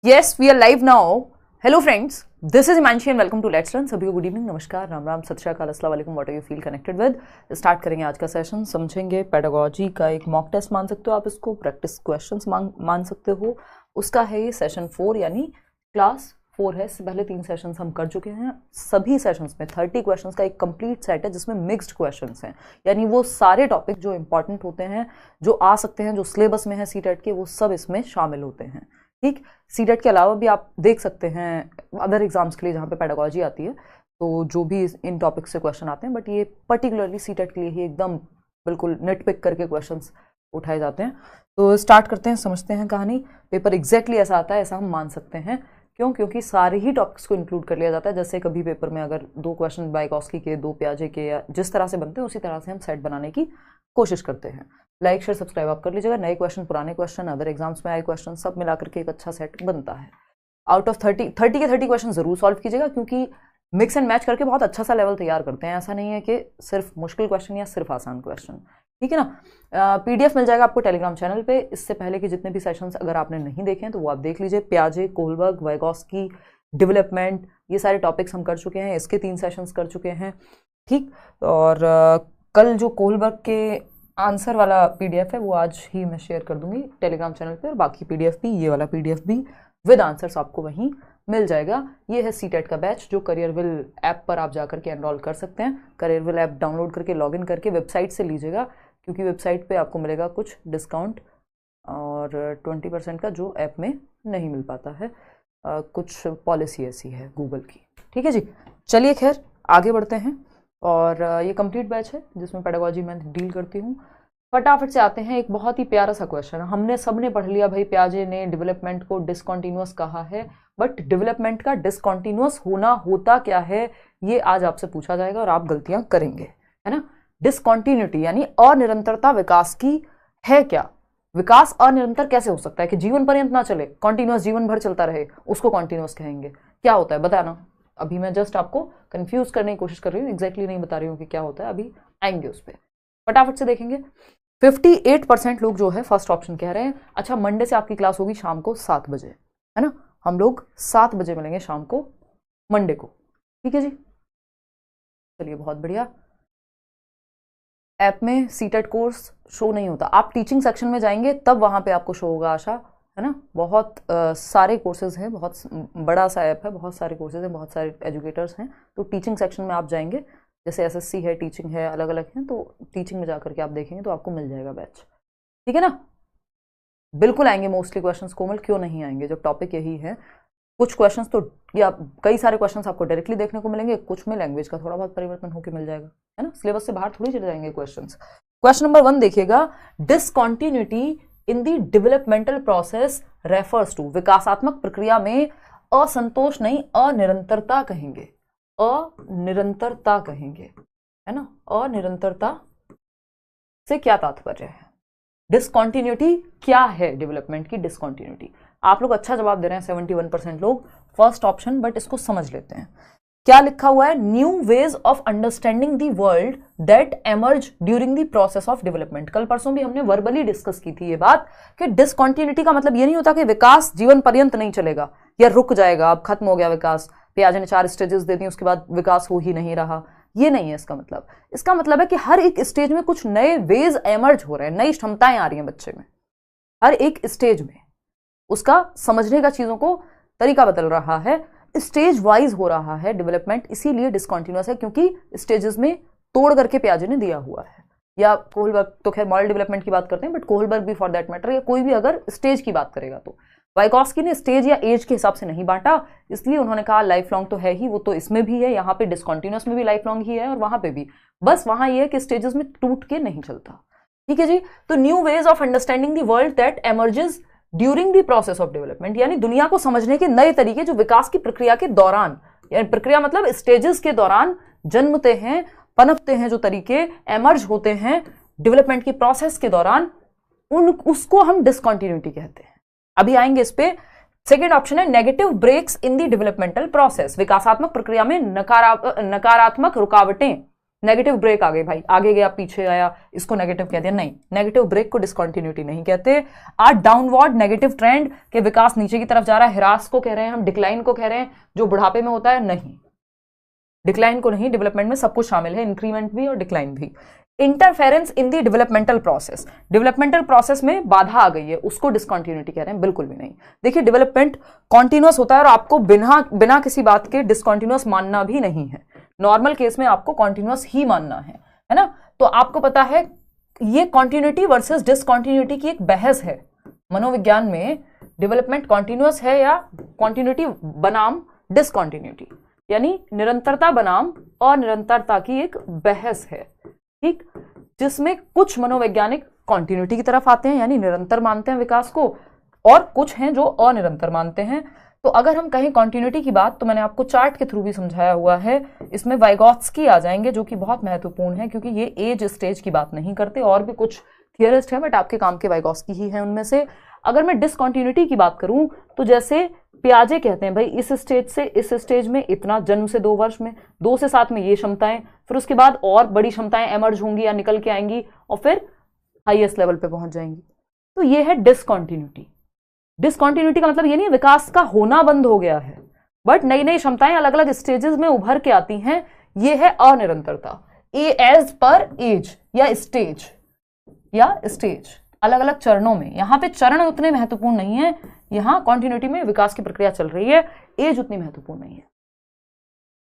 Yes, we are live now. Hello friends, this is Himanshi and welcome to Let's Learn. सभी को good evening, नमस्कार, राम राम, सत श्री अकाल, अस्सलाम वालेकुम, what are you feel connected with. Start करेंगे आज का सेशन। समझेंगे पेडागोजी का एक मॉक टेस्ट मान सकते हो आप इसको, प्रैक्टिस क्वेश्चंस मान सकते हो। उसका है ये सेशन 4 यानी क्लास 4 है। इससे पहले 3 सेशंस हम कर चुके हैं। सभी सेशंस में 30 क्वेश्चंस का एक कंप्लीट सेट है जिसमें मिक्स्ड क्वेश्चंस हैं, यानी वो सारे टॉपिक जो इंपॉर्टेंट होते हैं, जो आ सकते हैं, जो सिलेबस में है सीटेट के, वो सब इसमें शामिल होते हैं। ठीक, सीटेट के अलावा भी आप देख सकते हैं अदर एग्जाम्स के लिए जहाँ पे पेडागोजी आती है, तो जो भी इन टॉपिक से क्वेश्चन आते हैं, बट ये पर्टिकुलरली सीटेट के लिए ही एकदम बिल्कुल नेट पिक करके क्वेश्चंस उठाए जाते हैं। तो स्टार्ट करते हैं, समझते हैं कहानी। पेपर एग्जैक्टली ऐसा आता है, ऐसा हम मान सकते हैं। क्यों? क्योंकि सारे ही टॉपिक्स को इंक्लूड कर लिया जाता है। जैसे कभी पेपर में अगर 2 क्वेश्चन वाइगॉस्की के, 2 पियाजे के, या जिस तरह से बनते हैं उसी तरह से हम सेट बनाने की कोशिश करते हैं। लाइक शेयर सब्सक्राइब आप कर लीजिएगा। नए क्वेश्चन, पुराने क्वेश्चन, अदर एग्जाम्स में आए क्वेश्चन, सब मिलाकर के एक अच्छा सेट बनता है। आउट ऑफ 30 के 30 क्वेश्चन जरूर सॉल्व कीजिएगा, क्योंकि मिक्स एंड मैच करके बहुत अच्छा सा लेवल तैयार करते हैं। ऐसा नहीं है कि सिर्फ मुश्किल क्वेश्चन या सिर्फ आसान क्वेश्चन, ठीक है ना। पीडीएफ मिल जाएगा आपको टेलीग्राम चैनल पे। इससे पहले के जितने भी सेशंस अगर आपने नहीं देखे हैं तो वो आप देख लीजिए। पियाजे, कोहलबर्ग, वाइगॉस्की, डेवलपमेंट, ये सारे टॉपिक्स हम कर चुके हैं। इसके 3 सेशंस कर चुके हैं, ठीक। और कल जो कोहलबर्ग के आंसर वाला पीडीएफ है वो आज ही मैं शेयर कर दूंगी टेलीग्राम चैनल पे, और बाकी पीडीएफ भी, ये वाला पीडीएफ भी विद आंसर्स आपको वहीं मिल जाएगा। ये है सीटेट का बैच जो करियरविल ऐप पर आप जाकर के एनरोल कर सकते हैं। करियरविल ऐप डाउनलोड करके लॉगिन करके वेबसाइट से लीजिएगा, क्योंकि वेबसाइट पे आपको मिलेगा कुछ डिस्काउंट और 20% का जो ऐप में नहीं मिल पाता है। कुछ पॉलिसी ऐसी है गूगल की, ठीक है जी। चलिए खैर आगे बढ़ते हैं। और ये कंप्लीट बैच है जिसमें पेडागोजी मैं डील करती हूँ। फटाफट से आते हैं। एक बहुत ही प्यारा सा क्वेश्चन, हमने सबने पढ़ लिया भाई, पियाजे ने डेवलपमेंट को डिसकंटिन्यूअस कहा है, बट डेवलपमेंट का डिसकंटिन्यूअस होना होता क्या है, ये आज आपसे पूछा जाएगा और आप गलतियां करेंगे, है ना। डिसकंटिन्यूटी यानी अनिरंतरता विकास की है क्या? विकास अनिरंतर कैसे हो सकता है कि जीवन पर्यंत ना चले, कॉन्टिन्यूअस जीवन भर चलता रहे, उसको कॉन्टिन्यूअस कहेंगे। क्या होता है बताना। अभी मैं जस्ट आपको कंफ्यूज करने की कोशिश कर रही हूँ, एग्जैक्टली नहीं बता रही हूँ कि क्या होता है। अभी आएंगे उस पर, फटाफट से देखेंगे। 58% लोग जो है फर्स्ट ऑप्शन कह रहे हैं। अच्छा, मंडे से आपकी क्लास होगी शाम को 7 बजे, है ना। हम लोग 7 बजे मिलेंगे शाम को मंडे को, ठीक है जी। चलिए बहुत बढ़िया। ऐप में सीटेट कोर्स शो नहीं होता, आप टीचिंग सेक्शन में जाएंगे तब वहां पे आपको शो होगा, आशा है ना। बहुत सारे कोर्सेज हैं, बहुत बड़ा सा ऐप है, बहुत सारे कोर्सेज हैं, बहुत सारे एजुकेटर्स हैं। तो टीचिंग सेक्शन में आप जाएंगे, जैसे एसएससी है, टीचिंग है, अलग अलग हैं, तो टीचिंग में जाकर के आप देखेंगे तो आपको मिल जाएगा बैच, ठीक है ना। बिल्कुल आएंगे मोस्टली क्वेश्चंस, कोमल क्यों नहीं आएंगे, जब टॉपिक यही है। कुछ क्वेश्चंस तो, या कई सारे क्वेश्चंस आपको डायरेक्टली देखने को मिलेंगे, कुछ में लैंग्वेज का थोड़ा बहुत परिवर्तन होकर मिल जाएगा, है ना। सिलेबस से बाहर थोड़ी चले जाएंगे क्वेश्चंस। क्वेश्चन नंबर 1 देखिएगा। Discontinuity in the developmental process refers to, विकासात्मक प्रक्रिया में असंतोष नहीं, अनिरंतरता कहेंगे, अनिरंतरता कहेंगे, है ना। अनिरंतरता से क्या तात्पर्य है? डिसकॉन्टिन्यूटी क्या है? डेवलपमेंट की डिसकॉन्टिन्यूटी। आप लोग अच्छा जवाब दे रहे हैं 71% लोग फर्स्ट ऑप्शन, बट इसको समझ लेते हैं। क्या लिखा हुआ है? New ways of understanding the world that emerge during the process of development. कल परसों भी हमने वर्बली डिस्कस की थी ये बात कि डिसकॉन्टिन्यूटी का मतलब ये नहीं होता कि विकास जीवन पर्यंत नहीं चलेगा या रुक जाएगा, अब खत्म हो गया विकास, पियाजे ने 4 स्टेजेस दे दी उसके बाद विकास हो ही नहीं रहा, ये नहीं है इसका मतलब। इसका मतलब है कि हर एक स्टेज में कुछ नए वेज एमर्ज हो रहे हैं, नई क्षमताएं आ रही हैं बच्चे में। हर एक स्टेज में उसका समझने का, चीजों को तरीका बदल रहा है, स्टेज वाइज हो रहा है डेवलपमेंट, इसीलिए डिसकॉन्टिन्यूअस है, क्योंकि स्टेजेस में तोड़ करके पियाजे ने दिया हुआ है। या कोहलबर्ग तो खैर मॉडल डेवलपमेंट की बात करते हैं, बट कोहलबर्ग भी फॉर दैट मैटर, या कोई भी अगर स्टेज की बात करेगा तो। वाइगॉस्की ने स्टेज या एज के हिसाब से नहीं बांटा, इसलिए उन्होंने कहा लाइफ लॉन्ग तो है ही, वो तो इसमें भी है, यहाँ पे डिसकॉन्टिन्यूअस में भी लाइफ लॉन्ग ही है और वहां पे भी, बस वहां ये है कि स्टेजेस में टूट के नहीं चलता, ठीक है जी। तो new ways of understanding the world that emerges during the process of development, यानी दुनिया को समझने के नए तरीके जो विकास की प्रक्रिया के दौरान, यानी प्रक्रिया मतलब स्टेजेस के दौरान जन्मते हैं, पनपते हैं, जो तरीके एमर्ज होते हैं डेवलपमेंट की प्रोसेस के दौरान, उसको हम डिसकॉन्टिन्यूटी कहते हैं। अभी आएंगे इस पे। सेकेंड ऑप्शन है negative breaks in the developmental process, विकासात्मक प्रक्रिया में नकारात्मक रुकावटें, नेगेटिव ब्रेक आ गई भाई, आगे गया पीछे आया, इसको नेगेटिव कह दिया, नहीं, नेगेटिव ब्रेक को डिसकंटिन्यूटी नहीं कहते। डाउनवर्ड नेगेटिव ट्रेंड के विकास नीचे की तरफ जा रहा है, ह्रास को कह रहे हैं हम, डिक्लाइन को कह रहे हैं, जो बुढ़ापे में होता है, नहीं, डिक्लाइन को नहीं, डेवलपमेंट में सब कुछ शामिल है, इंक्रीमेंट भी और डिक्लाइन भी। Interference in the developmental process, developmental process में बाधा आ गई है, उसको डिसकंटिन्यूटी कह रहे हैं, बिल्कुल भी नहीं। देखिए डेवलपमेंट कॉन्टिन्यूअस होता है और आपको बिना किसी बात के डिसकंटिन्यूअस मानना भी नहीं है, नॉर्मल केस में आपको कॉन्टिन्यूअस ही मानना है ना। तो आपको पता है ये कॉन्टिन्यूटी वर्सेस डिसकंटिन्यूटी की एक बहस है मनोविज्ञान में, डेवलपमेंट कॉन्टिन्यूअस है या कॉन्टिन्यूटी बनाम डिसकंटिन्यूटी, यानी निरंतरता बनाम अनिरंतरता की एक बहस है, ठीक, जिसमें कुछ मनोवैज्ञानिक कॉन्टिन्यूटी की तरफ आते हैं यानी निरंतर मानते हैं विकास को, और कुछ हैं जो अनिरंतर मानते हैं। तो अगर हम कहें कॉन्टिन्यूटी की बात, तो मैंने आपको चार्ट के थ्रू भी समझाया हुआ है, इसमें वाइगॉत्स्की आ जाएंगे जो कि बहुत महत्वपूर्ण है, क्योंकि ये एज स्टेज की बात नहीं करते, और भी कुछ थियरिस्ट हैं बट आपके काम के वाइगॉत्स्की ही हैं उनमें से। अगर मैं डिसकंटिन्यूटी की बात करूं तो जैसे पियाजे कहते हैं भाई इस स्टेज से इस स्टेज में इतना, जन्म से 2 वर्ष में 2 से 7 में ये क्षमताएं, फिर उसके बाद और बड़ी क्षमताएं एमर्ज होंगी या निकल के आएंगी और फिर हाईएस्ट लेवल पे पहुंच जाएंगी। तो ये है डिसकंटिन्यूटी। डिसकंटिन्यूटी का मतलब ये नहीं विकास का होना बंद हो गया है, बट नई नई क्षमताएं अलग अलग स्टेजेस में उभर के आती हैं, ये है अनिरंतरता। एज पर एज या स्टेज अलग अलग चरणों में, यहां पे चरण उतने महत्वपूर्ण नहीं है, यहां कॉन्टिन्यूटी में विकास की प्रक्रिया चल रही है, एज उतनी महत्वपूर्ण नहीं है।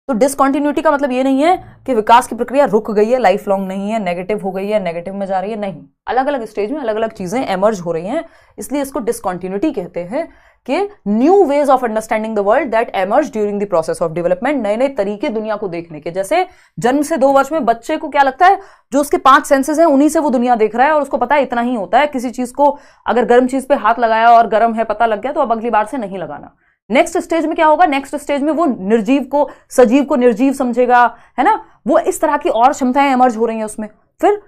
तो डिसकंटिन्यूटी का मतलब ये नहीं है कि विकास की प्रक्रिया रुक गई है, लाइफ लॉन्ग नहीं है, नेगेटिव हो गई है, नेगेटिव में जा रही है, नहीं, अलग अलग स्टेज में अलग अलग चीजें एमर्ज हो रही हैं, इसलिए इसको डिसकंटिन्यूटी कहते हैं कि new ways of understanding the world that emerge during the process of development, नए नए तरीके दुनिया को देखने के। जैसे जन्म से 2 वर्ष में बच्चे को क्या लगता है, जो उसके 5 सेंसेस हैं उन्हीं से वो दुनिया देख रहा है और उसको पता है इतना ही होता है, किसी चीज को अगर गर्म चीज पे हाथ लगाया और गर्म है पता लग गया तो अब अगली बार से नहीं लगाना। नेक्स्ट स्टेज में क्या होगा, नेक्स्ट स्टेज में वो निर्जीव को सजीव को निर्जीव समझेगा, है ना, वो इस तरह की और क्षमताएं एमर्ज हो रही हैं उसमें। फिर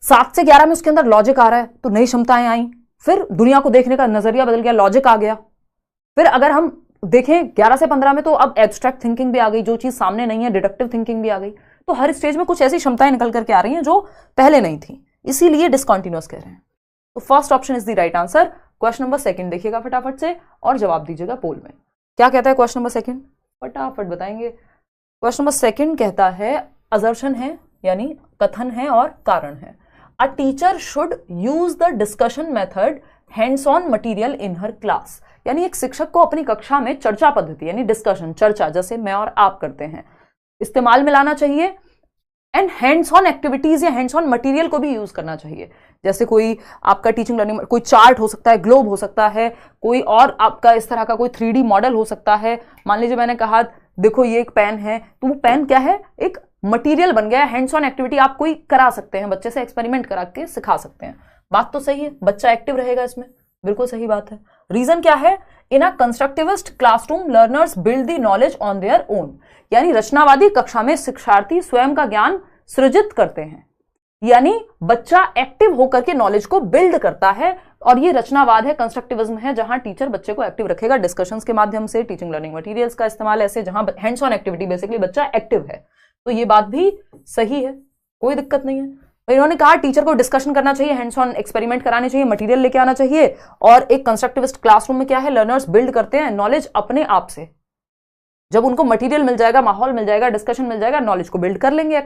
7 से 11 में उसके अंदर लॉजिक आ रहा है तो नई क्षमताएं आई, फिर दुनिया को देखने का नजरिया बदल गया, लॉजिक आ गया। फिर अगर हम देखें 11 से 15 में तो अब एब्स्ट्रैक्ट थिंकिंग भी आ गई, जो चीज सामने नहीं है डिडक्टिव थिंकिंग भी आ गई। तो हर स्टेज में कुछ ऐसी क्षमताएं निकल करके आ रही हैं जो पहले नहीं थी, इसीलिए डिसकंटिन्यूअस कह रहे हैं। तो first option is the right answer. Question number 2 देखिएगा फटाफट से और जवाब दीजिएगा पोल में। क्या कहता है क्वेश्चन नंबर 2? फटाफट बताएंगे। क्वेश्चन नंबर 2 कहता है, असर्शन है यानी कथन है और कारण है। A teacher should use the discussion method hands on material in her class, यानी एक शिक्षक को अपनी कक्षा में चर्चा पद्धति यानी डिस्कशन, चर्चा जैसे मैं और आप करते हैं, इस्तेमाल में लाना चाहिए, एंड हैंड्स ऑन एक्टिविटीज या हैंड्स ऑन मटेरियल को भी यूज करना चाहिए। जैसे कोई आपका टीचिंग लर्निंग कोई चार्ट हो सकता है, ग्लोब हो सकता है, कोई और आपका इस तरह का कोई 3D मॉडल हो सकता है। मान लीजिए मैंने कहा देखो ये एक पेन है, तो वो पेन क्या है, एक मटेरियल बन गया। हैंड्स ऑन एक्टिविटी आप कोई करा सकते हैं, बच्चे से एक्सपेरिमेंट करा के सिखा सकते हैं। बात तो सही है, बच्चा एक्टिव रहेगा इसमें, बिल्कुल सही बात है। रीजन क्या है, in a constructivist classroom learners build the knowledge on their own, यानी रचनावादी कक्षा में शिक्षार्थी स्वयं का ज्ञान सृजित करते हैं, यानी बच्चा एक्टिव होकर के नॉलेज को बिल्ड करता है। और ये रचनावाद है, कंस्ट्रक्टिविज्म है, जहां टीचर बच्चे को एक्टिव रखेगा डिस्कशंस के माध्यम से, टीचिंग लर्निंग मटेरियल्स का इस्तेमाल ऐसे, जहां हैंड्स ऑन एक्टिविटी बेसिकली बच्चा एक्टिव है। तो ये बात भी सही है, कोई दिक्कत नहीं है। तो इन्होंने कहा टीचर को डिस्कशन करना चाहिए, हैंड्स ऑन एक्सपेरिमेंट कराने चाहिए, मटेरियल लेके आना चाहिए, और एक कंस्ट्रक्टिविस्ट क्लासरूम में क्या है, लर्नर्स बिल्ड करते हैं नॉलेज अपने आप से। जब उनको मटेरियल मिल जाएगा, माहौल मिल जाएगा, डिस्कशन मिल जाएगा, नॉलेज को बिल्ड कर लेंगे,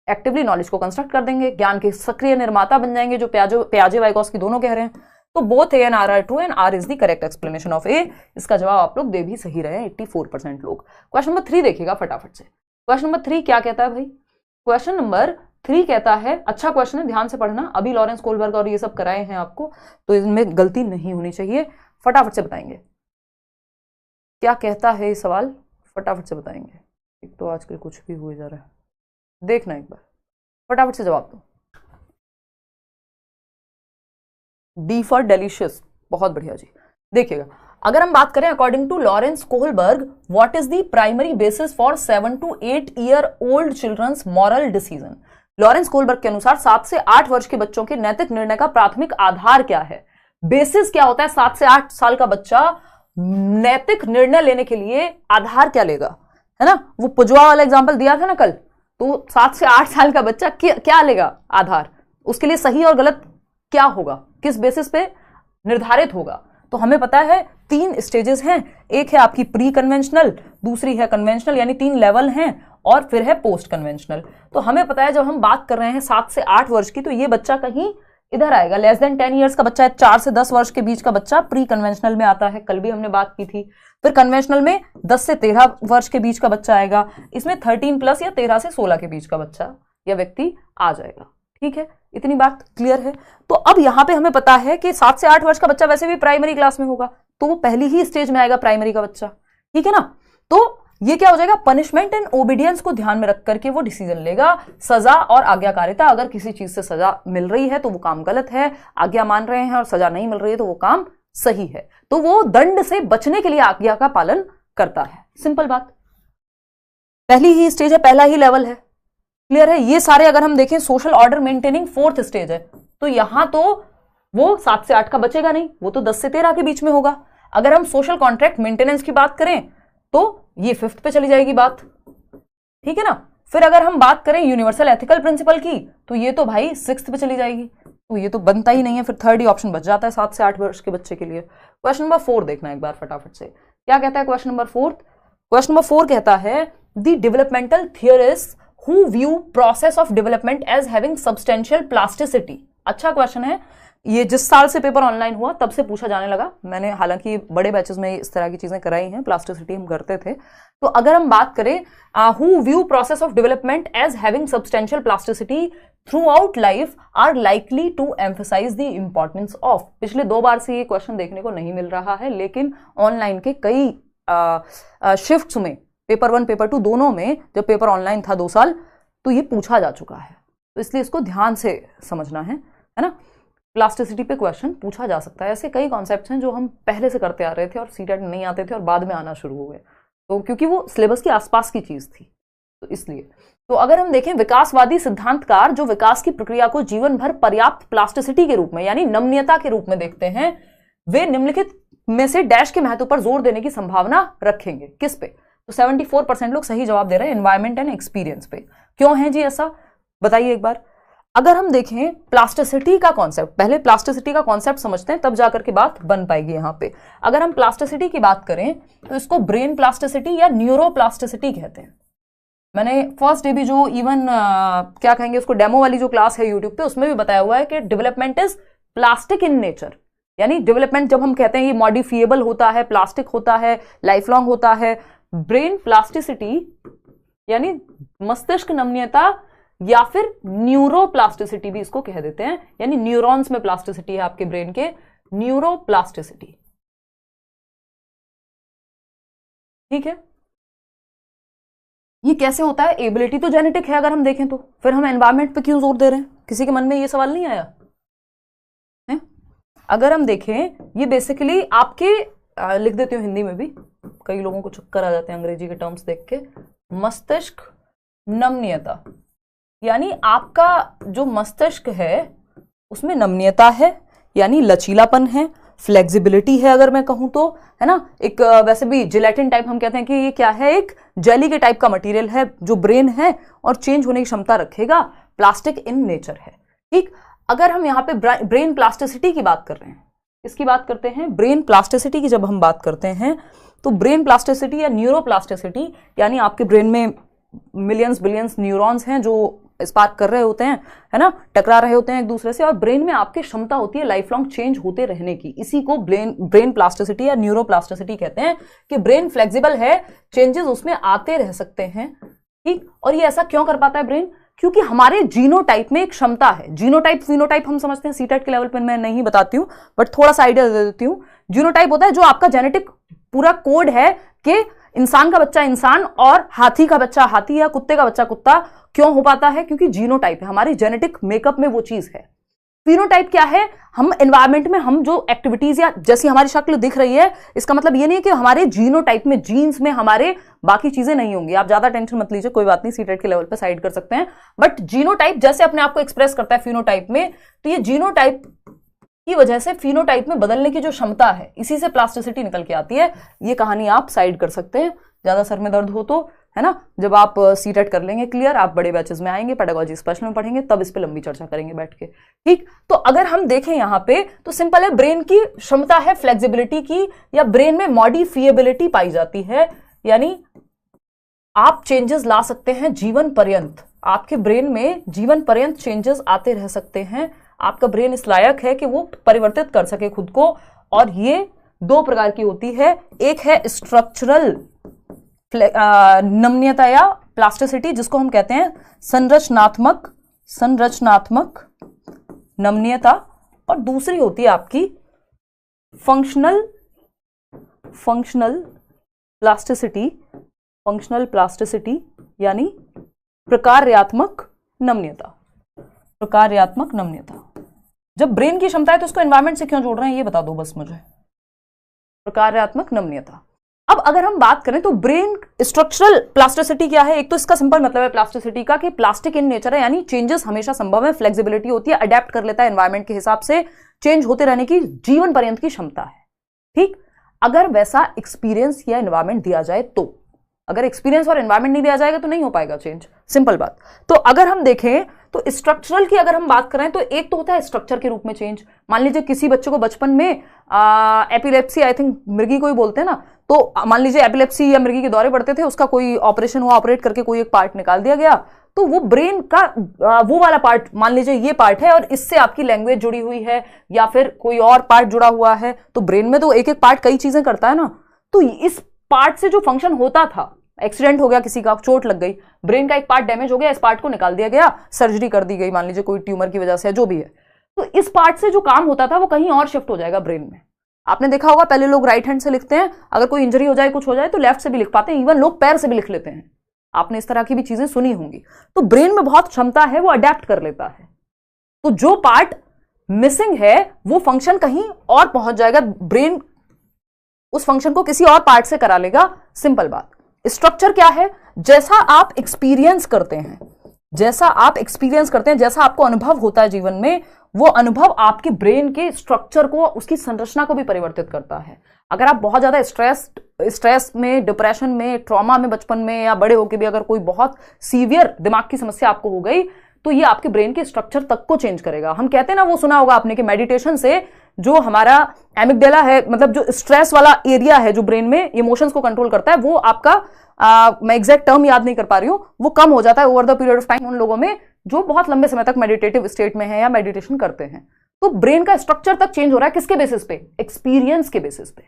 एक्टिवली नॉलेज को कंस्ट्रक्ट कर देंगे, ज्ञान के सक्रिय निर्माता बन जाएंगे, जो पियाजे वाइगॉत्स्की दोनों कह रहे हैं। तो both A and R are true and R is the correct explanation of A. इसका जवाब आप लोग दे भी सही रहे हैं, 84% लोग। क्वेश्चन नंबर 3 देखिएगा फटाफट से। क्वेश्चन नंबर 3 क्या कहता है भाई? क्वेश्चन नंबर 3 कहता है, अच्छा क्वेश्चन है, ध्यान से पढ़ना, अभी लॉरेंस कोहलबर्ग और ये सब कराए हैं आपको, तो इनमें गलती नहीं होनी चाहिए। फटाफट से बताएंगे क्या कहता है ये सवाल, फटाफट से बताएंगे। एक तो आजकल कुछ भी हुए जा रहा है, देखना एक बार, फटाफट से जवाब दो। डी फॉर डेलिशियस, बहुत बढ़िया जी। देखिएगा, अगर हम बात करें according to Lawrence Kohlberg, what is the primary basis for 7 to 8 year old children's moral decision. Lawrence Kohlberg के अनुसार 7 से 8 वर्ष के बच्चों के नैतिक निर्णय का प्राथमिक आधार क्या है? बेसिस क्या होता है? 7 से 8 साल का बच्चा नैतिक निर्णय लेने के लिए आधार क्या लेगा, है ना? वो पुजवा वाला एग्जाम्पल दिया था ना कल, तो तो 7 से 8 साल का बच्चा क्या लेगा आधार, उसके लिए सही और गलत क्या होगा, किस बेसिस पे निर्धारित होगा। तो हमें पता है 3 स्टेजेस हैं, एक है आपकी प्री कन्वेंशनल, दूसरी है कन्वेंशनल, यानी 3 लेवल हैं, और फिर है पोस्ट कन्वेंशनल। तो हमें पता है जब हम बात कर रहे हैं 7 से 8 वर्ष की, तो ये बच्चा कहीं इधर आएगा। लेस देन 10 ईयर्स का बच्चा है, 4 से 10 वर्ष के बीच का बच्चा प्री कन्वेंशनल में आता है, कल भी हमने बात की थी। फिर कन्वेंशनल में 10 से 13 वर्ष के बीच का बच्चा आएगा, इसमें 13 प्लस या 13 से 16 के बीच का बच्चा या व्यक्ति आ जाएगा। ठीक है, इतनी बात क्लियर है। तो अब यहां पे हमें पता है कि 7 से 8 वर्ष का बच्चा वैसे भी प्राइमरी क्लास में होगा, तो वो पहली ही स्टेज में आएगा प्राइमरी का बच्चा। ठीक है ना, तो ये क्या हो जाएगा, पनिशमेंट एंड ओबीडियंस को ध्यान में रख करके वो डिसीजन लेगा। सजा और आज्ञाकारिता, अगर किसी चीज से सजा मिल रही है तो वो काम गलत है, आज्ञा मान रहे हैं और सजा नहीं मिल रही है तो वो काम सही है। तो वो दंड से बचने के लिए आज्ञा का पालन करता है। सिंपल बात, पहली ही स्टेज है, पहला ही लेवल है। क्लियर है। ये सारे अगर हम देखें social order maintaining 4th stage है, तो यहां तो वो 7 से 8 का बचेगा नहीं, वो तो 10 से 13 के बीच में होगा। अगर हम सोशल कॉन्ट्रैक्ट मेंटेनेंस की बात करें तो ये 5th पे चली जाएगी बात। ठीक है ना। फिर अगर हम बात करें यूनिवर्सल एथिकल प्रिंसिपल की, तो ये तो भाई 6th पे चली जाएगी, तो ये तो बनता ही नहीं है। फिर 3rd ही ऑप्शन बच जाता है 7 से 8 वर्ष के बच्चे के लिए। क्वेश्चन नंबर 4 देखना एक बार फटाफट से, क्या कहता है क्वेश्चन नंबर 4। क्वेश्चन नंबर 4 कहता है the developmental theorist who view process of development as having substantial plasticity। अच्छा क्वेश्चन है ये, जिस साल से पेपर ऑनलाइन हुआ तब से पूछा जाने लगा। मैंने हालांकि बड़े बैचेस में इस तरह की चीजें कराई हैं, प्लास्टिसिटी हम करते थे। तो अगर हम बात करें who view process of development as having substantial plasticity throughout life are likely to emphasize the importance of। पिछले 2 बार से ये क्वेश्चन देखने को नहीं मिल रहा है, लेकिन ऑनलाइन के कई शिफ्ट्स में, पेपर 1 पेपर 2 दोनों में, जब पेपर ऑनलाइन था 2 साल, तो ये पूछा जा चुका है। तो इसलिए इसको ध्यान से समझना है ना। प्लास्टिसिटी पे क्वेश्चन पूछा जा सकता है। ऐसे कई कॉन्सेप्ट्स हैं जो हम पहले से करते आ रहे थे और सीटेट में नहीं आते थे और बाद में आना शुरू हुए, तो क्योंकि वो सिलेबस के आसपास की चीज थी, तो इसलिए। तो अगर हम देखें विकासवादी सिद्धांतकार जो विकास की प्रक्रिया को जीवन भर पर्याप्त प्लास्टिसिटी के रूप में यानी नमनीयता के रूप में देखते हैं, वे निम्नलिखित में से डैश के महत्व पर जोर देने की संभावना रखेंगे। किस पे? तो 74% लोग सही जवाब दे रहे हैं एनवायरमेंट एंड एक्सपीरियंस पे। क्यों है जी ऐसा, बताइए एक बार। अगर हम देखें प्लास्टिसिटी का कॉन्सेप्ट, पहले प्लास्टिसिटी का कॉन्सेप्ट समझते हैं, तब जाकर के बात बन पाएगी यहां पे। अगर हम प्लास्टिसिटी की बात करें तो इसको ब्रेन प्लास्टिसिटी या न्यूरोप्लास्टिसिटी कहते हैं। मैंने फर्स्ट डे भी जो इवन क्या कहेंगे उसको, डेमो वाली जो क्लास है यूट्यूब पे, उसमें भी बताया हुआ है कि development is plastic in nature. यानी डेवलपमेंट जब हम कहते हैं ये मॉडिफिएबल होता है, प्लास्टिक होता है, लाइफ लॉन्ग होता है। ब्रेन प्लास्टिसिटी यानी मस्तिष्क नमनीयता या फिर न्यूरोप्लास्टिसिटी भी इसको कह देते हैं, यानी न्यूरॉन्स में प्लास्टिसिटी है आपके ब्रेन के, न्यूरोप्लास्टिसिटी। ठीक है। ये कैसे होता है? एबिलिटी तो जेनेटिक है अगर हम देखें तो, फिर हम एनवायरमेंट पे क्यों जोर दे रहे हैं? किसी के मन में ये सवाल नहीं आया है? अगर हम देखें ये बेसिकली आपके लिख देती हूँ हिंदी में भी, कई लोगों को चक्कर आ जाते हैं अंग्रेजी के टर्म्स देख के। मस्तिष्क नमनीयता यानी आपका जो मस्तिष्क है उसमें नमनीयता है, यानी लचीलापन है, फ्लेक्सिबिलिटी है अगर मैं कहूं तो, है ना। एक वैसे भी जिलेटिन टाइप हम कहते हैं कि ये क्या है, एक जेली के टाइप का मटेरियल है जो ब्रेन है और चेंज होने की क्षमता रखेगा, प्लास्टिक इन नेचर है। ठीक। अगर हम यहाँ पे ब्रेन प्लास्टिसिटी की बात कर रहे हैं, इसकी बात करते हैं, ब्रेन प्लास्टिसिटी की जब हम बात करते हैं तो ब्रेन प्लास्टिसिटी या न्यूरोप्लास्टिसिटी यानी आपके ब्रेन में मिलियंस बिलियंस न्यूरॉन्स हैं जो स्पार्क कर रहे होते हैं, है ना, टकरा रहे होते हैं एक दूसरे से, और ब्रेन में आपकी क्षमता होती है लाइफ लॉन्ग चेंज होते रहने की। इसी को ब्रेन प्लास्टिसिटी या न्यूरोप्लास्टिसिटी कहते हैं कि ब्रेन फ्लेक्सिबल है, चेंजेस उसमें आते रह सकते हैं। ठीक। और ये ऐसा क्यों कर पाता है ब्रेन? क्योंकि हमारे जीनोटाइप में एक क्षमता है। जीनोटाइप फिनोटाइप हम समझते हैं, सीटेट के लेवल पर मैं नहीं बताती हूं, बट थोड़ा सा आइडिया दे देती हूं। जीनोटाइप होता है जो आपका जेनेटिक पूरा कोड है कि इंसान का बच्चा इंसान और हाथी का बच्चा हाथी या कुत्ते का बच्चा कुत्ता। क्यों हो पाता है? क्योंकि जीनोटाइप है, हमारी जेनेटिक मेकअप में वो चीज है। फिनोटाइप क्या है? हम एनवायरमेंट में हम जो एक्टिविटीज या जैसी हमारी शक्ल दिख रही है, इसका मतलब ये नहीं है कि हमारे जीनोटाइप में, जीन्स में हमारे बाकी चीजें नहीं होंगी। आप ज्यादा टेंशन मत लीजिए, कोई बात नहीं, सीटेट के लेवल पे साइड कर सकते हैं। बट जीनोटाइप जैसे अपने आप को एक्सप्रेस करता है फिनोटाइप में, तो ये जीनोटाइप की वजह से फिनोटाइप में बदलने की जो क्षमता है, इसी से प्लास्टिसिटी निकल के आती है। ये कहानी आप साइड कर सकते हैं, ज्यादा सर में दर्द हो तो, है ना। जब आप सीटेट कर लेंगे क्लियर, आप बड़े बैचेस में आएंगे, पेडागोजी स्पेशल में पढ़ेंगे, तब इस पे लंबी चर्चा करेंगे बैठ के, ठीक। तो अगर हम देखें यहां पे तो सिंपल है, ब्रेन की क्षमता है फ्लेक्सिबिलिटी की, या ब्रेन में मॉडिफिएबिलिटी पाई जाती है, यानी आप चेंजेस ला सकते हैं जीवन पर्यंत, आपके ब्रेन में जीवन पर्यंत चेंजेस आते रह सकते हैं। आपका ब्रेन इस लायक है कि वो परिवर्तित कर सके खुद को, और ये दो प्रकार की होती है। एक है स्ट्रक्चरल नम्यता या प्लास्टिसिटी, जिसको हम कहते हैं संरचनात्मक नम्यता, और दूसरी होती है आपकी फंक्शनल प्लास्टिसिटी यानी प्रकार्यात्मक नम्यता। जब ब्रेन की क्षमता है तो उसको एनवायरमेंट से क्यों जोड़ रहे हैं ये बता दो बस मुझे। प्रकार्यात्मक नम्यता। अब अगर हम बात करें तो ब्रेन स्ट्रक्चरल प्लास्टिसिटी क्या है, एक तो इसका सिंपल मतलब है प्लास्टिसिटी का कि प्लास्टिक इन नेचर है, यानी चेंजेस हमेशा संभव है, फ्लेक्सिबिलिटी होती है, अडेप्ट कर लेता है एनवायरमेंट के हिसाब से, चेंज होते रहने की जीवन पर्यंत की क्षमता है, ठीक। अगर वैसा एक्सपीरियंस या एनवायरमेंट दिया जाए तो, अगर एक्सपीरियंस और एनवायरमेंट नहीं दिया जाएगा तो नहीं हो पाएगा चेंज, सिंपल बात। तो अगर हम देखें तो स्ट्रक्चरल की अगर हम बात करें तो एक तो होता है स्ट्रक्चर के रूप में चेंज। मान लीजिए किसी बच्चे को बचपन में एपिलेप्सी, आई थिंक मृगी को ही बोलते हैं ना, तो मान लीजिए एपिलेप्सी या मृगी के दौरे पड़ते थे, उसका कोई ऑपरेशन हुआ, ऑपरेट करके कोई एक पार्ट निकाल दिया गया, तो वो ब्रेन का वो वाला पार्ट, मान लीजिए ये पार्ट है और इससे आपकी लैंग्वेज जुड़ी हुई है या फिर कोई और पार्ट जुड़ा हुआ है, तो ब्रेन में तो एक एक पार्ट कई चीजें करता है ना, तो इस पार्ट से जो फंक्शन होता था, एक्सीडेंट हो गया, किसी का चोट लग गई, ब्रेन का एक पार्ट डैमेज हो गया, इस पार्ट को निकाल दिया गया, सर्जरी कर दी गई, मान लीजिए कोई ट्यूमर की वजह से, जो भी है, तो इस पार्ट से जो काम होता था वो कहीं और शिफ्ट हो जाएगा ब्रेन में। आपने देखा होगा पहले लोग राइट हैंड से लिखते हैं, अगर कोई इंजरी हो जाए, कुछ हो जाए तो लेफ्ट से भी लिख पाते हैं, इवन लोग पैर से भी लिख लेते हैं, आपने इस तरह की भी चीजें सुनी होंगी। तो ब्रेन में बहुत क्षमता है, वो अडेप्ट कर लेता है, तो जो पार्ट मिसिंग है वो फंक्शन कहीं और पहुंच जाएगा, ब्रेन उस फंक्शन को किसी और पार्ट से करा लेगा, सिंपल बात। स्ट्रक्चर क्या है, जैसा आप एक्सपीरियंस करते हैं, जैसा आपको अनुभव होता है जीवन में, वो अनुभव आपके ब्रेन के स्ट्रक्चर को, उसकी संरचना को भी परिवर्तित करता है। अगर आप बहुत ज्यादा स्ट्रेस में, डिप्रेशन में, ट्रॉमा में बचपन में या बड़े होकर भी अगर कोई बहुत सीवियर दिमाग की समस्या आपको हो गई, तो ये आपके ब्रेन के स्ट्रक्चर तक को चेंज करेगा। हम कहते हैं ना, वो सुना होगा आपने कि मेडिटेशन से जो हमारा एमिगडाला है, मतलब जो स्ट्रेस वाला एरिया है जो ब्रेन में इमोशंस को कंट्रोल करता है, वो आपका मैं एग्जैक्ट टर्म याद नहीं कर पा रही हूं, वो कम हो जाता है over the period of time उन लोगों में जो बहुत लंबे समय तक मेडिटेटिव स्टेट में है या मेडिटेशन करते हैं। तो ब्रेन का स्ट्रक्चर तक चेंज हो रहा है, किसके बेसिस पे, एक्सपीरियंस के बेसिस पे।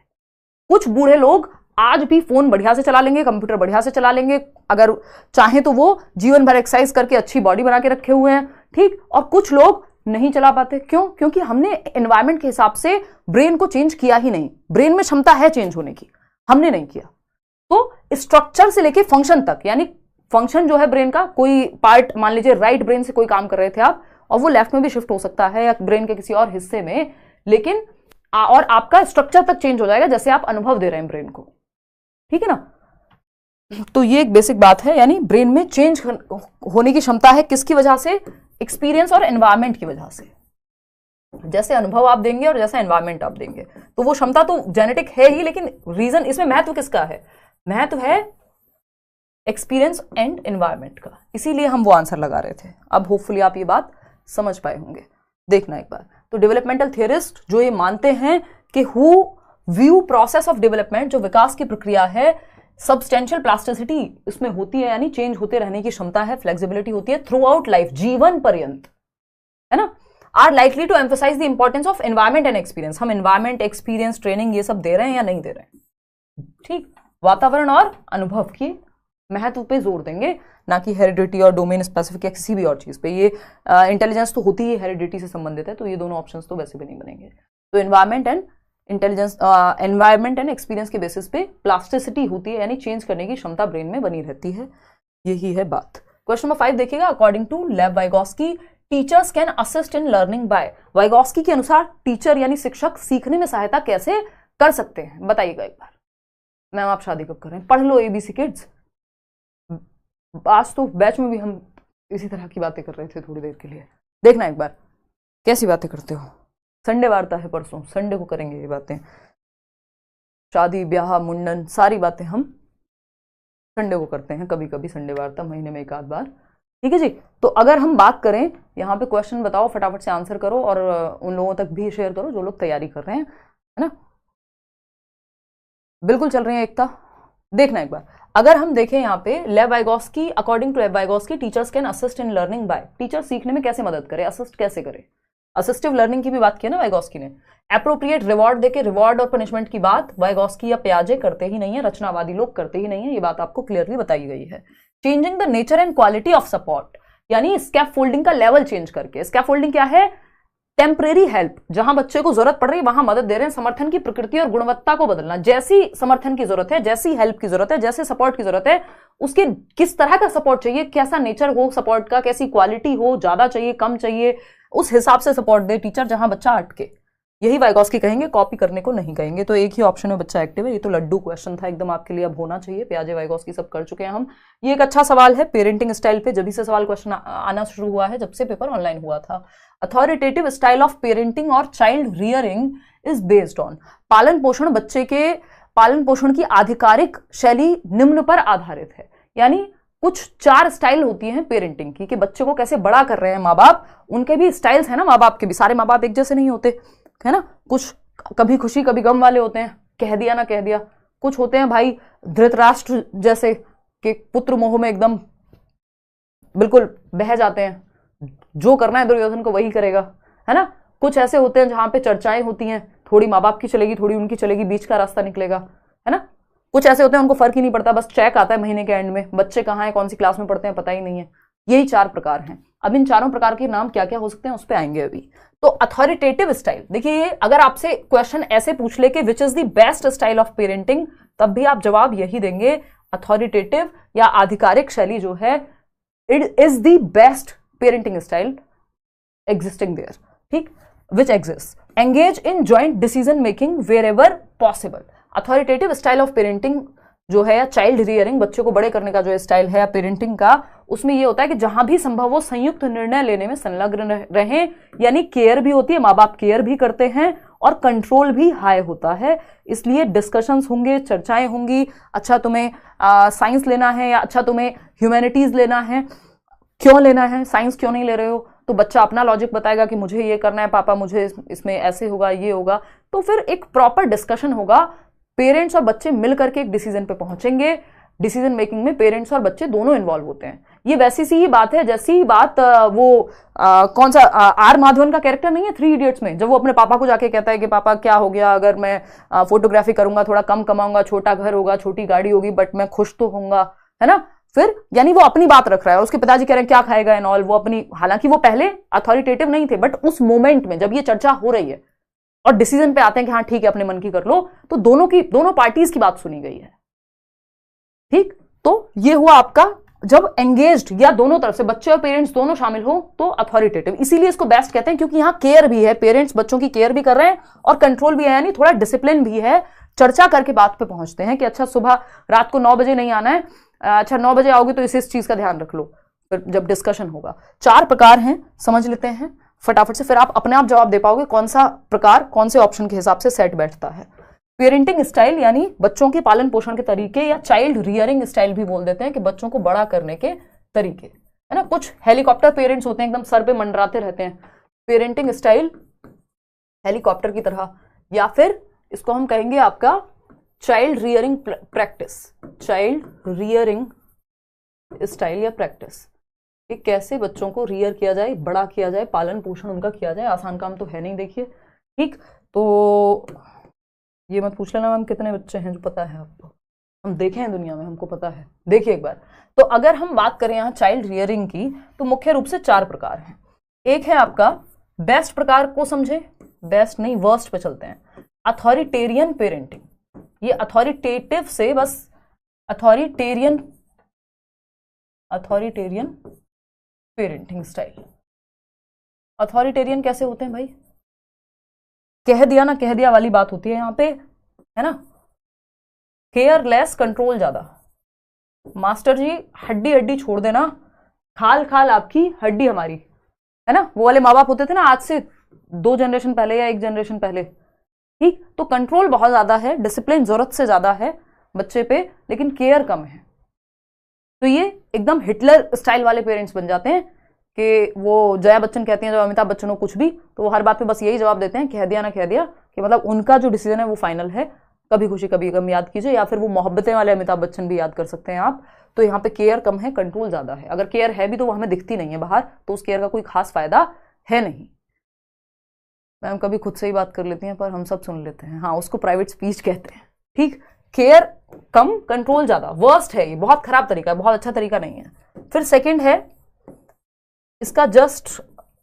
कुछ बूढ़े लोग आज भी फोन बढ़िया से चला लेंगे, कंप्यूटर बढ़िया से चला लेंगे, अगर चाहे तो वो जीवन भर एक्सरसाइज करके अच्छी बॉडी बना के रखे हुए हैं, ठीक। और कुछ लोग नहीं चला पाते, क्यों? क्योंकि हमने एनवायरमेंट के हिसाब से ब्रेन को चेंज किया ही नहीं। ब्रेन में क्षमता है चेंज होने की, हमने नहीं किया। तो स्ट्रक्चर से लेके फंक्शन तक, यानी फंक्शन जो है ब्रेन का, कोई पार्ट मान लीजिए राइट ब्रेन से कोई काम कर रहे थे आप, और वो लेफ्ट में भी शिफ्ट हो सकता है या ब्रेन के किसी और हिस्से में, लेकिन और आपका स्ट्रक्चर तक चेंज हो जाएगा जैसे आप अनुभव दे रहे हैं ब्रेन को, ठीक है ना। तो ये एक बेसिक बात है, यानी ब्रेन में चेंज होने की क्षमता है, किसकी वजह से, एक्सपीरियंस और एनवायरमेंट की वजह से। जैसे अनुभव आप देंगे और जैसा एनवायरमेंट आप देंगे, तो वो क्षमता तो जेनेटिक है ही, लेकिन रीजन इसमें महत्व किसका है, महत्व है एक्सपीरियंस एंड एनवायरमेंट का, इसीलिए हम वो आंसर लगा रहे थे। अब होपफुली आप ये बात समझ पाए होंगे। देखना एक बार, तो डेवलपमेंटल थियरिस्ट जो ये मानते हैं कि who view process of development, जो विकास की प्रक्रिया है, सब्सटेंशियल प्लास्टिसिटी इसमें होती है, यानी चेंज होते रहने की क्षमता है, फ्लेक्सिबिलिटी होती है थ्रू आउट लाइफ, जीवन पर्यंत, है ना। Are likely to emphasise the importance of environment and experience. हम एनवायरमेंट, एक्सपीरियंस, ट्रेनिंग ये सब दे रहे हैं या नहीं दे रहे हैं, ठीक। वातावरण और अनुभव की महत्व पे जोर देंगे, ना कि हेरिडिटी और डोमेन स्पेसिफिक या किसी भी और चीज पे। ये इंटेलिजेंस तो होती ही हेरिडिटी से संबंधित है, तो ये दोनों ऑप्शंस तो वैसे भी नहीं बनेंगे। तो environment and intelligence, environment and experience के बेसिस पे प्लास्टिसिटी होती है, यानी चेंज करने की क्षमता ब्रेन में बनी रहती है, यही है बात। क्वेश्चन नंबर 5 देखिएगा, अकॉर्डिंग टू लेव Vygotsky, teachers can assist in learning by. Vygotsky के अनुसार टीचर यानी शिक्षक सीखने में सहायता कैसे कर सकते हैं, बताइएगा एक बार। मैम आप शादी कब कर रहे हैं, पढ़ लो एबीसी किड्स। आज तो बैच में भी हम इसी तरह की बातें कर रहे थे थोड़ी देर के लिए, देखना एक बार कैसी बातें करते हो। संडे वार्ता है परसों, संडे को करेंगे ये बातें, शादी ब्याह मुंडन सारी बातें हम संडे को करते हैं, कभी कभी संडे वार्ता, महीने में एक आध बार। ठीक है जी। तो अगर हम बात करें यहाँ पे, क्वेश्चन बताओ, फटाफट से आंसर करो और उन लोगों तक भी शेयर करो जो लोग तैयारी कर रहे हैं, है ना। बिल्कुल चल रही है एकता, देखना एक बार। अगर हम देखें यहाँ पे, लेव वाइगोस्की, अकॉर्डिंग टू लेव Vygotsky, teachers can assist in learning by, teacher सीखने में कैसे मदद करे, असिस्ट कैसे करे। असिस्टिव लर्निंग की भी बात की ना वाइगोस्की ने। एप्रोप्रिएट रिवॉर्ड देके, रिवॉर्ड और पनिशमेंट की बात वाइगोस्की या पियाजे करते ही नहीं है, रचनावादी लोग करते ही नहीं है, ये बात आपको क्लियरली बताई गई है। Changing the nature and quality of support, यानी स्कैफोल्डिंग का लेवल चेंज करके। स्कैफोल्डिंग क्या है? टेम्परेरी हेल्प, जहां बच्चे को जरूरत पड़ रही है वहां मदद दे रहे हैं। समर्थन की प्रकृति और गुणवत्ता को बदलना, जैसी समर्थन की जरूरत है, जैसी हेल्प की जरूरत है, जैसे सपोर्ट की जरूरत है, उसके किस तरह का सपोर्ट चाहिए, कैसा नेचर हो सपोर्ट का, कैसी क्वालिटी हो, ज्यादा चाहिए कम चाहिए, उस हिसाब से सपोर्ट दे टीचर जहां बच्चा अटके। यही वाइगोस्की कहेंगे, कॉपी करने को नहीं कहेंगे। तो एक ही ऑप्शन में बच्चा एक्टिव है। ये तो लड्डू क्वेश्चन था एकदम आपके लिए, अब होना चाहिए। पियाजे, वाइगोस्की सब कर चुके हैं हम। ये एक अच्छा सवाल है पेरेंटिंग स्टाइल पे, जब से सवाल क्वेश्चन आना शुरू हुआ है, जब से पेपर ऑनलाइन हुआ था। अथॉरिटेटिव स्टाइल ऑफ पेरेंटिंग और child rearing is based on, पालन पोषण, बच्चे के पालन पोषण की आधिकारिक शैली निम्न पर आधारित है। यानी कुछ 4 स्टाइल होती हैं पेरेंटिंग की, कि बच्चे को कैसे बड़ा कर रहे हैं माँ बाप। उनके भी स्टाइल्स है ना, माँ बाप के भी, सारे माँ बाप एक जैसे नहीं होते, है ना। कुछ कभी खुशी कभी गम वाले होते हैं, कह दिया ना कह दिया। कुछ होते हैं भाई धृतराष्ट्र जैसे, कि पुत्र मोह में एकदम बिल्कुल बह जाते हैं, जो करना है दुर्योधन को वही करेगा, है ना। कुछ ऐसे होते हैं जहां पे चर्चाएं होती हैं, थोड़ी माँ बाप की चलेगी, थोड़ी उनकी चलेगी, बीच का रास्ता निकलेगा, है ना। कुछ ऐसे होते हैं उनको फर्क ही नहीं पड़ता, बस चेक आता है महीने के एंड में, बच्चे कहाँ हैं, कौन सी क्लास में पढ़ते हैं, पता ही नहीं है। यही 4 प्रकार हैं। अब इन चारों प्रकार के नाम क्या क्या हो सकते हैं उस पर आएंगे अभी। तो अथॉरिटेटिव स्टाइल, देखिए अगर आपसे क्वेश्चन ऐसे पूछ ले कि which is the best style of parenting, तब भी आप जवाब यही देंगे, अथॉरिटेटिव या आधिकारिक शैली जो है, it is the best parenting style existing there, ठीक, which exist. Engage in joint decision making wherever possible. Authoritative style of parenting जो है, या चाइल्ड रियरिंग, बच्चे को बड़े करने का जो स्टाइल है पेरेंटिंग का, उसमें ये होता है कि जहां भी संभव हो संयुक्त निर्णय लेने में संलग्न रहें, यानी केयर भी होती है, माँ बाप केयर भी करते हैं, और कंट्रोल भी हाई होता है। इसलिए डिस्कशंस होंगे, चर्चाएं होंगी, अच्छा तुम्हें साइंस लेना है या अच्छा तुम्हें ह्यूमैनिटीज लेना है, क्यों लेना है, साइंस क्यों नहीं ले रहे हो, तो बच्चा अपना लॉजिक बताएगा कि मुझे ये करना है पापा, मुझे इसमें ऐसे होगा, ये होगा। तो फिर एक प्रॉपर डिस्कशन होगा, पेरेंट्स और बच्चे मिलकर के एक डिसीजन पे पहुंचेंगे। डिसीजन मेकिंग में पेरेंट्स और बच्चे दोनों इन्वॉल्व होते हैं। ये वैसी सी ही बात है जैसी बात कौन सा आर माधवन का कैरेक्टर नहीं है 3 इडियट्स में, जब वो अपने पापा को जाके कहता है कि पापा क्या हो गया अगर मैं फोटोग्राफी करूंगा, थोड़ा कम कमाऊंगा, छोटा घर होगा, छोटी गाड़ी होगी, बट मैं खुश तो होऊंगा, है ना। फिर यानी वो अपनी बात रख रहा है और उसके पिताजी कह रहे हैं क्या खाएगा एंड ऑल, वो अपनी, हालांकि वो पहले अथॉरिटेटिव नहीं थे, बट उस मोमेंट में जब ये चर्चा हो रही है और डिसीजन पे आते हैं कि हाँ ठीक है अपने मन की कर लो, तो दोनों पार्टीज की बात सुनी गई है, ठीक। तो ये हुआ आपका जब एंगेज्ड या दोनों तरफ से बच्चे और पेरेंट्स दोनों शामिल हो तो अथॉरिटेटिव। इसीलिए इसको बेस्ट कहते हैं क्योंकि यहां केयर भी है, पेरेंट्स बच्चों की केयर भी कर रहे हैं और कंट्रोल भी है, यानी थोड़ा डिसिप्लिन भी है। चर्चा करके बात पे पहुंचते हैं कि अच्छा सुबह रात को 9 बजे नहीं आना है, अच्छा 9 बजे आओगे तो इस चीज का ध्यान रख लो, फिर जब डिस्कशन होगा। 4 प्रकार हैं, समझ लेते हैं फटाफट से, फिर आप अपने आप जवाब दे पाओगे कौन सा प्रकार कौन से ऑप्शन के हिसाब से सेट बैठता है। पेरेंटिंग स्टाइल यानी बच्चों के पालन पोषण के तरीके, या चाइल्ड रियरिंग स्टाइल भी बोल देते हैं कि बच्चों को बड़ा करने के तरीके, है ना। कुछ हेलीकॉप्टर पेरेंट्स होते हैं, एकदम सर पे मंडराते रहते हैं, पेरेंटिंग स्टाइल हेलीकॉप्टर की तरह, या फिर इसको हम कहेंगे आपका child rearing practice, child rearing style या प्रैक्टिस, कि कैसे बच्चों को रियर किया जाए, बड़ा किया जाए, पालन पोषण उनका किया जाए। आसान काम तो है नहीं, देखिए, ठीक। तो ये मत पूछ लेना मैम कितने बच्चे हैं, जो पता है आपको, हम देखे हैं दुनिया में, हमको पता है। देखिए एक बार, तो अगर हम बात करें यहाँ चाइल्ड रियरिंग की, तो मुख्य रूप से 4 प्रकार हैं। एक है आपका बेस्ट प्रकार को समझे, बेस्ट नहीं वर्स्ट पे चलते हैं, अथॉरिटेरियन पेरेंटिंग। ये अथॉरिटेटिव से बस अथॉरिटेरियन पेरेंटिंग स्टाइल। अथॉरिटेरियन कैसे होते हैं भाई, कह दिया ना कह दिया वाली बात होती है यहाँ पे, है ना। केयरलेस, कंट्रोल ज्यादा। मास्टर जी हड्डी हड्डी छोड़ देना, खाल खाल आपकी हड्डी हमारी, है ना। वो वाले माँ बाप होते थे ना आज से 2 जनरेशन पहले या 1 जनरेशन पहले, ठीक। तो कंट्रोल बहुत ज्यादा है, डिसिप्लिन जरूरत से ज्यादा है बच्चे पे, लेकिन केयर कम है। तो ये एकदम हिटलर स्टाइल वाले पेरेंट्स बन जाते हैं कि वो जया बच्चन कहती हैं जब अमिताभ बच्चन हो कुछ भी, तो वो हर बात पे बस यही जवाब देते हैं, कह दिया ना कह दिया, कि मतलब उनका जो डिसीजन है वो फाइनल है, कभी खुशी कभी गम याद कीजिए, या फिर वो मोहब्बतें वाले अमिताभ बच्चन भी याद कर सकते हैं आप। तो यहाँ पे केयर कम है, कंट्रोल ज्यादा है। अगर केयर है भी तो वो हमें दिखती नहीं है बाहर, तो उस केयर का कोई खास फायदा है नहीं। मैम कभी खुद से ही बात कर लेती हैं पर हम सब सुन लेते हैं, हाँ उसको प्राइवेट स्पीच कहते हैं। ठीक, केयर कम कंट्रोल ज्यादा, वर्स्ट है ये, बहुत खराब तरीका है, बहुत अच्छा तरीका नहीं है। फिर सेकंड है इसका जस्ट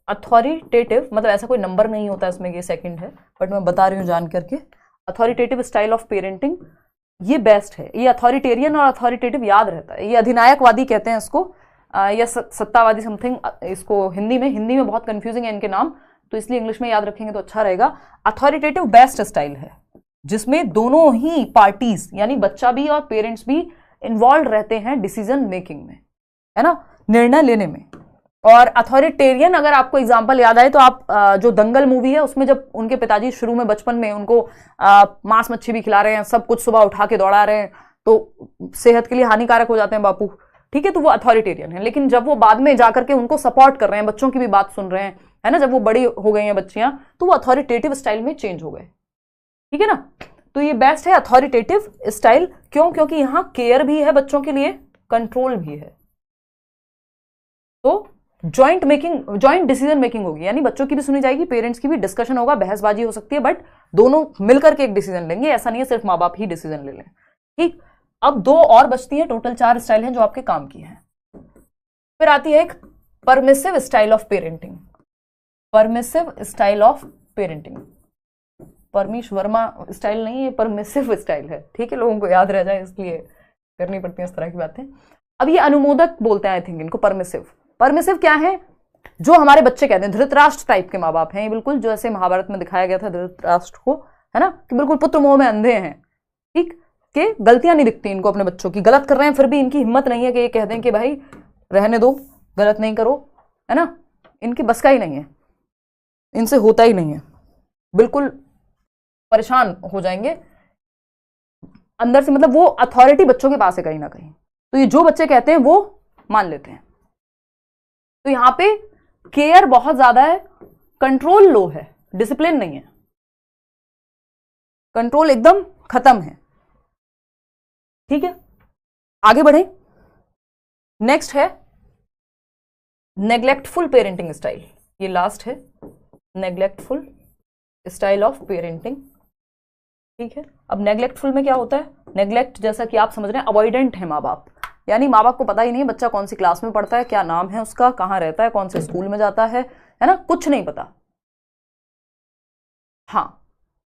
अथॉरिटेटिव, मतलब ऐसा कोई नंबर नहीं होता इसमें, ये सेकंड है बट मैं बता रही हूँ जान करके। अथॉरिटेटिव स्टाइल ऑफ पेरेंटिंग ये बेस्ट है। ये अथॉरिटेरियन और अथॉरिटेटिव याद रहता है, ये अधिनायकवादी कहते हैं इसको, या सत्तावादी समथिंग इसको हिंदी में बहुत कंफ्यूजिंग है इनके नाम, तो इसलिए इंग्लिश में याद रखेंगे तो अच्छा रहेगा। अथॉरिटेटिव बेस्ट स्टाइल है जिसमें दोनों ही पार्टीज यानी बच्चा भी और पेरेंट्स भी इन्वॉल्व रहते हैं डिसीजन मेकिंग में, है ना, निर्णय लेने में। और अथॉरिटेरियन अगर आपको एग्जांपल याद आए तो आप जो दंगल मूवी है उसमें जब उनके पिताजी शुरू में बचपन में उनको मांस मच्छी भी खिला रहे हैं, सब कुछ सुबह उठा के दौड़ा रहे हैं, तो सेहत के लिए हानिकारक हो जाते हैं बापू, ठीक है, तो वो अथॉरिटेरियन है। लेकिन जब वो बाद में जाकर के उनको सपोर्ट कर रहे हैं, बच्चों की भी बात सुन रहे हैं, है ना, जब वो बड़ी हो गई हैं बच्चियां, तो वो अथॉरिटेटिव स्टाइल में चेंज हो गए, ठीक है ना। तो ये बेस्ट है अथॉरिटेटिव स्टाइल। क्यों? क्योंकि यहां केयर भी है बच्चों के लिए, कंट्रोल भी है, तो जॉइंट डिसीजन मेकिंग होगी, यानी बच्चों की भी सुनी जाएगी, पेरेंट्स की भी, डिस्कशन होगा, बहसबाजी हो सकती है, बट दोनों मिलकर के एक डिसीजन लेंगे, ऐसा नहीं है सिर्फ माँ बाप ही डिसीजन ले लें। ठीक, अब 2 और बचती हैं, टोटल 4 स्टाइल हैं जो आपके काम की हैं। फिर आती है एक permissive style of parenting. Permissive style of parenting, Parmish Verma style नहीं है, परमिसिव स्टाइल है, ठीक है, लोगों को याद रह जाए इसलिए करनी पड़ती है इस तरह की बातें। अब ये अनुमोदक बोलते हैं आई थिंक इनको, परमिसिव। परमिसिव क्या है? जो हमारे बच्चे कहते हैं, धृतराष्ट्र टाइप के माँ बाप हैं बिल्कुल, जो ऐसे महाभारत में दिखाया गया था धृतराष्ट्र को, है ना, कि बिल्कुल पुत्र मोह में अंधे हैं, ठीक, कि गलतियां नहीं दिखती इनको अपने बच्चों की, गलत कर रहे हैं फिर भी इनकी हिम्मत नहीं है कि ये कह दें कि भाई रहने दो, गलत नहीं करो, है ना, इनकी बस का ही नहीं है, इनसे होता ही नहीं है, बिल्कुल परेशान हो जाएंगे अंदर से, मतलब वो अथॉरिटी बच्चों के पास है कहीं ना कहीं, तो ये जो बच्चे कहते हैं वो मान लेते हैं। तो यहां पे केयर बहुत ज्यादा है, कंट्रोल लो है, डिसिप्लिन नहीं है, कंट्रोल एकदम खत्म है, ठीक है। आगे बढ़े, नेक्स्ट है नेग्लेक्टफुल पेरेंटिंग स्टाइल, ये लास्ट है, नेग्लेक्टफुल स्टाइल ऑफ पेरेंटिंग, ठीक है। अब नेग्लेक्टफुल में क्या होता है? नेग्लेक्ट जैसा कि आप समझ रहे हैं, अवॉइडेंट है माँ बाप, यानी माँ बाप को पता ही नहीं बच्चा कौन सी क्लास में पढ़ता है, क्या नाम है उसका, कहाँ रहता है, कौन से स्कूल में जाता है ना, कुछ नहीं पता। हाँ,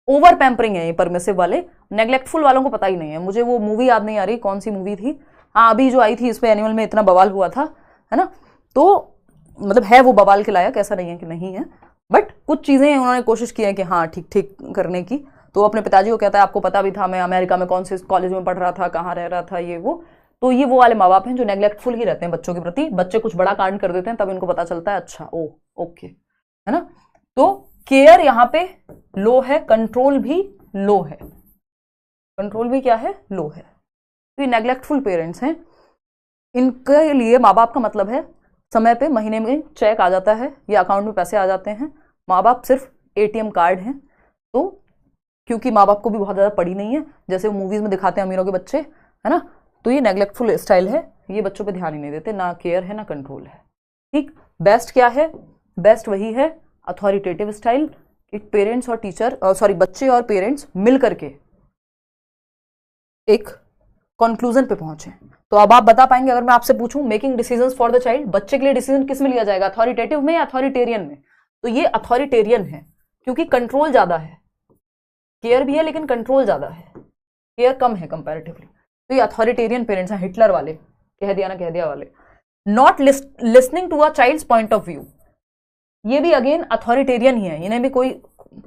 ओवर पैम्परिंग है ये परमिसिव वाले। नेग्लेक्टफुल वालों को पता ही नहीं है, मुझे वो मूवी याद नहीं आ रही कौन सी मूवी थी, हाँ अभी जो आई थी इस पे एनिमल में इतना बवाल हुआ था, है ना, तो मतलब है वो बवाल के लायक, ऐसा नहीं है कि नहीं है, बट कुछ चीजें उन्होंने कोशिश की है कि हाँ ठीक ठीक करने की। तो अपने पिताजी को कहता है आपको पता भी था मैं अमेरिका में कौन से कॉलेज में पढ़ रहा था, कहाँ रह रहा था, ये वो। तो ये वो वाले माँ बाप हैं जो नेग्लेक्टफुल ही रहते हैं बच्चों के प्रति, बच्चे कुछ बड़ा कांड कर देते हैं तब इनको पता चलता है अच्छा ओ ओके, है ना। तो केयर यहाँ पे लो है, कंट्रोल भी लो है, कंट्रोल भी क्या है, लो है। तो ये नेग्लेक्टफुल पेरेंट्स हैं, इनके लिए माँ बाप का मतलब है समय पे महीने में चेक आ जाता है या अकाउंट में पैसे आ जाते हैं, माँ बाप सिर्फ एटीएम कार्ड हैं। तो क्योंकि माँ बाप को भी बहुत ज़्यादा पड़ी नहीं है, जैसे वो मूवीज में दिखाते हैं अमीरों के बच्चे, है ना, तो ये नेग्लेक्टफुल स्टाइल है, ये बच्चों पे ध्यान ही नहीं देते, ना केयर है ना कंट्रोल है, ठीक। बेस्ट क्या है? बेस्ट वही है अथॉरिटेटिव स्टाइल, कि पेरेंट्स और टीचर बच्चे और पेरेंट्स मिल करके एक कंक्लूजन पे पहुंचे। तो अब आप बता पाएंगे अगर मैं आपसे पूछूं making decisions for the child, बच्चे के लिए डिसीजन किस में लिया जाएगा, अथॉरिटेटिव में या अथॉरिटेरियन में? तो ये अथॉरिटेरियन है, क्योंकि कंट्रोल ज्यादा है, केयर भी है लेकिन कंट्रोल ज्यादा है, केयर कम है कंपैरेटिवली। तो ये अथॉरिटेरियन पेरेंट्स हैं, हिटलर वाले, कह दिया ना कह दिया वाले। Not listening to a child's point of view, ये भी अगेन अथॉरिटेरियन ही है, इन्हें भी कोई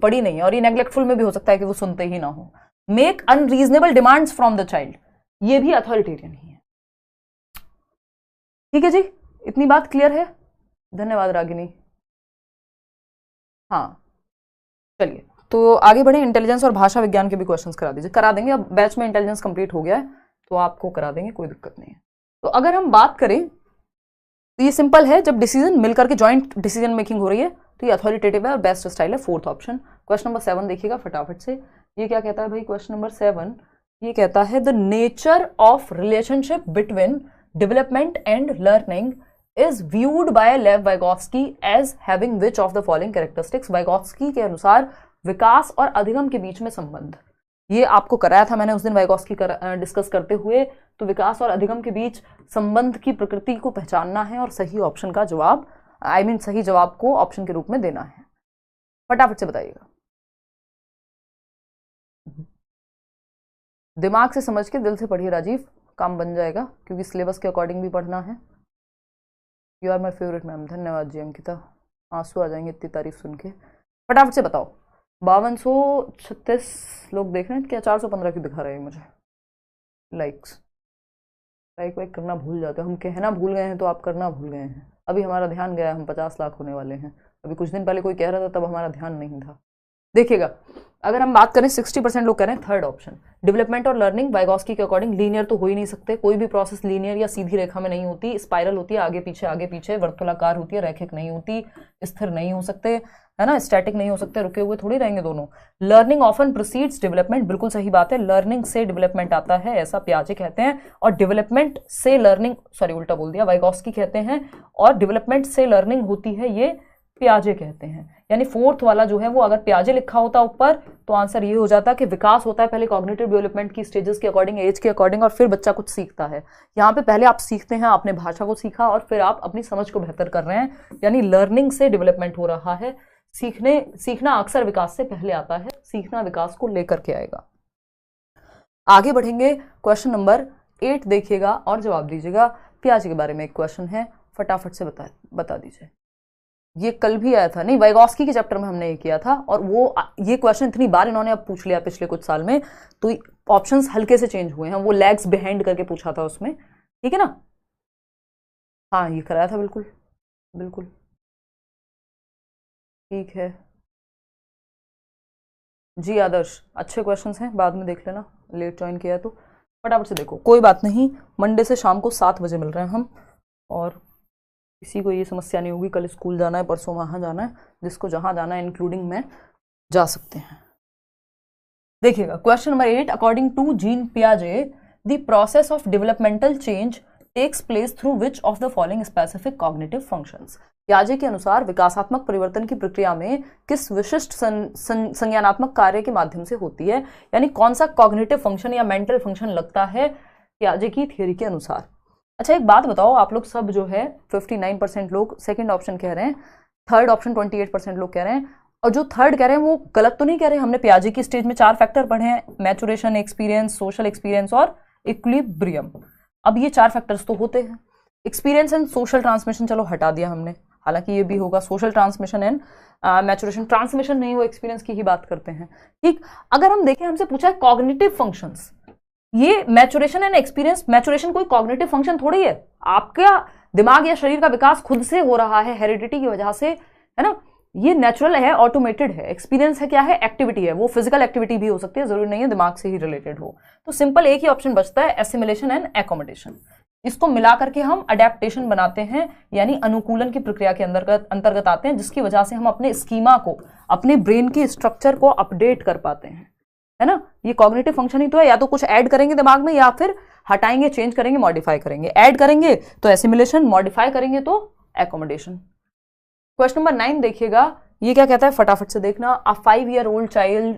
पड़ी नहीं है, और ये नेग्लेक्टफुल में भी हो सकता है कि वो सुनते ही ना हो। Make unreasonable demands from the child, ये भी अथॉरिटेरियन ही है, ठीक है जी, इतनी बात क्लियर है? धन्यवाद रागिनी। हाँ चलिए, तो आगे बढ़े, इंटेलिजेंस और भाषा विज्ञान के भी क्वेश्चंस करा दीजिए, करा देंगे, अब बैच में इंटेलिजेंस कंप्लीट हो गया है तो आपको करा देंगे, कोई दिक्कत नहीं है। तो अगर हम बात करें तो ये सिंपल है, जब डिसीजन मिलकर के जॉइंट डिसीजन मेकिंग हो रही है तो ये अथॉरिटेटिव है और बेस्ट स्टाइल है, फोर्थ ऑप्शन। क्वेश्चन नंबर 7 देखिएगा फटाफट से, ये क्या कहता है भाई? क्वेश्चन नंबर 7 ये कहता है the nature of relationship between development and learning is viewed by Lev Vygotsky as having which of the following characteristics. Vygotsky के अनुसार विकास और अधिगम के बीच में संबंध, ये आपको कराया था मैंने उस दिन वाइगोत्स्की डिस्कस करते हुए। तो विकास और अधिगम के बीच संबंध की प्रकृति को पहचानना है और सही ऑप्शन का जवाब सही जवाब को ऑप्शन के रूप में देना है। फटाफट से बताइएगा, दिमाग से समझ के दिल से पढ़िए राजीव, काम बन जाएगा क्योंकि सिलेबस के अकॉर्डिंग भी पढ़ना है। You are my favourite ma'am, धन्यवाद जी अंकिता, आंसू आ जाएंगे इतनी तारीफ सुन के। फटाफट से बताओ, 5236 लोग देख रहे हैं क्या? 415 क्यों दिखा रहे हैं मुझे लाइक्स? लाइक वाइक करना भूल जाते हो, हम कहना भूल गए हैं तो आप करना भूल गए हैं। अभी हमारा ध्यान गया, हम 50 लाख होने वाले हैं। अभी कुछ दिन पहले कोई कह रहा था तब हमारा ध्यान नहीं था। देखिएगा, अगर हम बात करें 60% लोग कह रहे हैं थर्ड ऑप्शन डेवलपमेंट और लर्निंग। वाइगोत्स्की के अकॉर्डिंग लीनियर तो हो ही नहीं सकते, कोई भी प्रोसेस लीनियर या सीधी रेखा में नहीं होती, स्पाइरल होती है, आगे पीछे वर्तुलाकार होती है, रैखिक नहीं होती, स्थिर नहीं हो सकते, है ना, स्टैटिक नहीं हो सकते, रुके हुए थोड़ी रहेंगे दोनों। लर्निंग ऑफन प्रोसीड्स डेवलपमेंट, बिल्कुल सही बात है, लर्निंग से डेवलपमेंट आता है, ऐसा पियाजे कहते हैं। और डेवलपमेंट से लर्निंग, सॉरी उल्टा बोल दिया, वाइगोत्स्की कहते हैं, और डेवलपमेंट से लर्निंग होती है ये पियाजे कहते हैं। यानी फोर्थ वाला जो है वो अगर पियाजे लिखा होता ऊपर तो आंसर ये हो जाता कि विकास होता है पहले कॉग्निटिव डेवलपमेंट की स्टेजेस के अकॉर्डिंग, एज के अकॉर्डिंग, और फिर बच्चा कुछ सीखता है। यहाँ पे पहले आप सीखते हैं, आपने भाषा को सीखा और फिर आप अपनी समझ को बेहतर कर रहे हैं, यानी लर्निंग से डेवलपमेंट हो रहा है। सीखना अक्सर विकास से पहले आता है, सीखना विकास को लेकर के आएगा। आगे बढ़ेंगे, क्वेश्चन नंबर 8 देखिएगा और जवाब दीजिएगा। पियाजे के बारे में एक क्वेश्चन है, फटाफट से बता दीजिए। ये कल भी आया था, नहीं वाइगोत्स्की के चैप्टर में हमने ये किया था, और वो ये क्वेश्चन इतनी बार इन्होंने अब पूछ लिया पिछले कुछ साल में, तो ऑप्शंस हल्के से चेंज हुए हैं। वो लैग्स बिहाइंड करके पूछा था उसमें, ठीक है ना? हाँ ये कराया था, बिल्कुल बिल्कुल ठीक है जी। आदर्श, अच्छे क्वेश्चंस हैं, बाद में देख लेना, लेट ज्वाइन किया तो फटाफट से देखो। कोई बात नहीं, मंडे से शाम को 7 बजे मिल रहे हैं हम, और किसी को ये समस्या नहीं होगी कल स्कूल जाना है, परसों वहाँ जाना है, जिसको जहाँ जाना है इंक्लूडिंग मैं जा सकते हैं। देखिएगा question number 8, according to Jean पियाजे the process of developmental change takes place through which of the following specific cognitive functions. पियाजे के अनुसार विकासात्मक परिवर्तन की प्रक्रिया में किस विशिष्ट संज्ञानात्मक कार्य के माध्यम से होती है, यानी कौन सा कॉग्निटिव फंक्शन या मेंटल फंक्शन लगता है पियाजे की थियोरी के अनुसार। अच्छा एक बात बताओ, आप लोग सब जो है 59% लोग सेकंड ऑप्शन कह रहे हैं, थर्ड ऑप्शन 28% लोग कह रहे हैं, और जो थर्ड कह रहे हैं वो गलत तो नहीं कह रहे। हमने पियाजे की स्टेज में 4 फैक्टर पढ़े हैं, मैचुरेशन, एक्सपीरियंस, सोशल एक्सपीरियंस और इक्विलिब्रियम। अब ये 4 फैक्टर्स तो होते हैं, एक्सपीरियंस एंड सोशल ट्रांसमिशन चलो हटा दिया हमने, हालांकि ये भी होगा, social transmission and maturation, transmission नहीं, वो एक्सपीरियंस की ही बात करते हैं, ठीक। अगर हम देखें, हमसे पूछा है कॉग्निटिव फंक्शंस, ये मैचुरेशन एंड एक्सपीरियंस, मैचुरेशन कोई कॉग्निटिव फंक्शन थोड़ी है, आपका दिमाग या शरीर का विकास खुद से हो रहा है हेरिडिटी की वजह से, है ना, ये नेचुरल है, ऑटोमेटेड है। एक्सपीरियंस है क्या है? एक्टिविटी है, वो फिजिकल एक्टिविटी भी हो सकती है, जरूरी नहीं है दिमाग से ही रिलेटेड हो। तो सिंपल एक ही ऑप्शन बचता है, एसिमिलेशन एंड एकोमोडेशन। इसको मिला करके हम अडेप्टेशन बनाते हैं, यानी अनुकूलन की प्रक्रिया के अंतर्गत आते हैं, जिसकी वजह से हम अपने स्कीमा को, अपने ब्रेन के स्ट्रक्चर को अपडेट कर पाते हैं, है ना। ये कॉग्निटिव फंक्शन ही तो है, या तो कुछ ऐड करेंगे दिमाग में या फिर हटाएंगे, चेंज करेंगे, मॉडिफाई करेंगे। ऐड करेंगे तो एसिमिलेशन, मॉडिफाई करेंगे तो एकोमोडेशन। क्वेश्चन नंबर 9 देखिएगा, ये क्या कहता है, फटाफट से देखना। A 5-year-old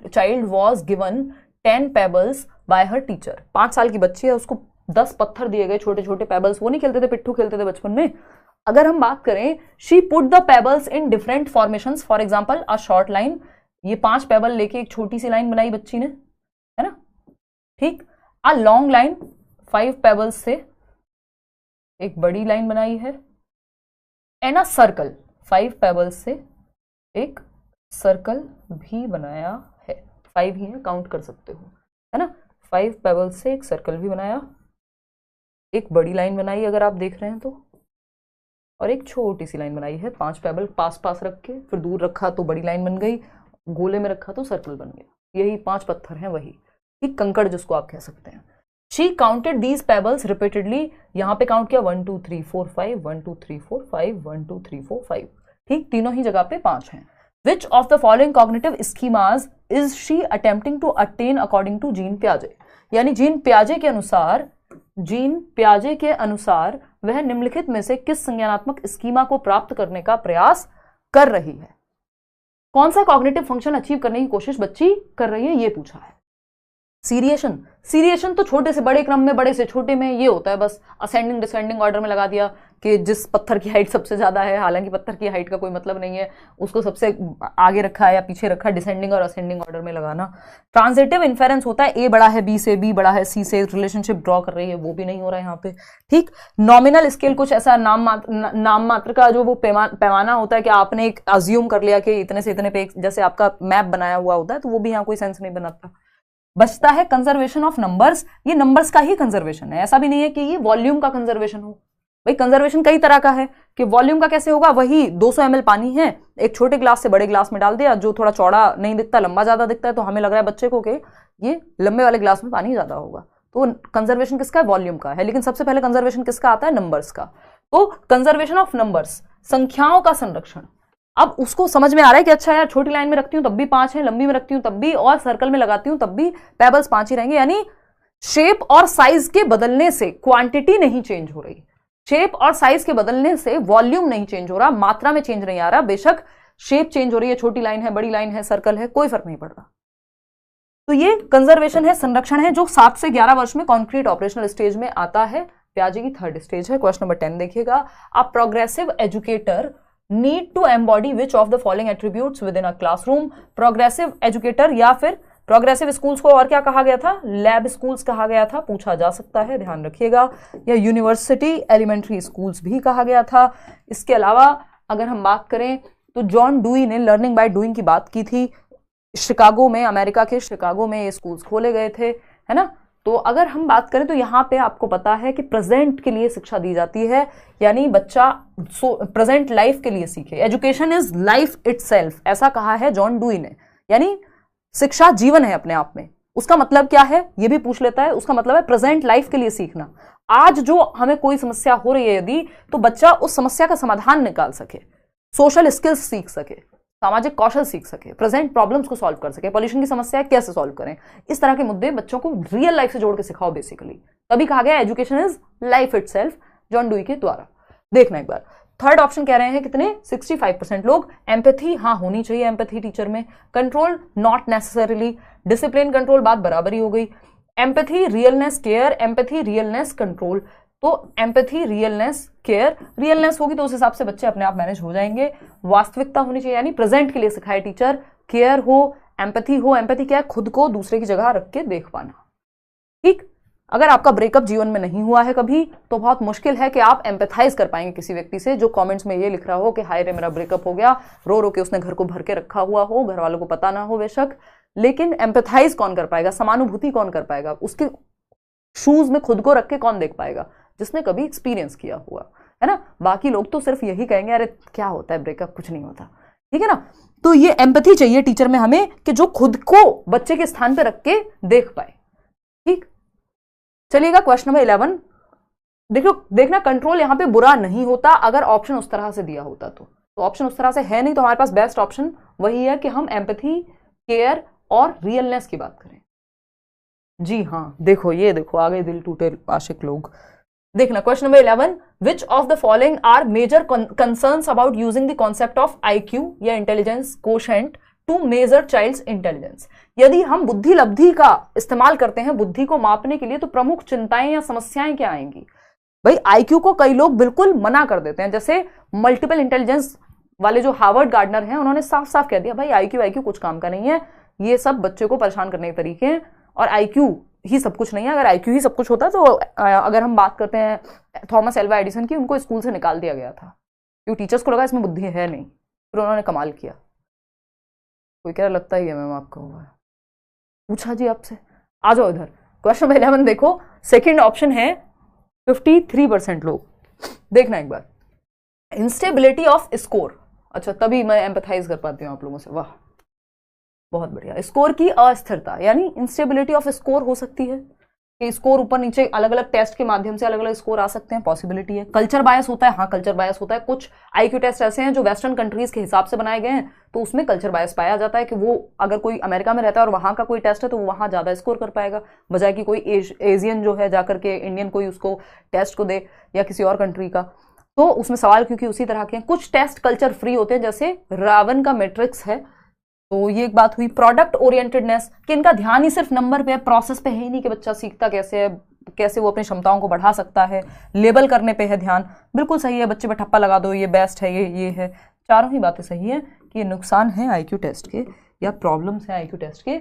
child was given 10 pebbles by her teacher. 5 साल की बच्ची है, उसको 10 पत्थर दिए गए, छोटे छोटे पेबल्स, वो नहीं खेलते थे, पिट्ठू खेलते थे बचपन में। अगर हम बात करें, she put the pebbles in different formations, for example a short line, ये 5 पेबल लेके एक छोटी सी लाइन बनाई बच्ची ने, है ना, ठीक। अ लॉन्ग लाइन, 5 पेबल्स से एक बड़ी लाइन बनाई है। एंड अ सर्कल, 5 पेबल्स से एक सर्कल भी बनाया है, 5 ही है, काउंट कर सकते हो, है ना। 5 पेबल्स से एक सर्कल भी बनाया, एक बड़ी लाइन बनाई अगर आप देख रहे हैं तो, और एक छोटी सी लाइन बनाई है। 5 पेबल पास पास रख के, फिर दूर रखा तो बड़ी लाइन बन गई, गोले में रखा तो सर्कल बन गया। यही 5 पत्थर हैं, वही एक कंकड़ जिसको आप कह सकते हैं। She counted these pebbles repeatedly, यहां पे काउंट किया 1 2 3 4 5, 1 2 3 4 5, 1 2 3 4 5, ठीक, तीनों ही जगह पे 5 हैं। Which of the following cognitive schemas is she attempting to attain according to Jean पियाजे, यानी जीन पियाजे के अनुसार वह निम्नलिखित में से किस संज्ञानात्मक स्कीमा को प्राप्त करने का प्रयास कर रही है। कौन सा कॉग्निटिव फंक्शन अचीव करने की कोशिश बच्ची कर रही है, ये पूछा है। सीरिएशन तो छोटे से बड़े क्रम में, बड़े से छोटे में ये होता है, बस असेंडिंग डिसेंडिंग ऑर्डर में लगा दिया कि जिस पत्थर की हाइट सबसे ज्यादा है, हालांकि पत्थर की हाइट का कोई मतलब नहीं है, उसको सबसे आगे रखा है या पीछे रखा, डिसेंडिंग और असेंडिंग ऑर्डर में लगाना। ट्रांजिटिव इन्फेरेंस होता है ए बड़ा है बी से, बी बड़ा है सी से, रिलेशनशिप ड्रॉ कर रही है, वो भी नहीं हो रहा है यहाँ पे, ठीक। नॉमिनल स्केल कुछ ऐसा नाम मात्र का जो वो पैमाना होता है कि आपने एक अज्यूम कर लिया कि इतने से इतने पे, जैसे आपका मैप बनाया हुआ होता है, तो वो भी यहाँ कोई सेंस नहीं बनाता। बचता है कंजर्वेशन ऑफ नंबर्स, ये नंबर्स का ही कंजर्वेशन है, ऐसा भी नहीं है कि ये वॉल्यूम का कंजर्वेशन हो। भाई कंजर्वेशन कई तरह का है, कि वॉल्यूम का कैसे होगा, वही 200 ml पानी है, एक छोटे ग्लास से बड़े ग्लास में डाल दिया, जो थोड़ा चौड़ा नहीं दिखता, लंबा ज्यादा दिखता है, तो हमें लग रहा है बच्चे को कि ये लंबे वाले ग्लास में पानी ज्यादा होगा, तो कंजर्वेशन किसका है, वॉल्यूम का है। लेकिन सबसे पहले कंजर्वेशन किसका आता है, नंबर्स का। तो कंजर्वेशन ऑफ नंबर्स, संख्याओं का संरक्षण। अब उसको समझ में आ रहा है कि अच्छा यार, छोटी लाइन में रखती हूं तब भी 5 है, लंबी में रखती हूं तब भी, और सर्कल में लगाती हूं तब भी पेबल्स 5 ही रहेंगे, यानी शेप और साइज के बदलने से क्वांटिटी नहीं चेंज हो रही, शेप और साइज के बदलने से वॉल्यूम नहीं चेंज हो रहा, मात्रा में चेंज नहीं आ रहा। बेशक शेप चेंज हो रही है, छोटी लाइन है, बड़ी लाइन है, सर्कल है, कोई फर्क नहीं पड़ रहा। तो ये कंजर्वेशन है, संरक्षण है, जो 7 से 11 वर्ष में कॉन्क्रीट ऑपरेशनल स्टेज में आता है। पियाजे की 3rd स्टेज है। क्वेश्चन नंबर 10 देखिएगा, a progressive educator need to embody which of the following attributes within a classroom. Progressive educator या फिर प्रोग्रेसिव स्कूल्स को और क्या कहा गया था, लैब स्कूल्स कहा गया था, पूछा जा सकता है, ध्यान रखिएगा। या यूनिवर्सिटी एलिमेंट्री स्कूल्स भी कहा गया था। इसके अलावा अगर हम बात करें तो जॉन डुई ने लर्निंग बाय डूइंग की बात की थी। शिकागो में, अमेरिका के शिकागो में ये स्कूल्स खोले गए थे, है ना। तो अगर हम बात करें तो यहाँ पे आपको पता है कि प्रेजेंट के लिए शिक्षा दी जाती है, यानी बच्चा प्रेजेंट लाइफ के लिए सीखे। एजुकेशन इज लाइफ इटसेल्फ, ऐसा कहा है जॉन डुई ने, यानी शिक्षा जीवन है अपने आप में। उसका मतलब क्या है ये भी पूछ लेता है, उसका मतलब है प्रेजेंट लाइफ के लिए सीखना। आज जो हमें कोई समस्या हो रही है यदि, तो बच्चा उस समस्या का समाधान निकाल सके, सोशल स्किल्स सीख सके, सामाजिक कौशल सीख सके, प्रेजेंट प्रॉब्लम्स को सॉल्व कर सके, पॉल्यूशन की समस्या है कैसे सॉल्व करें, इस तरह के मुद्दे बच्चों को रियल लाइफ से जोड़ के सिखाओ बेसिकली। तभी कहा गया education is life itself, John dewy के द्वारा। देखना एक बार, 3rd ऑप्शन कह रहे हैं कितने, 65% लोग। एम्पैथी हाँ होनी चाहिए, एम्पैथी टीचर में। Control not necessarily. Discipline control बात बराबर ही हो गई। Empathy realness care, empathy realness control. तो एम्पैथी रियलनेस केयर, रियलनेस होगी तो उस हिसाब से बच्चे अपने आप मैनेज हो जाएंगे। वास्तविकता होनी चाहिए, यानी प्रेजेंट के लिए सिखाए टीचर। केयर हो, एम्पैथी हो, एम्पैथी क्या है, खुद को दूसरे की जगह रख के देख पाना, ठीक। अगर आपका ब्रेकअप जीवन में नहीं हुआ है कभी, तो बहुत मुश्किल है कि आप एम्पैथाइज कर पाएंगे किसी व्यक्ति से जो कमेंट्स में ये लिख रहा हो कि हाय रे मेरा ब्रेकअप हो गया, रो रो के उसने घर को भर के रखा हुआ हो, घर वालों को पता ना हो बेशक, लेकिन एम्पैथाइज कौन कर पाएगा, समानुभूति कौन कर पाएगा, उसके शूज में खुद को रख के कौन देख पाएगा, जिसने कभी एक्सपीरियंस किया हुआ है ना। बाकी लोग तो सिर्फ यही कहेंगे अरे क्या होता है ब्रेकअप, कुछ नहीं होता, ठीक है ना। तो ये एम्पैथी चाहिए टीचर में हमें, कि जो खुद को बच्चे के स्थान पर रख के देख पाए, ठीक। चलिएगा क्वेश्चन नंबर 11 देखो, देखना कंट्रोल यहां पे बुरा नहीं होता अगर ऑप्शन उस तरह से दिया होता तो ऑप्शन उस तरह से है नहीं, तो हमारे पास बेस्ट ऑप्शन वही है कि हम एम्पैथी, केयर और रियलनेस की बात करें। जी हाँ, देखो ये देखो आ गए दिल टूटे आशिक लोग। देखना question number 11, which of the following are major concerns about using the concept of IQ या intelligence quotient to measure child's intelligence. यदि हम बुद्धि लब्धि का इस्तेमाल करते हैं बुद्धि को मापने के लिए, तो प्रमुख चिंताएं या समस्याएं क्या आएंगी। भाई IQ को कई लोग बिल्कुल मना कर देते हैं, जैसे मल्टीपल इंटेलिजेंस वाले जो हार्वर्ड गार्डनर हैं, उन्होंने साफ साफ कह दिया भाई IQ कुछ काम का नहीं है, ये सब बच्चे को परेशान करने के तरीके हैं, और IQ ही सब कुछ नहीं है। अगर IQ ही सब कुछ होता तो अगर हम बात करते हैं थॉमस एल्वा एडिसन की, उनको स्कूल से निकाल दिया गया था क्योंकि टीचर्स को लगा इसमें बुद्धि है नहीं, फिर उन्होंने कमाल किया। कोई क्या लगता ही है मैम आपको, हुआ पूछा जी आपसे। आ जाओ इधर, क्वेश्चन नंबर 11 देखो, सेकंड ऑप्शन है 53% लोग। देखना एक बार, इंस्टेबिलिटी ऑफ स्कोर। अच्छा, तभी मैं एम्पैथाइज कर पाती हूँ आप लोगों से, वाह बहुत बढ़िया। स्कोर की अस्थिरता, यानी इंस्टेबिलिटी ऑफ स्कोर हो सकती है कि स्कोर ऊपर नीचे अलग अलग टेस्ट के माध्यम से अलग अलग स्कोर आ सकते हैं, पॉसिबिलिटी है। कल्चर बायस होता है, हाँ कल्चर बायस होता है। कुछ आईक्यू टेस्ट ऐसे हैं जो वेस्टर्न कंट्रीज के हिसाब से बनाए गए हैं, तो उसमें कल्चर बायस पाया जाता है कि वो अगर कोई अमेरिका में रहता है और वहां का कोई टेस्ट है तो वो वहां ज्यादा स्कोर कर पाएगा, बजाय कि कोई एशियन जो है जाकर के इंडियन कोई उसको टेस्ट को दे या किसी और कंट्री का। तो उसमें सवाल क्योंकि उसी तरह के हैं। कुछ टेस्ट कल्चर फ्री होते हैं, जैसे रावण का मैट्रिक्स है, तो ये एक बात हुई। प्रोडक्ट ओरिएंटेडनेस, कि इनका ध्यान ही सिर्फ नंबर पे है, प्रोसेस पे है ही नहीं कि बच्चा सीखता कैसे है, कैसे वो अपनी क्षमताओं को बढ़ा सकता है। लेबल करने पे है ध्यान, बिल्कुल सही है। बच्चे पे ठप्पा लगा दो, ये बेस्ट है, ये है, चारों ही बातें सही है कि ये नुकसान है आईक्यू टेस्ट के या प्रॉब्लम्स हैं आईक्यू टेस्ट के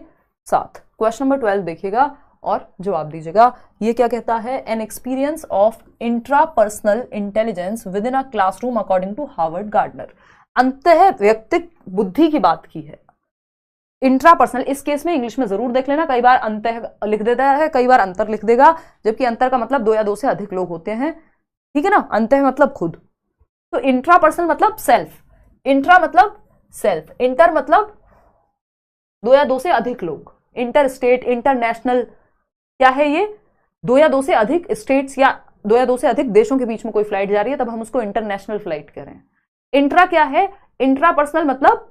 साथ। क्वेश्चन नंबर 12 देखिएगा और जवाब दीजिएगा। ये क्या कहता है? An experience of intrapersonal intelligence within a classroom according to Howard Gardner. अंतः व्यक्तिक बुद्धि की बात की है। इंट्रापर्सनल इस केस में इंग्लिश में जरूर देख लेना, कई बार अंतर लिख देता है, कई बार अंतर लिख देगा, जबकि अंतर का मतलब 2 या 2 से अधिक लोग होते हैं, ठीक है ना। अंतर मतलब खुद, तो इंट्रापर्सनल मतलब सेल्फ, इंट्रा मतलब सेल्फ, इंटर मतलब 2 या 2 से अधिक लोग, इंटर स्टेट, इंटरनेशनल, क्या है ये? 2 या 2 से अधिक स्टेट्स या 2 या 2 से अधिक देशों के बीच में कोई फ्लाइट जा रही है तब हम उसको इंटरनेशनल फ्लाइट कह रहे हैं। इंट्रा क्या है? इंट्रापर्सनल मतलब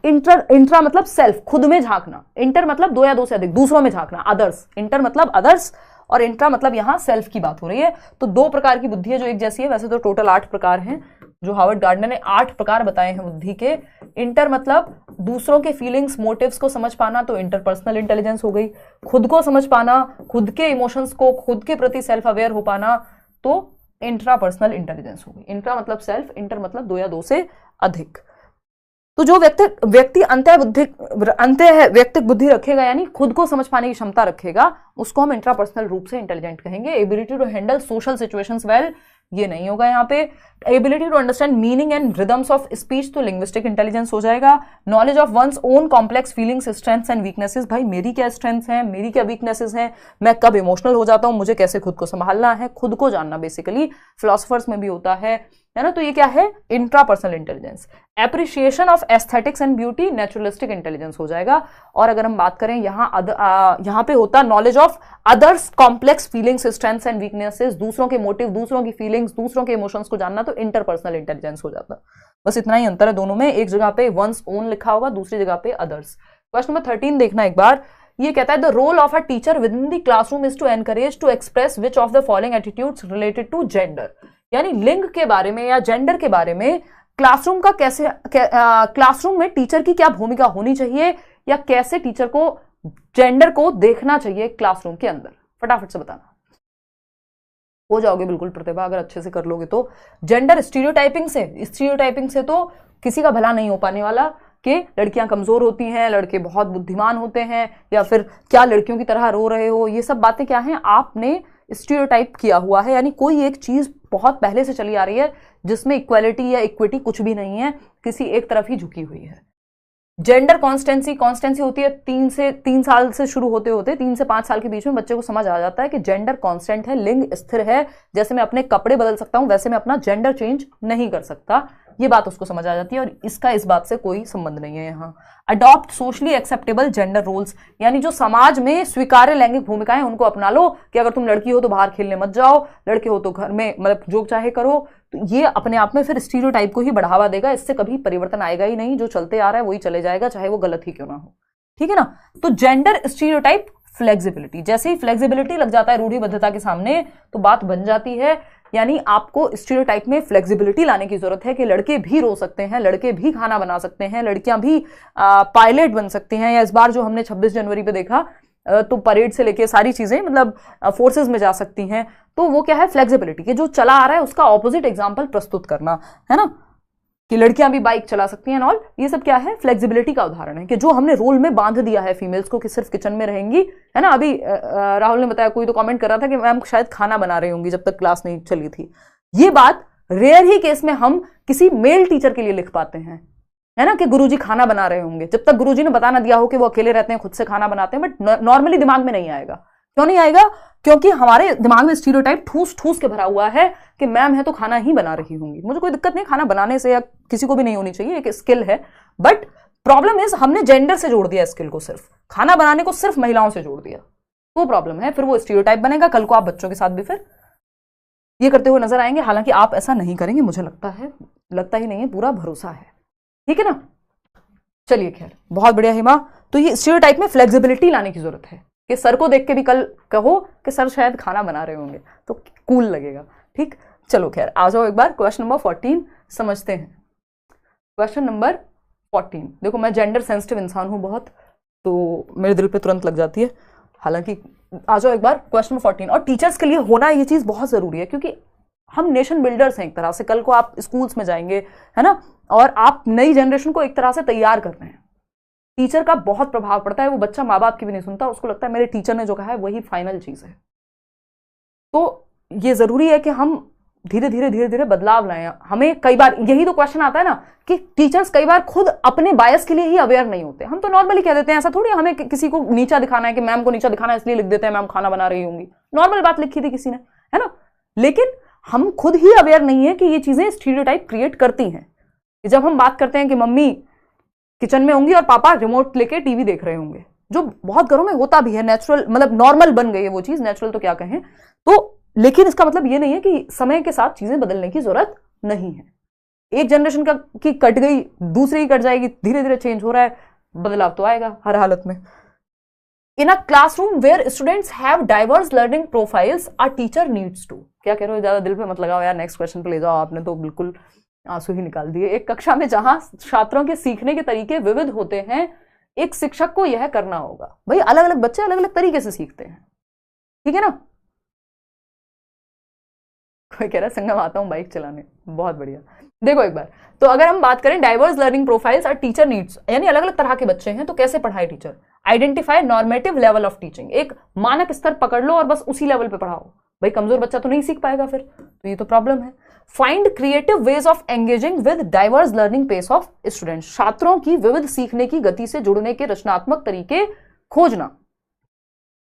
इंट्रा मतलब सेल्फ, खुद में झांकना। इंटर मतलब 2 या 2 से अधिक, दूसरों में झांकना, अदर्स। इंटर मतलब अदर्स और इंट्रा मतलब यहां सेल्फ की बात हो रही है। तो 2 प्रकार की बुद्धि है जो एक जैसी है। वैसे तो टोटल 8 प्रकार हैं, जो हार्वर्ड गार्डनर ने 8 प्रकार बताए हैं बुद्धि के। इंटर मतलब दूसरों के फीलिंग्स, मोटिव्स को समझ पाना, तो इंटरपर्सनल इंटेलिजेंस हो गई। खुद को समझ पाना, खुद के इमोशंस को, खुद के प्रति सेल्फ अवेयर हो पाना, तो इंट्रापर्सनल इंटेलिजेंस हो गई। इंट्रा मतलब सेल्फ, इंटर मतलब 2 या 2 से अधिक। तो जो व्यक्ति अंतः व्यक्तिक बुद्धि रखेगा, यानी खुद को समझ पाने की क्षमता रखेगा, उसको हम इंट्रापर्सनल रूप से इंटेलिजेंट कहेंगे। Ability to handle social situations well, ये नहीं होगा यहाँ पे। Ability to understand meaning and rhythms of speech, तो लिंग्विस्टिक इंटेलिजेंस हो जाएगा। Knowledge of one's own complex feelings, strengths and weaknesses, भाई मेरी क्या स्ट्रेंथ्स हैं, मेरी क्या वीकनेसेस हैं, मैं कब इमोशनल हो जाता हूं, मुझे कैसे खुद को संभालना है, खुद को जानना बेसिकली फिलोसफर्स में भी होता है ना। तो ये क्या है? Intrapersonal intelligence. Appreciation of aesthetics and beauty, naturalistic intelligence हो जाएगा। और अगर हम बात करें यहाँ पे होता knowledge of others complex feelings, strengths and weaknesses, दूसरों के मोटिव, दूसरों की फीलिंग्स, दूसरों के इमोशंस को जानना, तो इंटरपर्सनल इंटेलिजेंस हो जाता। बस इतना ही अंतर है दोनों में। एक जगह पे वंस ओन लिखा होगा, दूसरी जगह पे अदर्स। क्वेश्चन नंबर 13 देखना एक बार। ये कहता है the role of a teacher within the classroom is to encourage to express which of the following attitudes related to gender, यानी लिंग के बारे में या जेंडर के बारे में क्लासरूम का कैसे क्लासरूम में टीचर की क्या भूमिका होनी चाहिए, या कैसे टीचर को जेंडर को देखना चाहिए क्लासरूम के अंदर। फटाफट से बताना, हो जाओगे बिल्कुल प्रतिभा अगर अच्छे से कर लोगे तो। जेंडर स्टीरियोटाइपिंग से तो किसी का भला नहीं हो पाने वाला, कि लड़कियां कमजोर होती हैं, लड़के बहुत बुद्धिमान होते हैं, या फिर क्या लड़कियों की तरह रो रहे हो, ये सब बातें क्या हैं? आपने स्टीरियोटाइप किया हुआ है, यानी कोई एक चीज बहुत पहले से चली आ रही है जिसमें इक्वालिटी या इक्विटी कुछ भी नहीं है, किसी एक तरफ ही झुकी हुई है। जेंडर कॉन्स्टेंसी होती है 3 साल से शुरू होते होते 3 से 5 साल के बीच में बच्चे को समझ आ जाता है कि जेंडर कांस्टेंट है, लिंग स्थिर है। जैसे मैं अपने कपड़े बदल सकता हूं वैसे मैं अपना जेंडर चेंज नहीं कर सकता, ये बात उसको समझ आ जाती है। और इसका इस बात से कोई संबंध नहीं है यहाँ। Adopt socially acceptable gender roles, यानी जो समाज में स्वीकार्य लैंगिक भूमिकाएं उनको अपना लो, कि अगर तुम लड़की हो तो बाहर खेलने मत जाओ, लड़के हो तो घर में मतलब जो चाहे करो। तो ये अपने आप में फिर स्टीरियोटाइप को ही बढ़ावा देगा, इससे कभी परिवर्तन आएगा ही नहीं। जो चलते आ रहा है वही चले जाएगा, चाहे वो गलत ही क्यों ना हो, ठीक है ना। तो जेंडर स्टीरियोटाइप फ्लेक्सिबिलिटी, जैसे ही फ्लेक्सिबिलिटी लग जाता है रूढ़िबद्धता के सामने तो बात बन जाती है। यानी आपको स्टीरियोटाइप में फ्लेक्सिबिलिटी लाने की जरूरत है कि लड़के भी रो सकते हैं, लड़के भी खाना बना सकते हैं, लड़कियां भी पायलट बन सकती हैं। या इस बार जो हमने 26 जनवरी पे देखा, तो परेड से लेके सारी चीजें मतलब फोर्सेस में जा सकती हैं। तो वो क्या है? फ्लेक्सिबिलिटी के जो चला आ रहा है उसका ऑपोजिट एग्जाम्पल प्रस्तुत करना, है ना, कि लड़कियां भी बाइक चला सकती हैं ऑल। ये सब क्या है? फ्लेक्सिबिलिटी का उदाहरण है, कि जो हमने रोल में बांध दिया है फीमेल्स को कि सिर्फ किचन में रहेंगी, है ना। अभी राहुल ने बताया, कोई तो कमेंट कर रहा था कि मैम शायद खाना बना रही होंगी जब तक क्लास नहीं चली थी। ये बात रेयर ही केस में हम किसी मेल टीचर के लिए लिख पाते हैं, है ना, कि गुरुजी खाना बना रहे होंगे, जब तक गुरुजी ने बता ना दिया हो कि वो अकेले रहते हैं, खुद से खाना बनाते हैं। बट नॉर्मली दिमाग में नहीं आएगा। क्यों नहीं आएगा? क्योंकि हमारे दिमाग में स्टीरियोटाइप ठूस ठूस के भरा हुआ है कि मैम है तो खाना ही बना रही होंगी। मुझे कोई दिक्कत नहीं खाना बनाने से, या किसी को भी नहीं होनी चाहिए, एक स्किल है। बट प्रॉब्लम इज हमने जेंडर से जोड़ दिया स्किल को, सिर्फ खाना बनाने को सिर्फ महिलाओं से जोड़ दिया। तो प्रॉब्लम है, फिर वो स्टीरियोटाइप बनेगा, कल को आप बच्चों के साथ भी फिर ये करते हुए नजर आएंगे। हालांकि आप ऐसा नहीं करेंगे, मुझे लगता ही नहीं है, पूरा भरोसा है, ठीक है ना। चलिए खैर, बहुत बढ़िया हिमा। तो ये स्टीरियोटाइप में फ्लेक्सिबिलिटी लाने की जरूरत है कि सर को देख के भी कल कहो कि सर शायद खाना बना रहे होंगे, तो कूल लगेगा, ठीक। चलो खैर, आ जाओ एक बार क्वेश्चन नंबर 14 समझते हैं। क्वेश्चन नंबर 14, देखो मैं जेंडर सेंसिटिव इंसान हूं बहुत, तो मेरे दिल पे तुरंत लग जाती है। हालांकि आ जाओ एक बार क्वेश्चन नंबर 14। और टीचर्स के लिए होना ये चीज बहुत जरूरी है, क्योंकि हम नेशन बिल्डर्स हैं एक तरह से। कल को आप स्कूल्स में जाएंगे, है ना, और आप नई जनरेशन को एक तरह से तैयार कर रहे हैं। टीचर का बहुत प्रभाव पड़ता है। वो बच्चा माँ बाप की भी नहीं सुनता, उसको लगता है मेरे टीचर ने जो कहा है वही फाइनल चीज है। तो ये जरूरी है कि हम धीरे धीरे बदलाव लाएं। हमें कई बार यही तो क्वेश्चन आता है ना कि टीचर्स कई बार खुद अपने बायस के लिए ही अवेयर नहीं होते। हम तो नॉर्मली कह देते हैं, ऐसा थोड़ी हमें किसी को नीचा दिखाना है कि मैम को नीचा दिखाना है इसलिए लिख देते हैं मैम खाना बना रही होंगी। नॉर्मल बात लिखी थी किसी ने, है ना। लेकिन हम खुद ही अवेयर नहीं है कि ये चीजें स्टीरियोटाइप क्रिएट करती हैं। जब हम बात करते हैं कि मम्मी किचन में होंगी और पापा रिमोट लेके टीवी देख रहे होंगे, जो बहुत घरों में होता भी है, नेचुरल, मतलब नॉर्मल बन गई है वो चीज, नेचुरल तो क्या कहें। तो लेकिन इसका मतलब ये नहीं है कि समय के साथ चीजें बदलने की जरूरत नहीं है। एक जनरेशन की कट गई, दूसरी कट जाएगी, धीरे धीरे चेंज हो रहा है, बदलाव तो आएगा हर हालत में। In a classroom where students have diverse learning profiles a teacher needs to. क्या कह रहे हो, ज्यादा दिल पे मत लगाओ यार, नेक्स्ट क्वेश्चन पे ले जाओ। आपने तो बिल्कुल आंसू ही निकाल दिए। एक कक्षा में जहां छात्रों के सीखने के तरीके विविध होते हैं, एक शिक्षक को यह करना होगा। भाई अलग अलग बच्चे अलग अलग तरीके से सीखते हैं, ठीक है ना। कोई कह रहा है संगम आता हूं बाइक चलाने, बहुत बढ़िया। देखो एक बार, तो अगर हम बात करें डाइवर्स लर्निंग प्रोफाइल्स और टीचर नीड्स, यानी अलग अलग तरह के बच्चे हैं, तो कैसे पढ़ाए teacher. Identify normative level of teaching, एक मानक स्तर पकड़ लो और बस उसी लेवल पे पढ़ाओ। भाई कमजोर बच्चा तो नहीं सीख पाएगा फिर, तो ये तो प्रॉब्लम है। Find creative ways of engaging with diverse learning pace of students, छात्रों की विविध सीखने की गति से जुड़ने के रचनात्मक तरीके खोजना।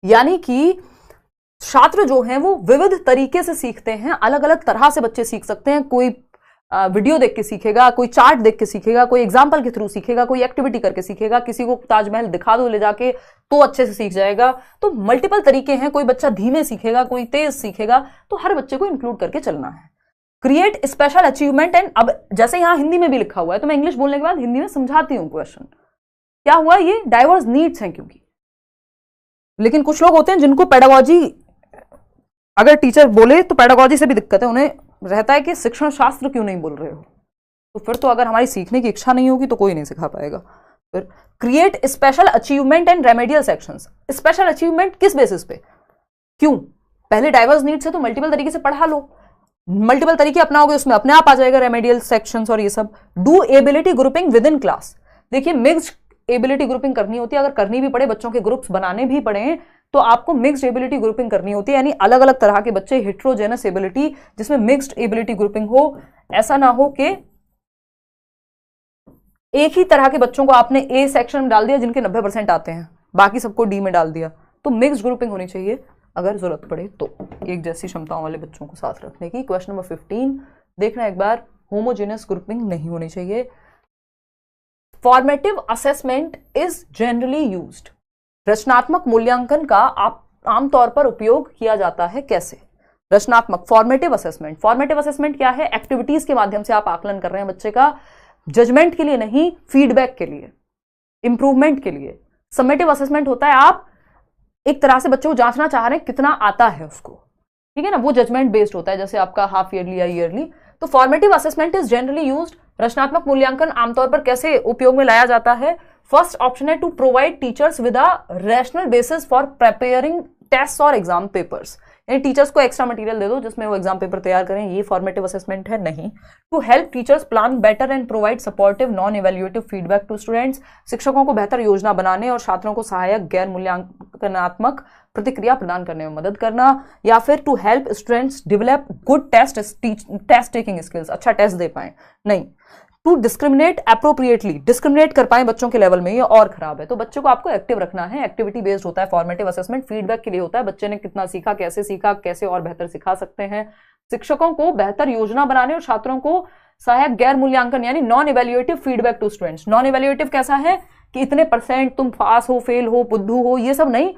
यानी कि छात्र जो हैं वो विविध तरीके से सीखते हैं, अलग अलग तरह से बच्चे सीख सकते हैं। कोई वीडियो देख के सीखेगा, कोई चार्ट देख के सीखेगा, कोई एग्जाम्पल के थ्रू सीखेगा, कोई एक्टिविटी करके सीखेगा, किसी को ताजमहल दिखा दो ले जाके तो अच्छे से सीख जाएगा। तो मल्टीपल तरीके हैं, कोई बच्चा धीमे सीखेगा, कोई तेज सीखेगा, तो हर बच्चे को इंक्लूड करके चलना है। क्रिएट स्पेशल अचीवमेंट एंड, अब जैसे यहां हिंदी में भी लिखा हुआ है तो मैं इंग्लिश बोलने के बाद हिंदी में समझाती हूं क्वेश्चन। क्या हुआ, ये डाइवर्स नीड्स हैं क्योंकि, लेकिन कुछ लोग होते हैं जिनको पेडागोजी, अगर टीचर बोले तो पेडागोजी से भी दिक्कत है, उन्हें रहता है कि शिक्षण शास्त्र क्यों नहीं बोल रहे हो। तो फिर तो अगर हमारी सीखने की इच्छा नहीं होगी तो कोई नहीं सिखा पाएगा। फिर create special achievement and remedial sections, special achievement किस बेसिस पे, क्यों, पहले डाइवर्स नीड्स है तो मल्टीपल तरीके से पढ़ा लो, मल्टीपल तरीके अपनाओगे उसमें अपने आप आ जाएगा रेमेडियल सेक्शंस और ये सब। Do ability grouping with in class, देखिए मिक्स्ड एबिलिटी ग्रुपिंग करनी होती है, अगर करनी भी पड़े, बच्चों के ग्रुप्स बनाने भी पड़े तो आपको मिक्स्ड एबिलिटी ग्रुपिंग करनी होती है, यानी अलग अलग तरह के बच्चे, हेट्रोजेनस एबिलिटी, जिसमें मिक्स्ड एबिलिटी ग्रुपिंग हो। ऐसा ना हो कि एक ही तरह के बच्चों को आपने ए सेक्शन में डाल दिया जिनके 90% आते हैं, बाकी सबको डी में डाल दिया। तो मिक्स्ड ग्रुपिंग होनी चाहिए अगर जरूरत पड़े तो, एक जैसी क्षमताओं वाले बच्चों को साथ रखने की। क्वेश्चन नंबर 15 देखना एक बार, होमोजेनस ग्रुपिंग नहीं होनी चाहिए। Formative assessment is generally used, रचनात्मक मूल्यांकन का आमतौर पर उपयोग किया जाता है कैसे। रचनात्मक, फॉर्मेटिव असेसमेंट, फॉर्मेटिव असेसमेंट क्या है, एक्टिविटीज के माध्यम से आप आकलन कर रहे हैं बच्चे का, जजमेंट के लिए नहीं, फीडबैक के लिए, इंप्रूवमेंट के लिए। समेटिव असेसमेंट होता है आप एक तरह से बच्चे को जांचना चाह रहे हैं कितना आता है उसको, ठीक है ना, वो जजमेंट बेस्ड होता है, जैसे आपका हाफ ईयरली या ईयरली। तो formative assessment is generally used, रचनात्मक मूल्यांकन आमतौर पर कैसे उपयोग में लाया जाता है। फर्स्ट ऑप्शन है to provide teachers with a rational basis for preparing test और एग्जाम पेपर्स, यानी टीचर्स को एक्स्ट्रा मटेरियल दे दो जिसमें वो एग्जाम पेपर तैयार करें, ये फॉर्मेटिव असेसमेंट है नहीं। To help teachers plan better and provide supportive non evaluative feedback to students, शिक्षकों को बेहतर योजना बनाने और छात्रों को सहायक गैर मूल्यांकनात्मक प्रतिक्रिया प्रदान करने में मदद करना। या फिर to help students develop good test taking skills, अच्छा टेस्ट दे पाए, नहीं। टू डिस्क्रिमिनेट अप्रोप्रिएटली, डिस्क्रिमिनेट कर पाए बच्चों के लेवल में, ये और खराब है। तो बच्चों को आपको एक्टिव रखना है, एक्टिविटी बेस्ड होता है फॉर्मेटिव असेसमेंट, फीडबैक के लिए होता है, बच्चे ने कितना सीखा, कैसे और बेहतर सिखा सकते हैं। शिक्षकों को बेहतर योजना बनाने और छात्रों को सहायक गैर मूल्यांकन यानी non evaluative feedback to students. Non evaluative कैसा है कि इतने % तुम पास हो, फेल हो, बुद्धू हो, ये सब नहीं,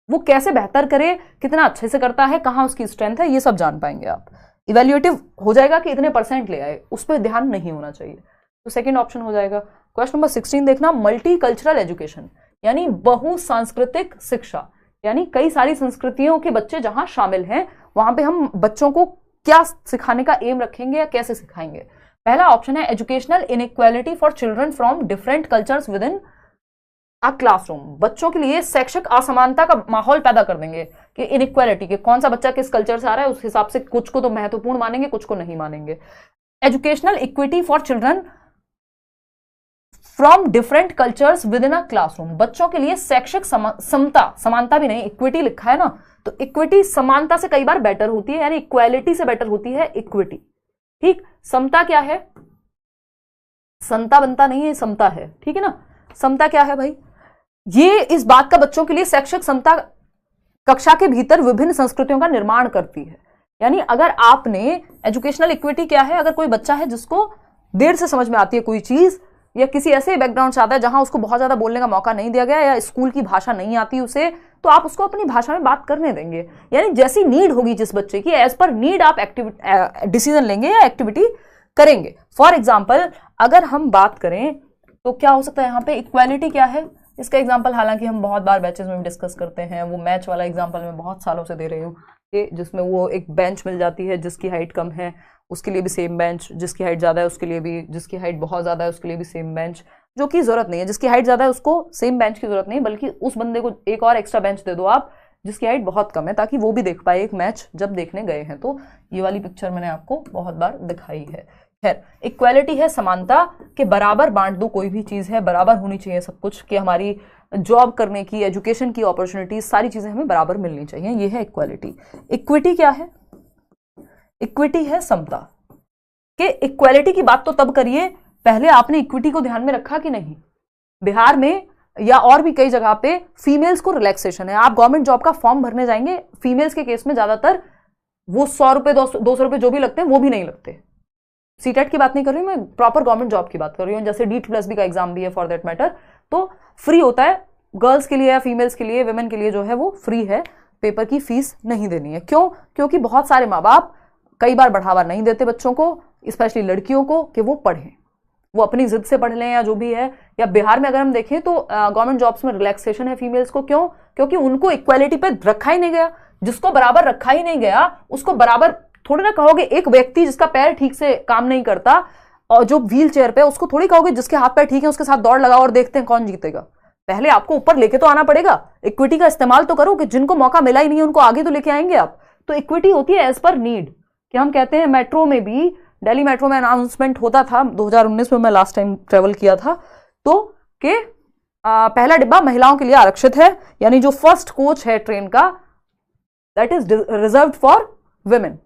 वो कैसे बेहतर करे, कितना अच्छे से करता है, कहाँ उसकी स्ट्रेंथ है, ये सब जान पाएंगे आप। इवेल्युएटिव हो जाएगा कि इतने % ले आए, उस पर ध्यान नहीं होना चाहिए, तो सेकंड ऑप्शन हो जाएगा। क्वेश्चन नंबर 16 देखना, मल्टी कल्चरल एजुकेशन यानी बहुसांस्कृतिक शिक्षा, यानी कई सारी संस्कृतियों के बच्चे जहां शामिल हैं वहां पे हम बच्चों को क्या सिखाने का एम रखेंगे या कैसे सिखाएंगे। पहला ऑप्शन है educational inequality for children from different cultures with in a classroom. बच्चों के लिए शैक्षिक असमानता का माहौल पैदा कर देंगे कि इनइक्वालिटी के कौन सा बच्चा किस कल्चर से आ रहा है, उस हिसाब से कुछ को तो महत्वपूर्ण मानेंगे, कुछ को नहीं मानेंगे। Educational equity for children from different cultures with in a classroom, बच्चों के लिए शैक्षिक समता, समानता भी नहीं, इक्विटी लिखा है ना, तो इक्विटी समानता से कई बार बेटर होती है, यानी इक्वालिटी से बेटर होती है इक्विटी। ठीक, समता क्या है, संता बनता नहीं है, समता है, ठीक है ना। समता क्या है भाई, ये इस बात का बच्चों के लिए शैक्षिक समता कक्षा के भीतर विभिन्न संस्कृतियों का निर्माण करती है। यानी अगर आपने एजुकेशनल इक्विटी क्या है, अगर कोई बच्चा है जिसको देर से समझ में आती है कोई चीज, या किसी ऐसे बैकग्राउंड से आता है जहां उसको बहुत ज्यादा बोलने का मौका नहीं दिया गया, या स्कूल की भाषा नहीं आती उसे, तो आप उसको अपनी भाषा में बात करने देंगे। यानी जैसी नीड होगी जिस बच्चे की, एज पर नीड आप डिसीजन लेंगे या एक्टिविटी करेंगे। फॉर एग्जाम्पल अगर हम बात करें तो क्या हो सकता है यहाँ पे, इक्वालिटी क्या है, इसका एग्जाम्पल हालांकि हम बहुत बार बैचेस में भी डिस्कस करते हैं, वो मैच वाला एग्जाम्पल मैं बहुत सालों से दे रही हूँ, जिसमें वो एक बेंच मिल जाती है, जिसकी हाइट कम है उसके लिए भी सेम बेंच, जिसकी हाइट ज्यादा है उसके लिए भी, जिसकी हाइट बहुत ज्यादा है उसके लिए भी सेम बेंच, जो कि जरूरत नहीं है, जिसकी हाइट ज्यादा है उसको सेम बेंच की जरूरत नहीं, बल्कि उस बंदे को एक और एक्स्ट्रा बेंच दे दो आप जिसकी हाइट बहुत कम है, ताकि वो भी देख पाए एक मैच जब देखने गए हैं। तो ये वाली पिक्चर मैंने आपको बहुत बार दिखाई है। खैर, इक्वालिटी है समानता के बराबर बांट दो, कोई भी चीज है बराबर होनी चाहिए सब कुछ, कि हमारी जॉब करने की, एजुकेशन की अपॉर्चुनिटीज, सारी चीजें हमें बराबर मिलनी चाहिए, ये है इक्वालिटी। इक्विटी क्या है, इक्विटी है समता। कि इक्वालिटी की बात तो तब करिए, पहले आपने इक्विटी को ध्यान में रखा कि नहीं। बिहार में या और भी कई जगह पे फीमेल्स को रिलैक्सेशन है, आप गवर्नमेंट जॉब का फॉर्म भरने जाएंगे, फीमेल्स के केस में ज्यादातर वो 100 रुपए 200 रुपए जो भी लगते हैं वो भी नहीं लगते। सीटेट की बात नहीं कर रही हूं मैं, प्रॉपर गवर्नमेंट जॉब की बात कर रही हूँ, जैसे D+B का एग्जाम भी है फॉर दैट मैटर, तो फ्री होता है गर्ल्स के लिए या फीमेल्स के लिए, वुमेन के लिए जो है वो फ्री है, पेपर की फीस नहीं देनी है। क्यों? क्योंकि बहुत सारे माँ बाप कई बार बढ़ावा नहीं देते बच्चों को, स्पेशली लड़कियों को, कि वो पढ़ें, वो अपनी जिद से पढ़ लें या जो भी है। या बिहार में अगर हम देखें तो गवर्नमेंट जॉब्स में रिलैक्सेशन है फीमेल्स को। क्यों? क्योंकि उनको इक्वालिटी पे रखा ही नहीं गया, जिसको बराबर रखा ही नहीं गया उसको बराबर थोड़ी ना कहोगे। एक व्यक्ति जिसका पैर ठीक से काम नहीं करता और जो व्हील चेयर पे, उसको थोड़ी कहोगे जिसके हाथ पैर ठीक है उसके साथ दौड़ लगाओ और देखते हैं कौन जीतेगा। पहले आपको ऊपर लेके तो आना पड़ेगा, इक्विटी का इस्तेमाल तो करो, कि जिनको मौका मिला ही नहीं है उनको आगे तो लेके आएंगे आप। तो इक्विटी होती है एज पर नीड, कि हम कहते हैं मेट्रो में भी, दिल्ली मेट्रो में अनाउंसमेंट होता था 2019 में, मैं लास्ट टाइम ट्रेवल किया था, तो कि पहला डिब्बा महिलाओं के लिए आरक्षित है, यानी जो फर्स्ट कोच है ट्रेन का that is reserved for women.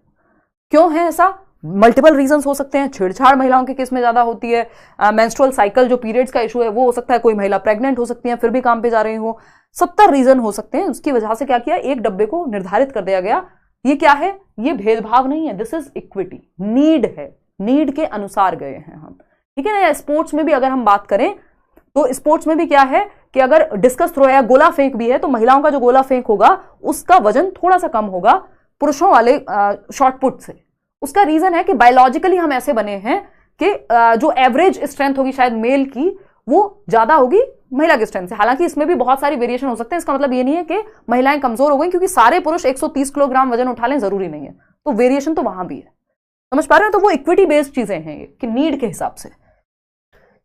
क्यों है ऐसा? मल्टीपल रीजंस हो सकते हैं। छेड़छाड़ महिलाओं के केस में ज्यादा होती है, मेंस्ट्रुअल साइकिल जो पीरियड्स का इशू है वो हो सकता है, कोई महिला प्रेग्नेंट हो सकती है फिर भी काम पे जा रही हो, 70 रीजन हो सकते हैं। उसकी वजह से क्या किया, एक डब्बे को निर्धारित कर दिया गया। ये क्या है? ये भेदभाव नहीं है, दिस इज इक्विटी, नीड है, नीड के अनुसार गए हैं हम, ठीक है ना। स्पोर्ट्स में भी अगर हम बात करें तो स्पोर्ट्स में भी क्या है कि अगर डिस्कस थ्रो या गोला फेंक भी है तो महिलाओं का जो गोला फेंक होगा उसका वजन थोड़ा सा कम होगा पुरुषों वाले शॉर्ट पुट से। उसका रीजन है कि बायोलॉजिकली हम ऐसे बने हैं कि जो एवरेज स्ट्रेंथ होगी शायद मेल की वो ज्यादा होगी महिला के स्ट्रेंथ से। हालांकि इसमें भी बहुत सारी वेरिएशन हो सकते हैं, इसका मतलब ये नहीं है कि महिलाएं कमजोर हो गई क्योंकि सारे पुरुष 130 किलोग्राम वजन उठा लें, जरूरी नहीं है। तो वेरिएशन तो वहां भी है, समझ पा रहे हैं? तो वो इक्विटी बेस्ड चीजें हैं ये, कि नीड के हिसाब से।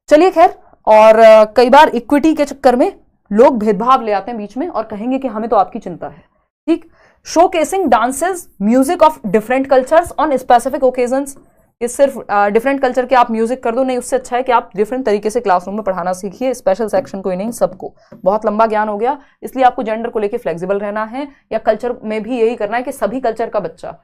चलिए खैर, और कई बार इक्विटी के चक्कर में लोग भेदभाव ले आते हैं बीच में और कहेंगे कि हमें तो आपकी चिंता है, ठीक। Showcasing dances music of different cultures on specific occasions. ये सिर्फ डिफरेंट कल्चर के आप म्यूजिक कर दो नहीं, उससे अच्छा है कि आप डिफरेंट तरीके से क्लासरूम में पढ़ाना सीखिए, स्पेशल सेक्शन कोई नहीं, सबको। बहुत लंबा ज्ञान हो गया, इसलिए आपको जेंडर को लेकर फ्लेक्सिबल रहना है, या कल्चर में भी यही करना है कि सभी कल्चर का बच्चा,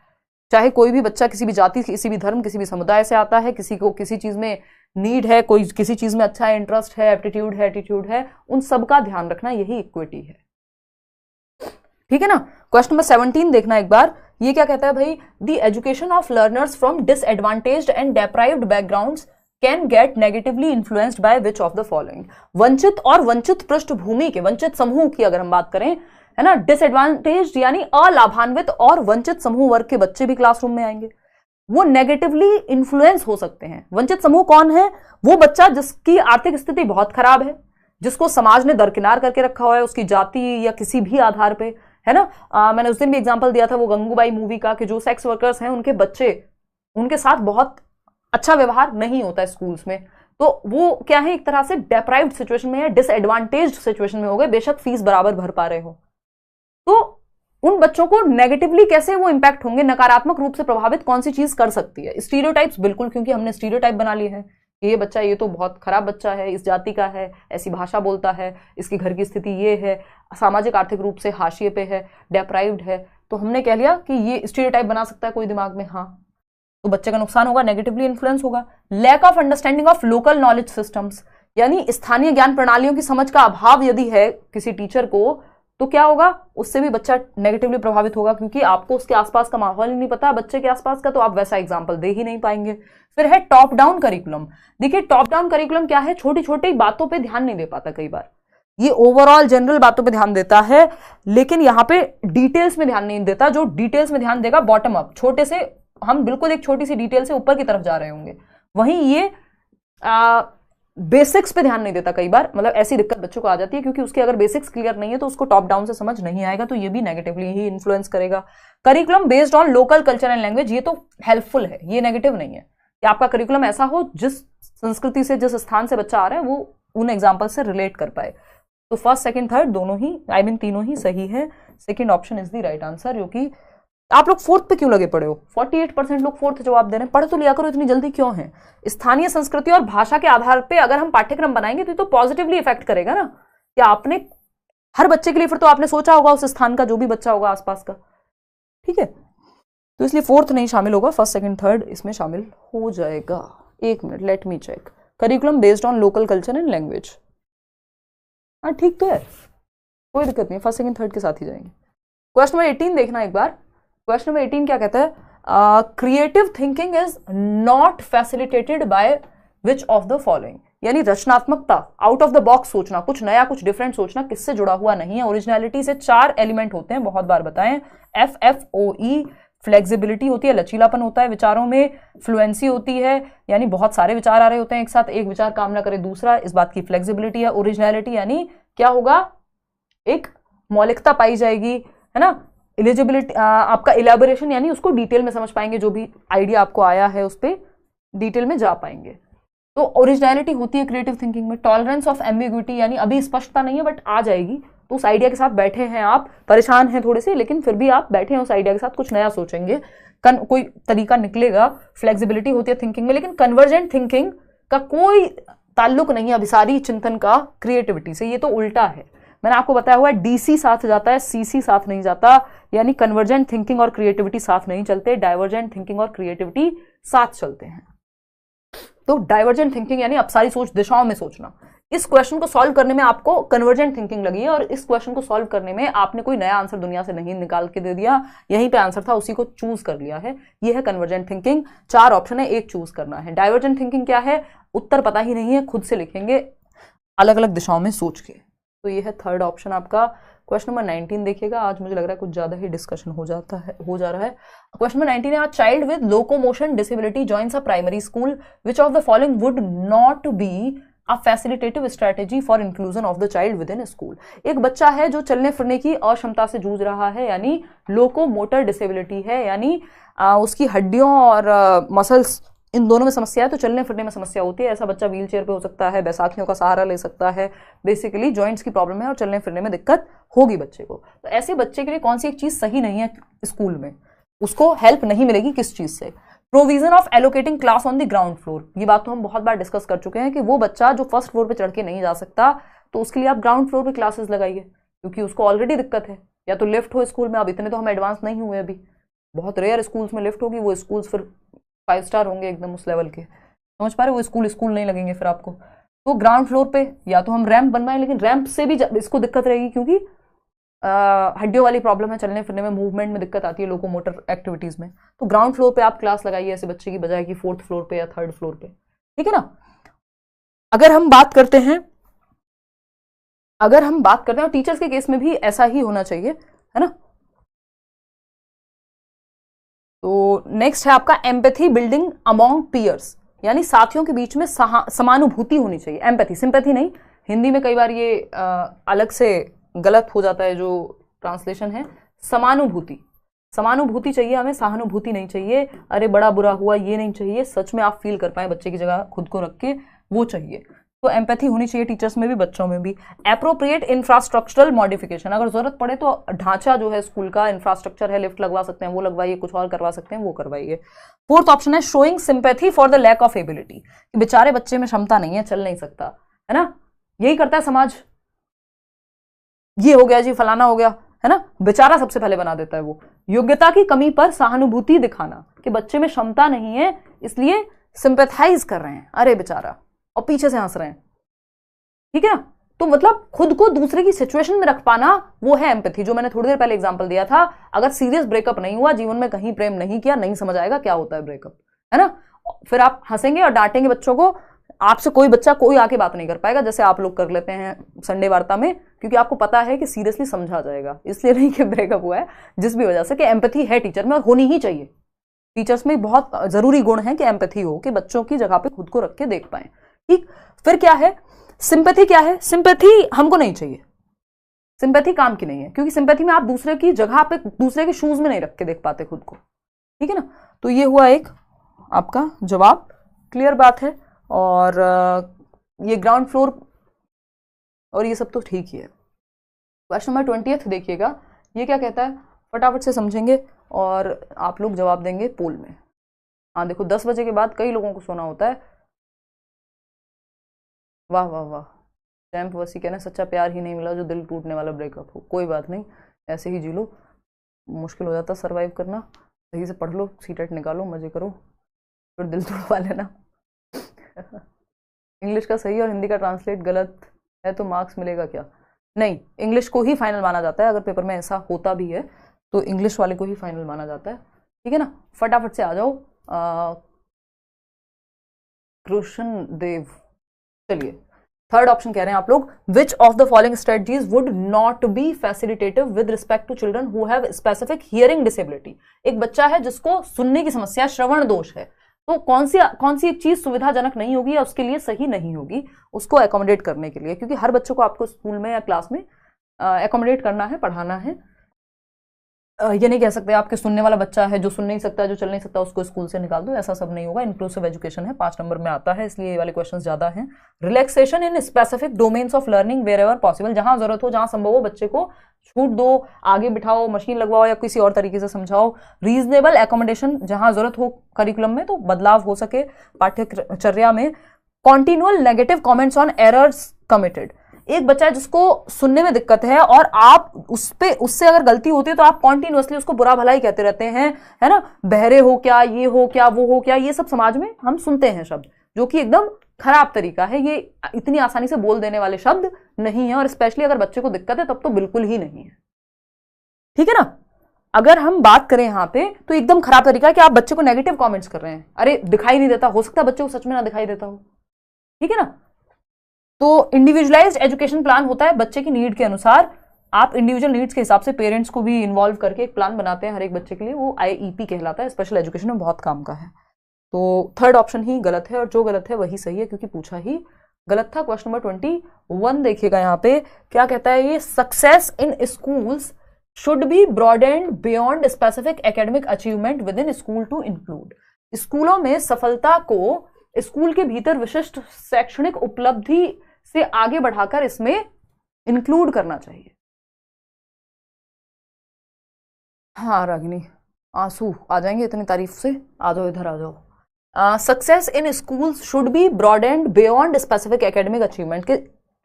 चाहे कोई भी बच्चा किसी भी जाति, किसी भी धर्म, किसी भी समुदाय से आता है, किसी को किसी चीज में नीड है, कोई किसी चीज में अच्छा इंटरेस्ट है, एप्टीट्यूड है, एटीट्यूड है, उन सबका ध्यान रखना, यही इक्विटी है, ठीक है ना। क्वेश्चन नंबर 17 देखना एक बार, ये क्या कहता है भाई, the education of learners from disadvantaged and deprived backgrounds can get negatively influenced by which of the following. वंचित और वंचित पृष्ठभूमि के, वंचित समूह की अगर हम बात करें, है ना। डिसएडवांटेज यानी अलाभान्वित और वंचित समूह वर्ग के बच्चे भी क्लासरूम में आएंगे, वो नेगेटिवली इन्फ्लुएंस हो सकते हैं। वंचित समूह कौन है? वो बच्चा जिसकी आर्थिक स्थिति बहुत खराब है, जिसको समाज ने दरकिनार करके रखा हुआ है उसकी जाति या किसी भी आधार पे, है ना। मैंने उस दिन भी एग्जांपल दिया था वो गंगूबाई मूवी का, कि जो सेक्स वर्कर्स हैं उनके बच्चे, उनके साथ बहुत अच्छा व्यवहार नहीं होता है स्कूल्स में, तो वो क्या है, एक तरह से डेप्राइव्ड सिचुएशन में या डिसएडवांटेज्ड सिचुएशन में हो गए, बेशक फीस बराबर भर पा रहे हो। तो उन बच्चों को नेगेटिवली कैसे वो इंपैक्ट होंगे, नकारात्मक रूप से प्रभावित कौन सी चीज कर सकती है? स्टीरियोटाइप्स, बिल्कुल, क्योंकि हमने स्टीरियोटाइप बना लिए हैं कि ये बच्चा, ये तो बहुत खराब बच्चा है, इस जाति का है, ऐसी भाषा बोलता है, इसकी घर की स्थिति ये है, सामाजिक आर्थिक रूप से हाशिए पे है, डेप्राइव्ड है, तो हमने कह लिया कि ये स्टीरियोटाइप बना सकता है कोई दिमाग में। हाँ, तो बच्चे का नुकसान होगा, नेगेटिवली इन्फ्लुएंस होगा। Lack of understanding of local knowledge systems, यानी स्थानीय ज्ञान प्रणालियों की समझ का अभाव यदि है किसी टीचर को, तो क्या होगा, उससे भी बच्चा नेगेटिवली प्रभावित होगा, क्योंकि आपको उसके आसपास का माहौल ही नहीं पता बच्चे के आसपास का, तो आप वैसा एग्जाम्पल दे ही नहीं पाएंगे। फिर है टॉप डाउन करिकुलम। देखिए, टॉप डाउन करिकुलम क्या है, छोटी छोटी बातों पे ध्यान नहीं दे पाता कई बार, ये ओवरऑल जनरल बातों पे ध्यान देता है, लेकिन यहाँ पे डिटेल्स में ध्यान नहीं देता। जो डिटेल्स में ध्यान देगा बॉटम अप, छोटे से, हम बिल्कुल एक छोटी सी डिटेल से ऊपर की तरफ जा रहे होंगे, वहीं ये बेसिक्स पे ध्यान नहीं देता कई बार। मतलब ऐसी दिक्कत बच्चों को आ जाती है, क्योंकि उसके अगर बेसिक्स क्लियर नहीं है तो उसको टॉप डाउन से समझ नहीं आएगा, तो ये भी नेगेटिवली ही इन्फ्लुएंस करेगा। Curriculum based on local culture and language, ये तो हेल्पफुल है, ये नेगेटिव नहीं है कि आपका करिकुलम ऐसा हो जिस संस्कृति से, जिस स्थान से बच्चा आ रहा है वो उन एग्जाम्पल से रिलेट कर पाए। तो फर्स्ट, सेकंड, थर्ड दोनों ही, तीनों ही सही है। Second option is the right answer. क्योंकि आप लोग फोर्थ पे क्यों लगे पड़े हो? 48% लोग फोर्थ जवाब दे रहे हैं। पढ़ तो लिया करो, इतनी जल्दी क्यों है? स्थानीय संस्कृति और भाषा के आधार पे अगर हम पाठ्यक्रम बनाएंगे तो पॉजिटिवली इफेक्ट करेगा ना। क्या आपने हर बच्चे के लिए फिर तो आपने सोचा होगा उस स्थान का, जो भी बच्चा होगा आसपास का, ठीक है। तो इसलिए फोर्थ नहीं शामिल होगा, फर्स्ट, सेकंड, थर्ड इसमें शामिल हो जाएगा। एक minute, let me check. Curriculum based on local culture and language, हाँ ठीक तो है, कोई दिक्कत नहीं, फर्स्ट, सेकंड, थर्ड के साथ ही जाएंगे। क्वेश्चन नंबर 18 देखना एक बार। क्वेश्चन नंबर 18 क्या कहता है? Creative thinking is not facilitated bye which of the following, यानी रचनात्मकता, आउट ऑफ द बॉक्स सोचना, कुछ नया, कुछ डिफरेंट सोचना, किससे जुड़ा हुआ नहीं है? ओरिजिनलिटी से 4 एलिमेंट होते हैं, बहुत बार बताएं, FFOE, फ्लेक्सिबिलिटी होती है, लचीलापन होता है विचारों में, फ्लुएंसी होती है, यानी बहुत सारे विचार आ रहे होते हैं एक साथ, एक विचार काम ना करे दूसरा, इस बात की फ्लेक्सिबिलिटी है। ओरिजिनलिटी यानी क्या होगा, एक मौलिकता पाई जाएगी, है ना। एलिजिबिलिटी, आपका इलेबोरेशन, यानी उसको डिटेल में समझ पाएंगे, जो भी आइडिया आपको आया है उस पर डिटेल में जा पाएंगे। तो ओरिजिनलिटी होती है क्रिएटिव थिंकिंग में। टॉलरेंस ऑफ एम्बिग्विटी, यानी अभी स्पष्टता नहीं है बट आ जाएगी, तो उस आइडिया के साथ बैठे हैं आप, परेशान हैं थोड़े से, लेकिन फिर भी आप बैठे हैं उस आइडिया के साथ, कुछ नया सोचेंगे, कोई तरीका निकलेगा। फ्लेक्सिबिलिटी होती है थिंकिंग में, लेकिन कन्वर्जेंट थिंकिंग का कोई ताल्लुक नहीं है अभिसारी चिंतन का क्रिएटिविटी से, ये तो उल्टा है। मैंने आपको बताया हुआ है, DC साथ जाता है, CC साथ नहीं जाता, यानी कन्वर्जेंट थिंकिंग और क्रिएटिविटी साथ नहीं चलते, डाइवर्जेंट थिंकिंग और क्रिएटिविटी साथ चलते हैं। तो डाइवर्जेंट थिंकिंग यानी अपसारी सोच, दिशाओं में सोचना। इस क्वेश्चन को सॉल्व करने में आपको कन्वर्जेंट थिंकिंग लगी है, और इस क्वेश्चन को सॉल्व करने में आपने कोई नया आंसर दुनिया से नहीं निकाल के दे दिया, यहीं पे आंसर था, उसी को चूज कर लिया है। ये है कन्वर्जेंट थिंकिंग। 4 ऑप्शन है, एक चूज करना है। डाइवर्जेंट थिंकिंग क्या है, उत्तर पता ही नहीं है, खुद से लिखेंगे अलग अलग दिशाओं में सोच के। तो ये है थर्ड ऑप्शन आपका। क्वेश्चन नंबर 19 देखिएगा, आज मुझे लग रहा है कुछ ज्यादा ही डिस्कशन हो जा रहा है। क्वेश्चन नंबर 19 है, child with locomotion disability joins a primary school, which of the following would not be a facilitative strategy for inclusion of the child with in school. एक बच्चा है जो चलने फिरने की अक्षमता से जूझ रहा है, यानी लोकोमोटर डिसेबिलिटी है, यानी उसकी हड्डियों और मसल्स इन दोनों में समस्या है, तो चलने फिरने में समस्या होती है। ऐसा बच्चा व्हील चेयर पे हो सकता है, बैसाखियों का सहारा ले सकता है, बेसिकली जॉइंट्स की प्रॉब्लम है और चलने फिरने में दिक्कत होगी बच्चे को। तो ऐसे बच्चे के लिए कौन सी एक चीज सही नहीं है स्कूल में, उसको हेल्प नहीं मिलेगी किस चीज से? Provision of allocating class on the ground floor. ये बात तो हम बहुत बार डिस्कस कर चुके हैं कि वो बच्चा जो फर्स्ट फ्लोर पे चढ़ के नहीं जा सकता, तो उसके लिए आप ग्राउंड फ्लोर पे क्लासेस लगाइए, क्योंकि उसको ऑलरेडी दिक्कत है। या तो लिफ्ट हो स्कूल में, अब इतने तो हम एडवांस नहीं हुए अभी, बहुत रेयर स्कूल्स में लिफ्ट होगी, वो स्कूल्स फिर 5 स्टार होंगे एकदम उस लेवल के, समझ पा रहे? वो स्कूल नहीं लगेंगे फिर आपको। तो ग्राउंड फ्लोर पे या तो हम रैंप बनवाएं, लेकिन रैंप से भी इसको दिक्कत रहेगी, क्योंकि हड्डियों वाली प्रॉब्लम है, चलने फिरने में, मूवमेंट में दिक्कत आती है लोकोमोटर एक्टिविटीज में। तो ग्राउंड फ्लोर पे आप क्लास लगाइए ऐसे बच्चे की बजाय कि 4th फ्लोर पे या 3rd फ्लोर पे, ठीक है ना। अगर हम बात करते हैं अगर हम बात करते हैं, टीचर्स के केस में भी ऐसा ही होना चाहिए, है ना। तो नेक्स्ट है आपका एम्पैथी बिल्डिंग अमॉन्ग पीयर्स, यानी साथियों के बीच में समानुभूति होनी चाहिए। एम्पैथी, सिंपैथी नहीं। हिंदी में कई बार ये अलग से गलत हो जाता है जो ट्रांसलेशन है। समानुभूति, समानुभूति चाहिए हमें, सहानुभूति नहीं चाहिए। अरे बड़ा बुरा हुआ ये नहीं चाहिए, सच में आप फील कर पाए बच्चे की जगह खुद को रख के, वो चाहिए। तो एम्पैथी होनी चाहिए टीचर्स में भी, बच्चों में भी। एप्रोप्रिएट इंफ्रास्ट्रक्चरल मॉडिफिकेशन, अगर जरूरत पड़े तो ढांचा जो है स्कूल का, इंफ्रास्ट्रक्चर है, लिफ्ट लगवा सकते हैं वो लगवाइए, कुछ और करवा सकते हैं वो करवाइए। फोर्थ ऑप्शन है showing sympathy for the lack of ability, बेचारे बच्चे में क्षमता नहीं है, चल नहीं सकता, है ना। यही करता है समाज, ये हो गया जी, फलाना हो गया, है ना, बेचारा सबसे पहले बना देता है वो। योग्यता की कमी पर सहानुभूति दिखाना कि बच्चे में क्षमता नहीं है इसलिए सिंपैथाइज कर रहे हैं, अरे बेचारा, और पीछे से हंस रहे हैं, ठीक है ना। तो मतलब खुद को दूसरे की सिचुएशन में रख पाना, वो है एम्पैथी, जो मैंने थोड़ी देर पहले एग्जांपल दिया था। अगर सीरियस ब्रेकअप नहीं हुआ, जीवन में कहीं प्रेम नहीं किया, नहीं समझ आएगा क्या होता है ब्रेकअप, है ना। फिर आप हंसेंगे और डांटेंगे बच्चों को, आपसे कोई बच्चा कोई आके बात नहीं कर पाएगा, जैसे आप लोग कर लेते हैं संडे वार्ता में, क्योंकि आपको पता है कि सीरियसली समझा जाएगा। इसलिए नहीं कि ब्रेकअप हुआ है, जिस भी वजह से, कि एम्पैथी है टीचर में और होनी ही चाहिए। टीचर्स में बहुत जरूरी गुण है कि एम्पैथी हो, कि बच्चों की जगह पे खुद को रख के देख पाए, ठीक। फिर क्या है, सिंपैथी क्या है, सिंपैथी हमको नहीं चाहिए, सिंपैथी काम की नहीं है, क्योंकि सिंपैथी में आप दूसरे की जगह पे, दूसरे के शूज में नहीं रख के देख पाते खुद को, ठीक है ना। तो ये हुआ एक आपका जवाब, क्लियर बात है। और ये ग्राउंड फ्लोर और ये सब तो ठीक ही है। क्वेश्चन नंबर 20 देखिएगा, ये क्या कहता है, फटाफट से समझेंगे और आप लोग जवाब देंगे पोल में। हाँ देखो, 10 बजे के बाद कई लोगों को सोना होता है। वाह वाह वाह, चैंप वसी कहना, सच्चा प्यार ही नहीं मिला जो दिल टूटने वाला ब्रेकअप हो। कोई बात नहीं, ऐसे ही जी लो, मुश्किल हो जाता सर्वाइव करना। सही से पढ़ लो, सीटेट निकालो, मजे करो, फिर दिल तोड़वा लेना। इंग्लिश का सही और हिंदी का ट्रांसलेट गलत है तो मार्क्स मिलेगा क्या? नहीं, इंग्लिश को ही फाइनल माना जाता है। अगर पेपर में ऐसा होता भी है तो इंग्लिश वाले को ही फाइनल माना जाता है, ठीक है ना। फटाफट से आ जाओ कृष्ण देव। चलिए, थर्ड ऑप्शन कह रहे हैं आप लोग, which of the following strategies would not be facilitative with respect to children who have specific hearing disability. एक बच्चा है जिसको सुनने की समस्या, श्रवण दोष है, तो कौन सी एक चीज सुविधाजनक नहीं होगी या उसके लिए सही नहीं होगी उसको अकोमोडेट करने के लिए, क्योंकि हर बच्चों को आपको स्कूल में या क्लास में अकोमोडेट करना है, पढ़ाना है। ये नहीं कह सकते आपके सुनने वाला बच्चा है जो सुन नहीं सकता, जो चल नहीं सकता, उसको स्कूल से निकाल दो, ऐसा सब नहीं होगा। इंक्लूसिव एजुकेशन है, 5 नंबर में आता है, इसलिए ये वाले क्वेश्चंस ज्यादा हैं। Relaxation in specific domains of learning wherever possible, जहां जरूरत हो, जहां संभव हो, बच्चे को छूट दो, आगे बिठाओ, मशीन लगवाओ या किसी और तरीके से समझाओ। रीजनेबल एकोमोडेशन, जहां जरूरत हो करिकुलम में तो बदलाव हो सके पाठ्यचर्या में। Continual negative comments on errors committed, एक बच्चा है जिसको सुनने में दिक्कत है और आप उससे अगर गलती होती है तो आप कॉन्टिन्यूअसली उसको बुरा भला ही कहते रहते हैं, है ना। बहरे हो क्या, ये हो क्या, वो हो क्या, ये सब समाज में हम सुनते हैं शब्द, जो कि एकदम खराब तरीका है। ये इतनी आसानी से बोल देने वाले शब्द नहीं है, और स्पेशली अगर बच्चे को दिक्कत है तब तो बिल्कुल ही नहीं है, ठीक है ना। अगर हम बात करें यहाँ पे तो एकदम खराब तरीका है कि आप बच्चे को नेगेटिव कॉमेंट्स कर रहे हैं। अरे दिखाई नहीं देता, हो सकता है बच्चे को सच में ना दिखाई देता हो, ठीक है ना। तो इंडिविजुअलाइज्ड एजुकेशन प्लान होता है बच्चे की नीड के अनुसार, आप इंडिविजुअल नीड्स के हिसाब से पेरेंट्स को भी इन्वॉल्व करके एक प्लान बनाते हैं हर एक बच्चे के लिए, वो IEP कहलाता है, स्पेशल एजुकेशन में बहुत काम का है। तो थर्ड ऑप्शन ही गलत है, और जो गलत है वही सही है क्योंकि पूछा ही गलत था। क्वेश्चन नंबर 21 देखिएगा, यहाँ पे क्या कहता है ये, success in schools should be broadened beyond specific academic achievement within school to include. स्कूलों में सफलता को स्कूल के भीतर विशिष्ट शैक्षणिक उपलब्धि से आगे बढ़ाकर इसमें इंक्लूड करना चाहिए। हाँ रागिनी, आंसू आ जाएंगे इतनी तारीफ से, आ जाओ इधर आ जाओ। Success in schools should be broadened beyond specific academic achievement के,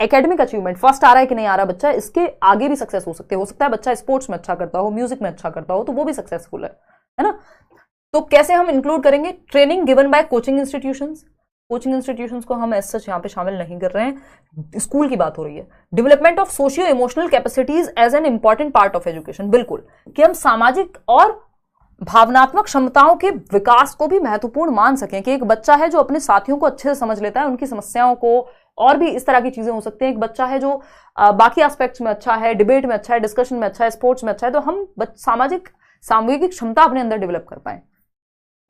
एकेडमिक अचीवमेंट फर्स्ट आ रहा है कि नहीं आ रहा बच्चा, इसके आगे भी सक्सेस हो सकता है बच्चा स्पोर्ट्स में अच्छा करता हो, म्यूजिक में अच्छा करता हो, तो वो भी सक्सेसफुल है ना। तो कैसे हम इंक्लूड करेंगे, training given by coaching institutions, coaching institutions को हम ऐसा यहाँ पे शामिल नहीं कर रहे हैं, स्कूल की बात हो रही है। Development of socio emotional capacities as an important part of education, बिल्कुल, कि हम सामाजिक और भावनात्मक क्षमताओं के विकास को भी महत्वपूर्ण मान सकें, कि एक बच्चा है जो अपने साथियों को अच्छे से समझ लेता है, उनकी समस्याओं को, और भी इस तरह की चीजें हो सकती हैं। एक बच्चा है जो बाकी एस्पेक्ट्स में अच्छा है, डिबेट में अच्छा है, डिस्कशन में अच्छा है, स्पोर्ट्स में अच्छा है, तो हम सामूहिक क्षमता अपने अंदर डेवलप कर पाए।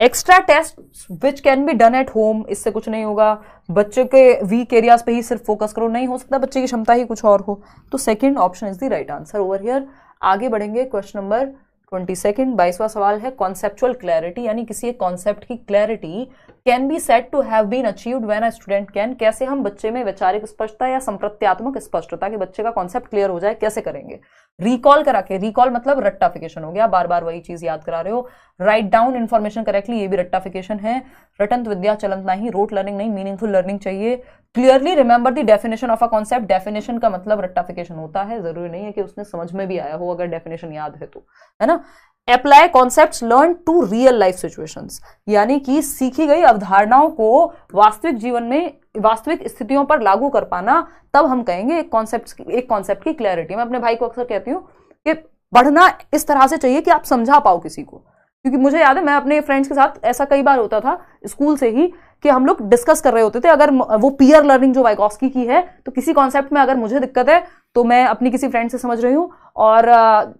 Extra test which can be done at home, इससे कुछ नहीं होगा। बच्चे के वीक एरियाज पे ही सिर्फ फोकस करो, नहीं हो सकता बच्चे की क्षमता ही कुछ और हो। तो second option is the right answer over here. आगे बढ़ेंगे, क्वेश्चन नंबर 22, 22वां सवाल है कॉन्सेप्चुअल क्लैरिटी, यानी किसी एक कॉन्सेप्ट की clarity can be said to have been achieved when a student can. कैसे हम बच्चे में वैचारिक स्पष्टता या संप्रत्यात्मक स्पष्टता, कि बच्चे का कॉन्सेप्ट क्लियर हो जाए, कैसे करेंगे? रिकॉल करा के, रिकॉल मतलब रट्टाफिकेशन हो गया, बार बार वही चीज याद करा रहे हो। राइट डाउन इन्फॉर्मेशन करेक्टली, ये भी रट्टाफिकेशन है। रटंत विद्या चलंत नहीं, रोट लर्निंग नहीं, मीनिंगफुल लर्निंग चाहिए। Clearly remember the definition of a concept, definition का मतलब रट्टाफिकेशन होता है, जरूरी नहीं है कि उसने समझ में भी आया हो अगर डेफिनेशन याद है तो, है ना। Apply concepts learn to real life situations, यानी कि सीखी गई अवधारणाओं को वास्तविक जीवन में, वास्तविक स्थितियों पर लागू कर पाना, तब हम कहेंगे एक कॉन्सेप्ट की क्लैरिटी। मैं अपने भाई को अक्सर कहती हूँ कि पढ़ना इस तरह से चाहिए कि आप समझा पाओ किसी को, क्योंकि मुझे याद है मैं अपने फ्रेंड्स के साथ ऐसा कई बार होता था स्कूल से ही कि हम लोग डिस्कस कर रहे होते थे। अगर वो पीयर लर्निंग जो वाइगॉस्की की है, तो किसी कॉन्सेप्ट में अगर मुझे दिक्कत है तो मैं अपनी किसी फ्रेंड से समझ रही हूँ, और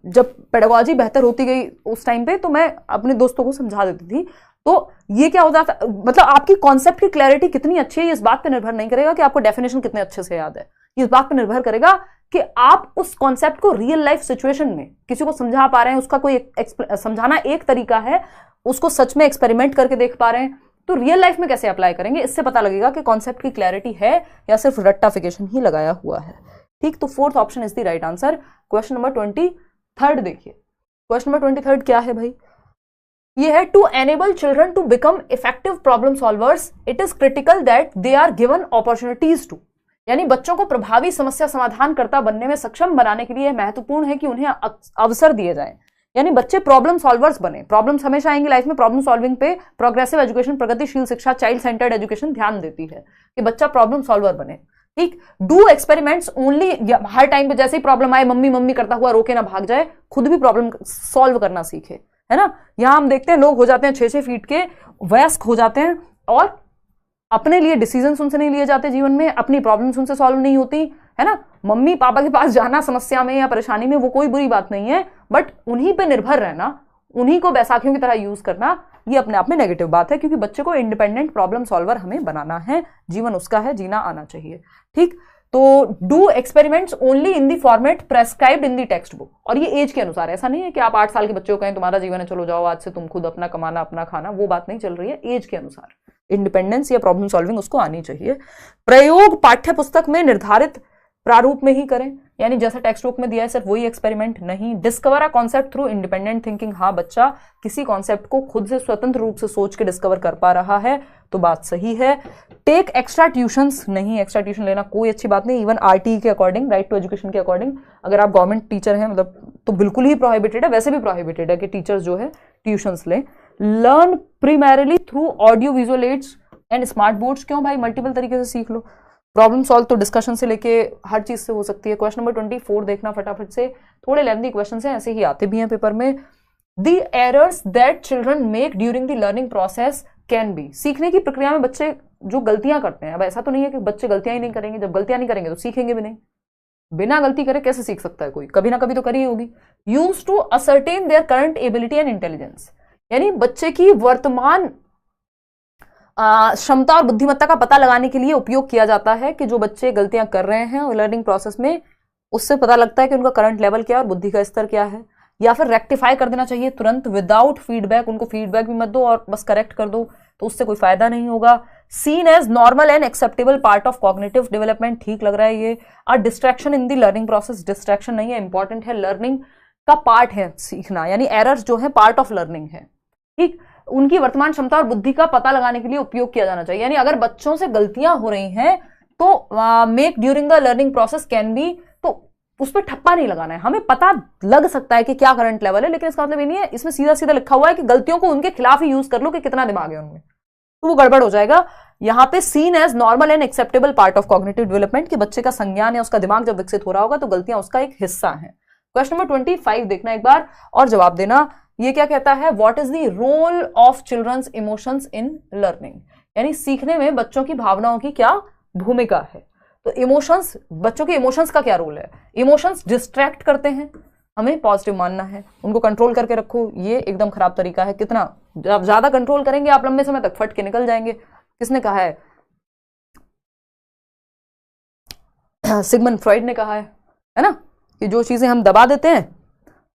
जब पेडागोजी बेहतर होती गई उस टाइम पे, तो मैं अपने दोस्तों को समझा देती थी। तो ये क्या होता था, मतलब आपकी कॉन्सेप्ट की क्लैरिटी कितनी अच्छी है, इस बात पर निर्भर नहीं करेगा कि आपको डेफिनेशन कितने अच्छे से याद है, इस बात पर निर्भर करेगा कि आप उस कॉन्सेप्ट को रियल लाइफ सिचुएशन में किसी को समझा पा रहे हैं। उसका कोई समझाना एक तरीका है, उसको सच में एक्सपेरिमेंट करके देख पा रहे हैं, तो रियल लाइफ में कैसे अप्लाई करेंगे, इससे पता लगेगा कि कॉन्सेप्ट की क्लैरिटी है या सिर्फ रट्टाफिकेशन ही लगाया हुआ है। ठीक, तो fourth option is the right answer. Question number 23 देखिए, क्वेश्चन नंबर 23 क्या है भाई? ये है to enable children to become effective problem solvers it is critical that they are given opportunities to, यानी बच्चों को प्रभावी समस्या समाधानकर्ता बनने में सक्षम बनाने के लिए महत्वपूर्ण है कि उन्हें अवसर दिए जाएं, यानी बच्चे प्रॉब्लम सॉल्वर्स बने। प्रॉब्लम्स हमेशा आएंगी लाइफ में, प्रॉब्लम सॉल्विंग पे प्रोग्रेसिव एजुकेशन, प्रगतिशील शिक्षा, चाइल्ड सेंटर्ड एजुकेशन ध्यान देती है कि बच्चा प्रॉब्लम सॉल्वर बने। ठीक, do experiments only, her time पे जैसे ही प्रॉब्लम आए मम्मी मम्मी करता हुआ रोके ना भाग जाए, खुद भी प्रॉब्लम सॉल्व करना सीखे, है ना। यहां हम देखते हैं लोग हो जाते हैं 6-6 फीट के, वयस्क हो जाते हैं, और अपने लिए डिसीजन उनसे नहीं लिए जाते जीवन में, अपनी प्रॉब्लम्स उनसे सॉल्व नहीं होती, है ना। मम्मी पापा के पास जाना समस्या में या परेशानी में वो कोई बुरी बात नहीं है, बट उन्हीं पे निर्भर रहना, उन्हीं को बैसाखियों की तरह यूज करना, ये अपने आप में नेगेटिव बात है, क्योंकि बच्चे को इंडिपेंडेंट प्रॉब्लम सॉल्वर हमें बनाना है, जीवन उसका है, जीना आना चाहिए। ठीक, तो do experiments only in the format prescribed in the text book, और ये एज के अनुसार, ऐसा नहीं है कि आप 8 साल के बच्चे को कहें तुम्हारा जीवन है चलो जाओ आज से तुम खुद अपना कमाना अपना खाना, वो बात नहीं चल रही है। एज के अनुसार इंडिपेंडेंस या प्रॉब्लम सॉल्विंग उसको आनी चाहिए। प्रयोग पाठ्य पुस्तक में निर्धारित प्रारूप में ही करें, यानी जैसा टेक्स्ट बुक में दिया है सिर्फ वही एक्सपेरिमेंट नहीं। Discover a concept through independent thinking, हाँ बच्चा किसी कॉन्सेप्ट को खुद से स्वतंत्र रूप से सोच के डिस्कवर कर पा रहा है, तो बात सही है। टेक एक्स्ट्रा ट्यूशंस, नहीं एक्स्ट्रा ट्यूशन लेना कोई अच्छी बात नहीं, इवन आरटीई के अकॉर्डिंग, राइट टू एजुकेशन के अकॉर्डिंग, अगर आप गवर्नमेंट टीचर हैं मतलब तो बिल्कुल ही प्रोहिबिटेड है, वैसे भी प्रोहिबिटेड है कि टीचर्स जो है ट्यूशंस लें। Learn primarily through audio visual aids and smart boards, क्यों भाई, मल्टीपल तरीके से सीख लो। प्रॉब्लम सॉल्व तो डिस्कशन से लेके हर चीज से हो सकती है। क्वेश्चन नंबर 24 देखना फटाफट से, थोड़े लेंथी क्वेश्चन है, ऐसे ही आते भी हैं पेपर में। The errors that children make during the learning process can be, सीखने की प्रक्रिया में बच्चे जो गलतियां करते हैं, अब ऐसा तो नहीं है कि बच्चे गलतियां ही नहीं करेंगे, जब गलतियां नहीं करेंगे तो सीखेंगे भी नहीं, बिना गलती करे कैसे सीख सकता है कोई, कभी ना कभी तो करी होगी। Use to ascertain their current ability and intelligence, यानी बच्चे की वर्तमान क्षमता और बुद्धिमत्ता का पता लगाने के लिए उपयोग किया जाता है कि जो बच्चे गलतियां कर रहे हैं और लर्निंग प्रोसेस में, उससे पता लगता है कि उनका करंट लेवल क्या है और बुद्धि का स्तर क्या है, या फिर रेक्टिफाई कर देना चाहिए तुरंत विदाउट फीडबैक, उनको फीडबैक भी मत दो और बस करेक्ट कर दो, तो उससे कोई फायदा नहीं होगा। Seen as normal and acceptable part of cognitive development, ठीक लग रहा है ये। और distraction in the learning process, distraction नहीं है, इंपॉर्टेंट है, लर्निंग का पार्ट है सीखना, यानी एरर्स जो है पार्ट ऑफ लर्निंग है। ठीक, उनकी वर्तमान क्षमता और बुद्धि का पता लगाने के लिए उपयोग किया जाना चाहिए, यानी अगर बच्चों से गलतियां हो रही हैं तो make during the learning process can be, तो उस पर ठप्पा नहीं लगाना है, हमें पता लग सकता है कि क्या करंट लेवल है, लेकिन इसका मतलब ये नहीं है, इसमें सीधा सीधा लिखा हुआ है कि गलतियों को उनके खिलाफ ही यूज कर लो कि कितना दिमाग है उनमें, तो वो गड़बड़ हो जाएगा। यहाँ पे seen as normal and acceptable part of cognitive development, कि बच्चे का संज्ञान या उसका दिमाग जब विकसित हो रहा होगा तो गलतियां उसका एक हिस्सा है। क्वेश्चन नंबर 25 देखना एक बार और जवाब देना। ये क्या कहता है, what is the role of children's emotions in learning, यानी सीखने में बच्चों की भावनाओं की क्या भूमिका है। तो इमोशंस, बच्चों के इमोशंस का क्या रोल है? इमोशंस डिस्ट्रैक्ट करते हैं, हमें पॉजिटिव मानना है, उनको कंट्रोल करके रखो। ये एकदम खराब तरीका है। कितना ज्यादा कंट्रोल करेंगे आप, लंबे समय तक फट के निकल जाएंगे। किसने कहा है? सिगमंड फ्रॉइड ने कहा है ना, कि जो चीजें हम दबा देते हैं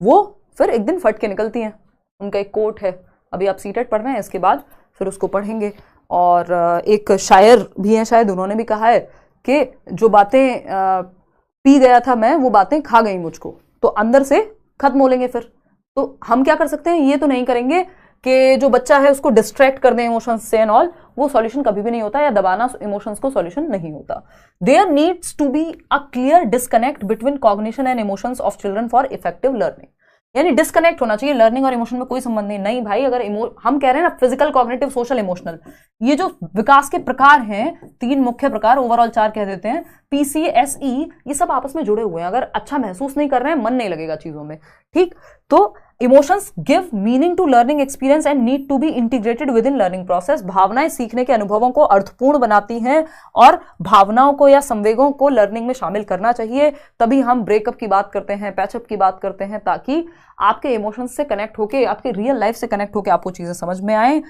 वो फिर एक दिन फट के निकलती हैं। उनका एक कोट है, अभी आप सीटेट पढ़ रहे हैं, इसके बाद फिर उसको पढ़ेंगे। और एक शायर भी हैं शायद, उन्होंने भी कहा है कि जो बातें पी गया था मैं, वो बातें खा गई मुझको, तो अंदर से खत्म हो लेंगे फिर। तो हम क्या कर सकते हैं? ये तो नहीं करेंगे कि जो बच्चा है उसको डिस्ट्रैक्ट कर दें इमोशंस से एंड ऑल, वो सॉल्यूशन कभी भी नहीं होता, या दबाना इमोशंस को सॉल्यूशन नहीं होता। There needs to be a clear disconnect between cognition and emotions of children for effective learning. यानी डिस्कनेक्ट होना चाहिए, लर्निंग और इमोशन में कोई संबंध नहीं। नहीं भाई, अगर हम कह रहे हैं ना फिजिकल, कॉग्निटिव, सोशल, इमोशनल, ये जो विकास के प्रकार हैं, 3 मुख्य प्रकार, ओवरऑल 4 कह देते हैं, PCSE, ये सब आपस में जुड़े हुए हैं। अगर अच्छा महसूस नहीं कर रहे हैं, मन नहीं लगेगा चीजों में, ठीक? तो emotions give meaning to learning experience and need to be integrated within learning process. भावनाएं सीखने के अनुभवों को अर्थपूर्ण बनाती हैं और भावनाओं को या संवेगों को लर्निंग में शामिल करना चाहिए। तभी हम ब्रेकअप की बात करते हैं, पैचअप की बात करते हैं, ताकि आपके इमोशंस से कनेक्ट होके, आपके रियल लाइफ से कनेक्ट होके आपको चीजें समझ में आए,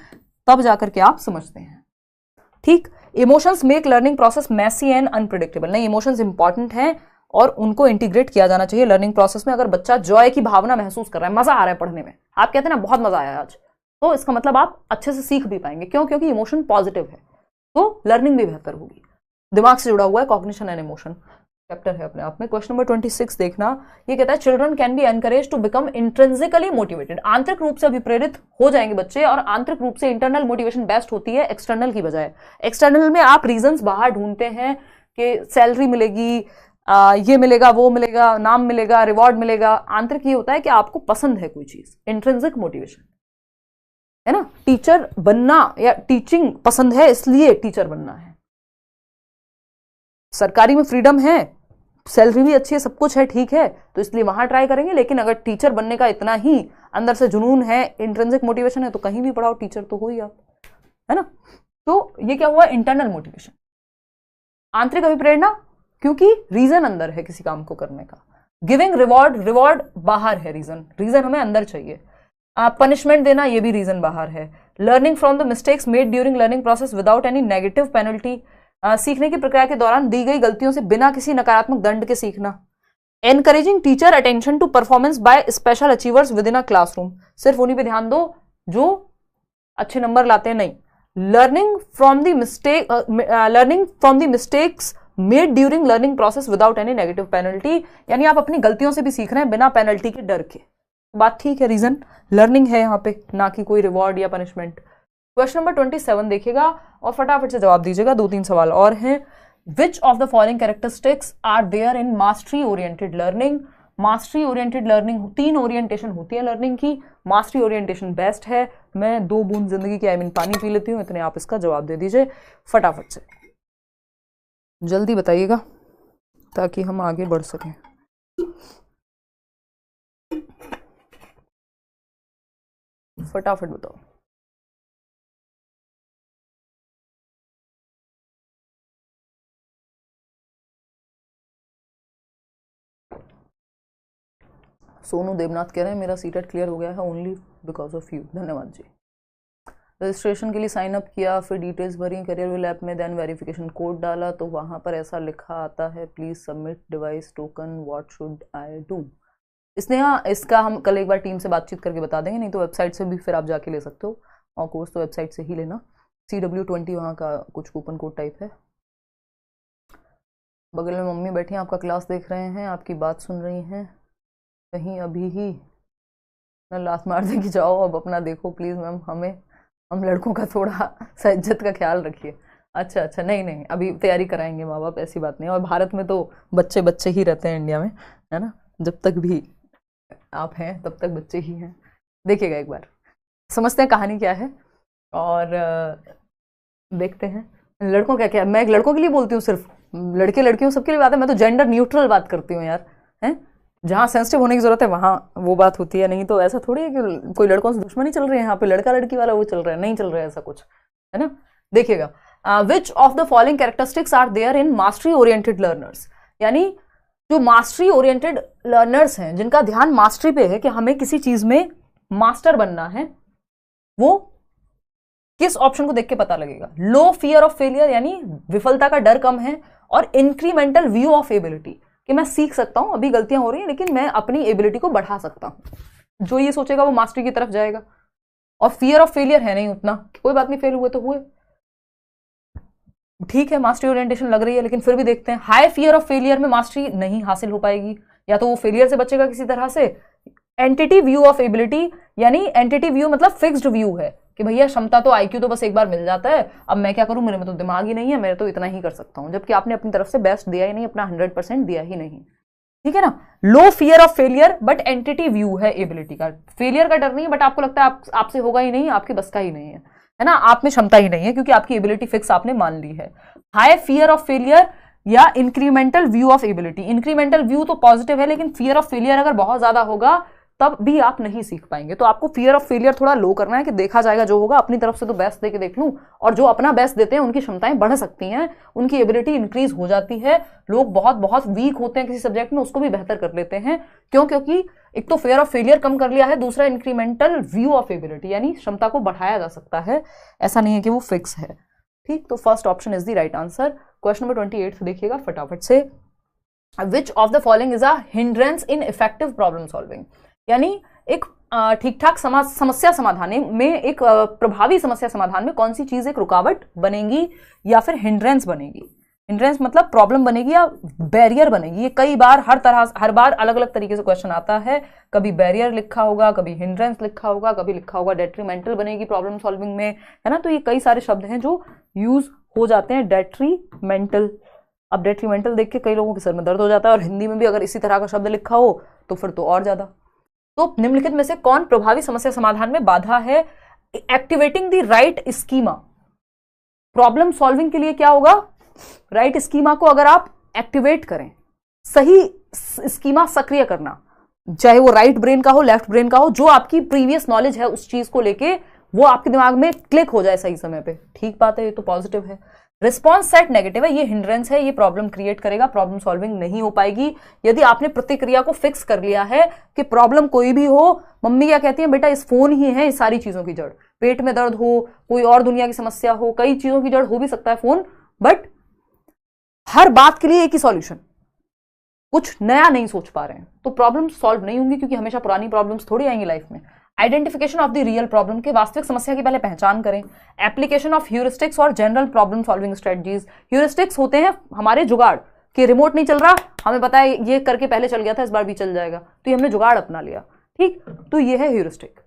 तब जाकर के आप समझते हैं, ठीक? Emotions make learning process messy and unpredictable. नहीं, इमोशंस इंपॉर्टेंट हैं और उनको इंटीग्रेट किया जाना चाहिए लर्निंग प्रोसेस में। अगर बच्चा जॉय की भावना महसूस कर रहा है, मजा आ रहा है पढ़ने में, आप कहते हैं ना बहुत मजा आया आज, तो इसका मतलब आप अच्छे से सीख भी पाएंगे। क्यों? क्योंकि इमोशन पॉजिटिव है, तो लर्निंग भी बेहतर होगी। दिमाग से जुड़ा हुआ है कॉग्निशन एंड इमोशन, चैप्टर है अपने आप में। क्वेश्चन नंबर 26 देखना, ये कहता है children can be encourage to become intrinsically motivated. आंतरिक रूप से अभिप्रेरित हो जाएंगे बच्चे, और आंतरिक रूप से इंटरनल मोटिवेशन बेस्ट होती है एक्सटर्नल की बजाय। एक्सटर्नल में आप रीजंस बाहर ढूंढते हैं कि सैलरी मिलेगी, ये मिलेगा, वो मिलेगा, नाम मिलेगा, रिवॉर्ड मिलेगा। आंतरिक ये होता है कि आपको पसंद है कोई चीज, इंट्रिंसिक मोटिवेशन है ना। टीचर बनना या टीचिंग पसंद है, इसलिए टीचर बनना है। सरकारी में फ्रीडम है, सैलरी भी अच्छी है, सब कुछ है, ठीक है, तो इसलिए वहां ट्राई करेंगे। लेकिन अगर टीचर बनने का इतना ही अंदर से जुनून है, इंट्रिंसिक मोटिवेशन है, तो कहीं भी पढ़ाओ, टीचर तो हो ही आप, है ना। तो ये क्या हुआ? इंटरनल मोटिवेशन, आंतरिक अभिप्रेरणा, क्योंकि रीजन अंदर है किसी काम को करने का। गिविंग रिवॉर्ड, रिवॉर्ड बाहर है, रीजन हमें अंदर चाहिए। पनिशमेंट देना, ये भी रीजन बाहर है। Learning from the mistakes made during learning process without any negative penalty, सीखने की प्रक्रिया के दौरान दी गई गलतियों से बिना किसी नकारात्मक दंड के सीखना। Encouraging teacher attention to performance by special achievers within a classroom, सिर्फ उन्हीं पे ध्यान दो जो अच्छे नंबर लाते हैं, नहीं। Learning from the mistakes made during learning process without any negative penalty, यानी आप अपनी गलतियों से भी सीख रहे हैं बिना पेनल्टी के, डर के। बात ठीक है, रीजन लर्निंग है यहाँ पे, ना कि कोई रिवॉर्ड या पनिशमेंट। क्वेश्चन नंबर 27 देखिएगा और फटाफट से जवाब दीजिएगा, 2-3 सवाल और हैं। Which of the following characteristics are there in mastery oriented learning? Mastery oriented learning, 3 orientation होती है लर्निंग की, मास्टरी ओरिएंटेशन बेस्ट है। मैं 2 बूंद जिंदगी की पानी पी लेती हूँ, इतने आप इसका जवाब दे दीजिए फटाफट से, जल्दी बताइएगा ताकि हम आगे बढ़ सकें। फटाफट बताओ। सोनू देवनाथ कह रहे हैं मेरा सीटेट क्लियर हो गया है ओनली बिकॉज ऑफ यू, धन्यवाद जी। रजिस्ट्रेशन के लिए साइन अप किया, फिर डिटेल्स भरी करियर विल ऐप में, देन वेरिफिकेशन कोड डाला तो वहाँ पर ऐसा लिखा आता है please submit device token, what should I do? इसका हम कल एक बार टीम से बातचीत करके बता देंगे, नहीं तो वेबसाइट से भी फिर आप जाके ले सकते हो, और कोर्स तो वेबसाइट से ही लेना। CW20 वहाँ का कुछ कूपन कोड टाइप है। बगल में मम्मी बैठी हैं, आपका क्लास देख रहे हैं, आपकी बात सुन रही हैं, कहीं अभी ही न लात मार दे कि जाओ अब अपना देखो प्लीज़ मैम, हम लड़कों का थोड़ा सा इज्जत का ख्याल रखिए। अच्छा, नहीं, अभी तैयारी कराएंगे माँ बाप, ऐसी बात नहीं। और भारत में तो बच्चे ही रहते हैं, इंडिया में, है ना, जब तक भी आप हैं तब तक बच्चे ही हैं। देखिएगा एक बार, समझते हैं कहानी क्या है और देखते हैं। लड़कों क्या मैं एक लड़कों के लिए बोलती हूँ, सिर्फ लड़के लड़कियों सबके लिए बात है, मैं तो जेंडर न्यूट्रल बात करती हूँ यार, हैं। जहाँ सेंसिटिव होने की जरूरत है वहाँ वो बात होती है, नहीं तो ऐसा थोड़ी है कि कोई लड़कों से दुश्मनी चल रही है यहाँ पे, लड़का लड़की वाला वो चल रहा है, नहीं चल रहा है ऐसा कुछ, है ना। देखिएगा which of the following characteristics are there in mastery oriented learners, यानी जो मास्टरी ओरिएंटेड लर्नर्स हैं, जिनका ध्यान मास्टरी पे है कि हमें किसी चीज में मास्टर बनना है, वो किस ऑप्शन को देख के पता लगेगा? लो फियर ऑफ फेलियर, यानी विफलता का डर कम है, और इंक्रीमेंटल व्यू ऑफ एबिलिटी, कि मैं सीख सकता हूं, अभी गलतियां हो रही हैं लेकिन मैं अपनी एबिलिटी को बढ़ा सकता हूं। जो ये सोचेगा वो मास्टरी की तरफ जाएगा। और फियर ऑफ फेलियर है नहीं उतना, कोई बात नहीं, फेल हुए तो हुए, ठीक है, मास्टरी ओरिएंटेशन लग रही है, लेकिन फिर भी देखते हैं। हाई फियर ऑफ फेलियर में मास्टरी नहीं हासिल हो पाएगी, या तो वो फेलियर से बचेगा किसी तरह से। एंटिटी व्यू ऑफ एबिलिटी, यानी एंटिटी व्यू मतलब फिक्स्ड व्यू है कि भैया क्षमता तो आईक्यू तो बस एक बार मिल जाता है, अब मैं क्या करूं, मेरे में तो दिमाग ही नहीं है, मैं तो इतना ही कर सकता हूं, जबकि आपने अपनी तरफ से बेस्ट दिया ही नहीं, अपना 100% दिया ही नहीं, ठीक है ना। Low fear of failure but entity view है एबिलिटी का, फेलियर का डर नहीं है बट आपको लगता है आपसे होगा ही नहीं, आपकी बस का ही नहीं है ना, आप में क्षमता ही नहीं है क्योंकि आपकी एबिलिटी फिक्स आपने मान ली है। हाई फियर ऑफ फेलियर या incremental view of ability, incremental view तो पॉजिटिव है लेकिन फियर ऑफ फेलियर अगर बहुत ज्यादा होगा तब भी आप नहीं सीख पाएंगे। तो आपको फियर ऑफ फेलियर थोड़ा लो करना है कि देखा जाएगा जो होगा, अपनी तरफ से तो बेस्ट देके देख लूं, और जो अपना बेस्ट देते हैं उनकी क्षमताएं बढ़ सकती हैं, उनकी एबिलिटी इंक्रीज हो जाती है। लोग बहुत बहुत वीक होते हैं किसी सब्जेक्ट में, उसको भी बेहतर कर लेते हैं, क्यों? क्योंकि एक तो फियर ऑफ फेलियर कम कर लिया है, दूसरा इंक्रीमेंटल व्यू ऑफ एबिलिटी, यानी क्षमता को बढ़ाया जा सकता है, ऐसा नहीं है कि वो फिक्स है, ठीक। तो first option is the right answer. Question number 28 देखिएगा फटाफट से। विच of the following is a hindrance in effective problem solving, यानी एक ठीक ठाक समस्या समाधान में, एक प्रभावी समस्या समाधान में कौन सी चीज एक रुकावट बनेगी या फिर हिंड्रेंस बनेगी। हिंड्रेंस मतलब प्रॉब्लम बनेगी या बैरियर बनेगी। ये कई बार हर बार अलग अलग तरीके से क्वेश्चन आता है, कभी बैरियर लिखा होगा, कभी हिंड्रेंस लिखा होगा, कभी लिखा होगा डेट्रीमेंटल बनेगी प्रॉब्लम सॉल्विंग में, है ना। तो ये कई सारे शब्द हैं जो यूज हो जाते हैं। डेट्रीमेंटल, अब डेट्रीमेंटल देख के कई लोगों के सर में दर्द हो जाता है, और हिंदी में भी अगर इसी तरह का शब्द लिखा हो तो फिर तो और ज्यादा। तो निम्नलिखित में से कौन प्रभावी समस्या समाधान में बाधा है? Activating the right schema, problem solving के लिए क्या होगा? राइट स्कीमा को अगर आप एक्टिवेट करें, सही स्कीमा सक्रिय करना, चाहे वो राइट ब्रेन का हो, लेफ्ट ब्रेन का हो, जो आपकी प्रीवियस नॉलेज है उस चीज को लेके वो आपके दिमाग में क्लिक हो जाए सही समय पे, ठीक बात है, ये तो पॉजिटिव है। रिस्पॉन्स सेट नेगेटिव है, ये हिंड्रेंस है, ये प्रॉब्लम क्रिएट करेगा, प्रॉब्लम सॉल्विंग नहीं हो पाएगी। यदि आपने प्रतिक्रिया को फिक्स कर लिया है कि प्रॉब्लम कोई भी हो, मम्मी क्या कहती है, बेटा इस फोन ही है इस सारी चीजों की जड़, पेट में दर्द हो, कोई और दुनिया की समस्या हो, कई चीजों की जड़ हो भी सकता है फोन, बट हर बात के लिए एक ही सॉल्यूशन, कुछ नया नहीं सोच पा रहे हैं, तो प्रॉब्लम सॉल्व नहीं होंगी, क्योंकि हमेशा पुरानी प्रॉब्लम्स थोड़ी आएंगी लाइफ में। Identification of the real problem, के वास्तविक समस्या की पहले पहचान करें। एप्लीकेशन ऑफ ह्यूरिस्टिक्स और general problem solving strategies, heuristics होते हैं हमारे जुगाड़, कि रिमोट नहीं चल रहा, हमें पता है ये करके पहले चल गया था, इस बार भी चल जाएगा, तो ये हमने जुगाड़ अपना लिया, ठीक। तो ये है ह्यूरिस्टिक।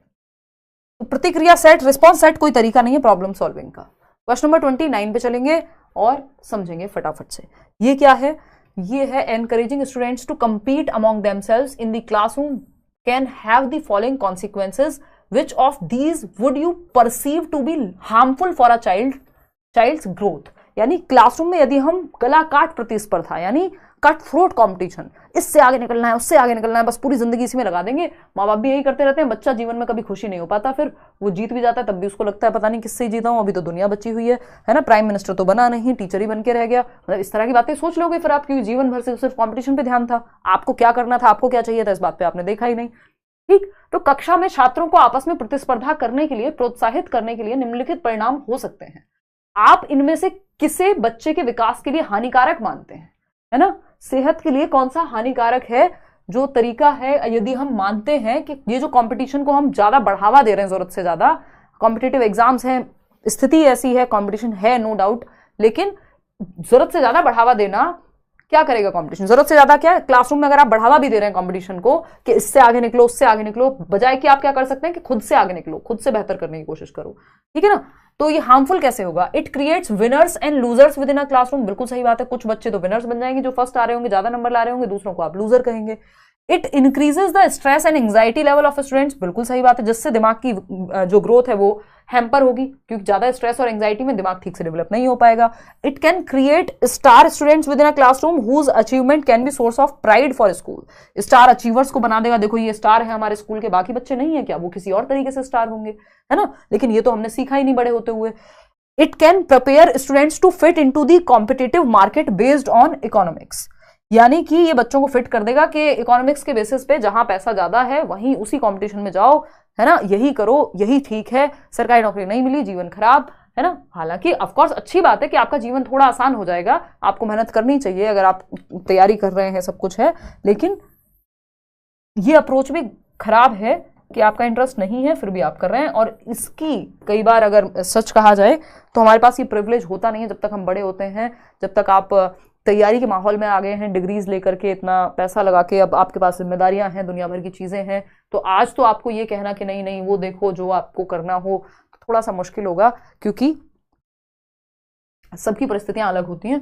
तो प्रतिक्रिया सेट, रिस्पॉन्स सेट कोई तरीका नहीं है प्रॉब्लम सॉल्विंग का। क्वेश्चन नंबर 29 पे चलेंगे और समझेंगे फटाफट से। ये क्या है? ये है encouraging students to compete among themselves in the classroom can have the following consequences. Which of these would you perceive to be harmful for a child's growth? यानी क्लासरूम में यदि हम गला काट प्रतिस्पर्धा, यानी कट थ्रोट कॉम्पिटिशन, इससे आगे निकलना है, उससे आगे निकलना है, बस पूरी जिंदगी इसी में लगा देंगे, माँ बाप भी यही करते रहते हैं, बच्चा जीवन में कभी खुशी नहीं हो पाता, फिर वो जीत भी जाता है तब भी उसको लगता है पता नहीं किससे जीता हूं, अभी तो दुनिया बची हुई है ना, प्राइम मिनिस्टर तो बना नहीं, टीचर ही बन के रह गया, मतलब इस तरह की बातें सोच लोगे फिर आप, क्योंकि जीवन भर से सिर्फ कॉम्पिटिशन पे ध्यान था, आपको क्या करना था, आपको क्या चाहिए था, इस बात पे आपने देखा ही नहीं, ठीक। तो कक्षा में छात्रों को आपस में प्रतिस्पर्धा करने के लिए, प्रोत्साहित करने के लिए निम्नलिखित परिणाम हो सकते हैं। आप इनमें से किसे बच्चे के विकास के लिए हानिकारक मानते हैं, है ना। सेहत के लिए कौन सा हानिकारक है जो तरीका है, यदि हम मानते हैं कि ये जो कंपटीशन को हम ज्यादा बढ़ावा दे रहे हैं, जरूरत से ज्यादा कॉम्पिटिटिव एग्जाम्स हैं, स्थिति ऐसी है, कंपटीशन है नो डाउट, लेकिन जरूरत से ज्यादा बढ़ावा देना क्या करेगा कंपटीशन? जरूरत से ज्यादा क्या है, क्लासरूम में अगर आप बढ़ावा भी दे रहे हैं कंपटीशन को कि इससे आगे निकलो, उससे आगे निकलो, बजाय कि आप क्या कर सकते हैं कि खुद से आगे निकलो, खुद से बेहतर करने की कोशिश करो, ठीक है ना। तो ये हार्मफुल कैसे होगा? It creates winners and losers with in a classroom, बिल्कुल सही बात है, कुछ बच्चे तो विनर्स बन जाएंगे जो फर्स्ट आ रहे होंगे, ज्यादा नंबर ला रहे होंगे, दूसरों को आप लूजर कहेंगे। It increases the stress and anxiety level of students, बिल्कुल सही बात है, जिससे दिमाग की जो ग्रोथ है वो हैम्पर होगी, क्योंकि ज्यादा स्ट्रेस और एंग्जाइटी में दिमाग ठीक से डेवलप नहीं हो पाएगा। It can create star students within a classroom whose achievement can be source of pride for school, star achievers को बना देगा, देखो ये स्टार है हमारे स्कूल के, बाकी बच्चे नहीं है क्या, वो किसी और तरीके से स्टार होंगे, है ना, लेकिन ये तो हमने सीखा ही नहीं बड़े होते हुए। It can prepare students to fit into the competitive market based on economics, यानी कि ये बच्चों को फिट कर देगा कि इकोनॉमिक्स के बेसिस पे जहां पैसा ज्यादा है वहीं उसी कंपटीशन में जाओ, है ना, यही करो, यही ठीक है, सरकारी नौकरी नहीं मिली जीवन खराब, है ना। हालांकि ऑफ कोर्स अच्छी बात है कि आपका जीवन थोड़ा आसान हो जाएगा, आपको मेहनत करनी चाहिए अगर आप तैयारी कर रहे हैं, सब कुछ है, लेकिन ये अप्रोच भी खराब है कि आपका इंटरेस्ट नहीं है फिर भी आप कर रहे हैं। और इसकी कई बार अगर सच कहा जाए तो हमारे पास ये प्रिविलेज होता नहीं है जब तक हम बड़े होते हैं, जब तक आप तैयारी के माहौल में आ गए हैं, डिग्रीज लेकर के इतना पैसा लगा के, अब आपके पास जिम्मेदारियां हैं, दुनिया भर की चीजें हैं, तो आज तो आपको ये कहना कि नहीं नहीं वो देखो जो आपको करना हो, थोड़ा सा मुश्किल होगा क्योंकि सबकी परिस्थितियां अलग होती हैं।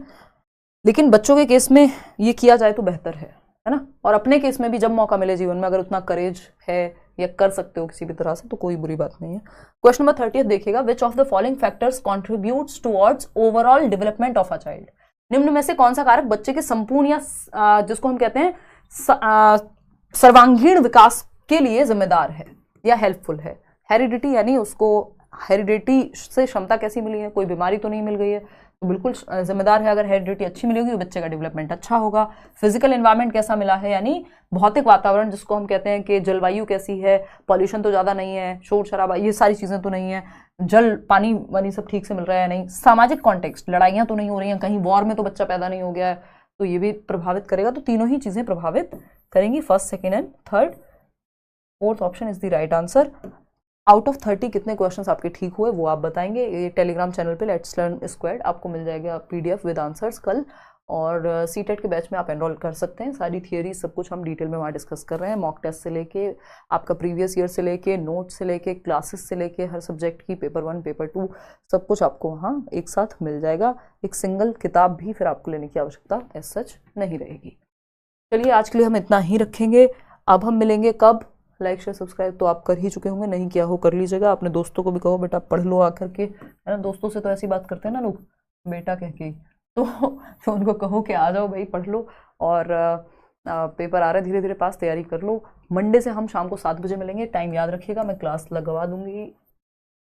लेकिन बच्चों के केस में ये किया जाए तो बेहतर है ना। और अपने केस में भी जब मौका मिले जीवन में, अगर उतना करेज है या कर सकते हो किसी भी तरह से, तो कोई बुरी बात नहीं है। क्वेश्चन नंबर 30 देखिएगा, which of the following factors contributes towards overall development of a child. निम्न में से कौन सा कारक बच्चे के संपूर्ण या जिसको हम कहते हैं सर्वांगीण विकास के लिए जिम्मेदार है या हेल्पफुल है। हेरिडिटी, यानी उसको हेरिडिटी से क्षमता कैसी मिली है, कोई बीमारी तो नहीं मिल गई है, तो बिल्कुल जिम्मेदार है। अगर हेरिडिटी अच्छी मिली होगी तो बच्चे का डेवलपमेंट अच्छा होगा। फिजिकल एनवायरनमेंट कैसा मिला है, यानी भौतिक वातावरण जिसको हम कहते हैं कि जलवायु कैसी है, पॉल्यूशन तो ज़्यादा नहीं है, शोर शराबा ये सारी चीज़ें तो नहीं है, जल पानी वानी सब ठीक से मिल रहा है या नहीं, सामाजिक कॉन्टेक्स्ट, लड़ाइयाँ तो नहीं हो रही हैं, कहीं वॉर में तो बच्चा पैदा नहीं हो गया है, तो ये भी प्रभावित करेगा। तो तीनों ही चीज़ें प्रभावित करेंगी, first, second and third. Fourth option is the right answer. Out of 30 कितने क्वेश्चंस आपके ठीक हुए वो आप बताएंगे। ये टेलीग्राम चैनल पे लेट्स लर्न स्क्वाड आपको मिल जाएगा PDF विद आंसर्स कल, और सीटेट के बैच में आप एनरोल कर सकते हैं। सारी थियरी सब कुछ हम डिटेल में वहाँ डिस्कस कर रहे हैं, मॉक टेस्ट से लेके आपका प्रीवियस ईयर से लेके नोट से लेके क्लासेस से लेके हर सब्जेक्ट की पेपर 1 पेपर 2 सब कुछ आपको वहाँ एक साथ मिल जाएगा। एक सिंगल किताब भी फिर आपको लेने की आवश्यकता एज सच नहीं रहेगी। चलिए आज के लिए हम इतना ही रखेंगे। अब हम मिलेंगे कब? लाइक शेयर सब्सक्राइब तो आप कर ही चुके होंगे, नहीं किया हो कर लीजिएगा। अपने दोस्तों को भी कहो बेटा पढ़ लो आकर के, है ना। दोस्तों से तो ऐसी बात करते हैं ना लोग, बेटा कह के, तो उनको कहो कि आ जाओ भाई पढ़ लो, और पेपर आ रहा है धीरे धीरे पास, तैयारी कर लो। मंडे से हम शाम को 7 बजे मिलेंगे, टाइम याद रखिएगा, मैं क्लास लगवा दूंगी।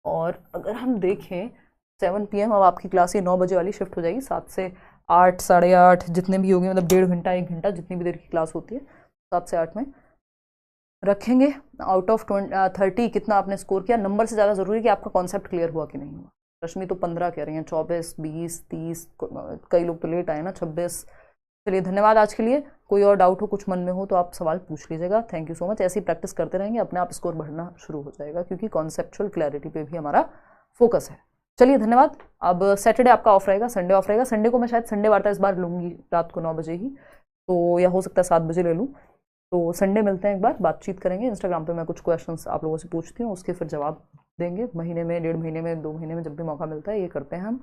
और अगर हम देखें 7 PM, अब आपकी क्लास ये 9 बजे वाली शिफ्ट हो जाएगी, 7 से 8 साढ़े 8 जितने भी होंगे, मतलब 1.5 घंटा 1 घंटा जितनी भी देर की क्लास होती है 7 से 8 में रखेंगे। आउट ऑफ 30 कितना आपने स्कोर किया, नंबर से ज़्यादा ज़रूरी कि आपका कॉन्सेप्ट क्लियर हुआ कि नहीं हुआ। रश्मि तो 15 कह रही हैं, 24 20 30, कई लोग तो लेट आए ना, 26। चलिए धन्यवाद आज के लिए। कोई और डाउट हो, कुछ मन में हो तो आप सवाल पूछ लीजिएगा। Thank you so much. ऐसी प्रैक्टिस करते रहेंगे, अपने आप स्कोर बढ़ना शुरू हो जाएगा, क्योंकि कॉन्सेप्चुअल क्लैरिटी पे भी हमारा फोकस है। चलिए धन्यवाद। अब सैटरडे आपका ऑफ रहेगा, संडे ऑफ रहेगा। संडे को मैं शायद संडे वार्ता इस बार लूँगी रात को 9 बजे ही, तो या हो सकता है 7 बजे ले लूँ। तो संडे मिलते हैं, एक बार बातचीत करेंगे। इंस्टाग्राम पे मैं कुछ क्वेश्चंस आप लोगों से पूछती हूँ, उसके फिर जवाब देंगे। महीने में, 1.5 महीने में, 2 महीने में जब भी मौका मिलता है ये करते हैं हम।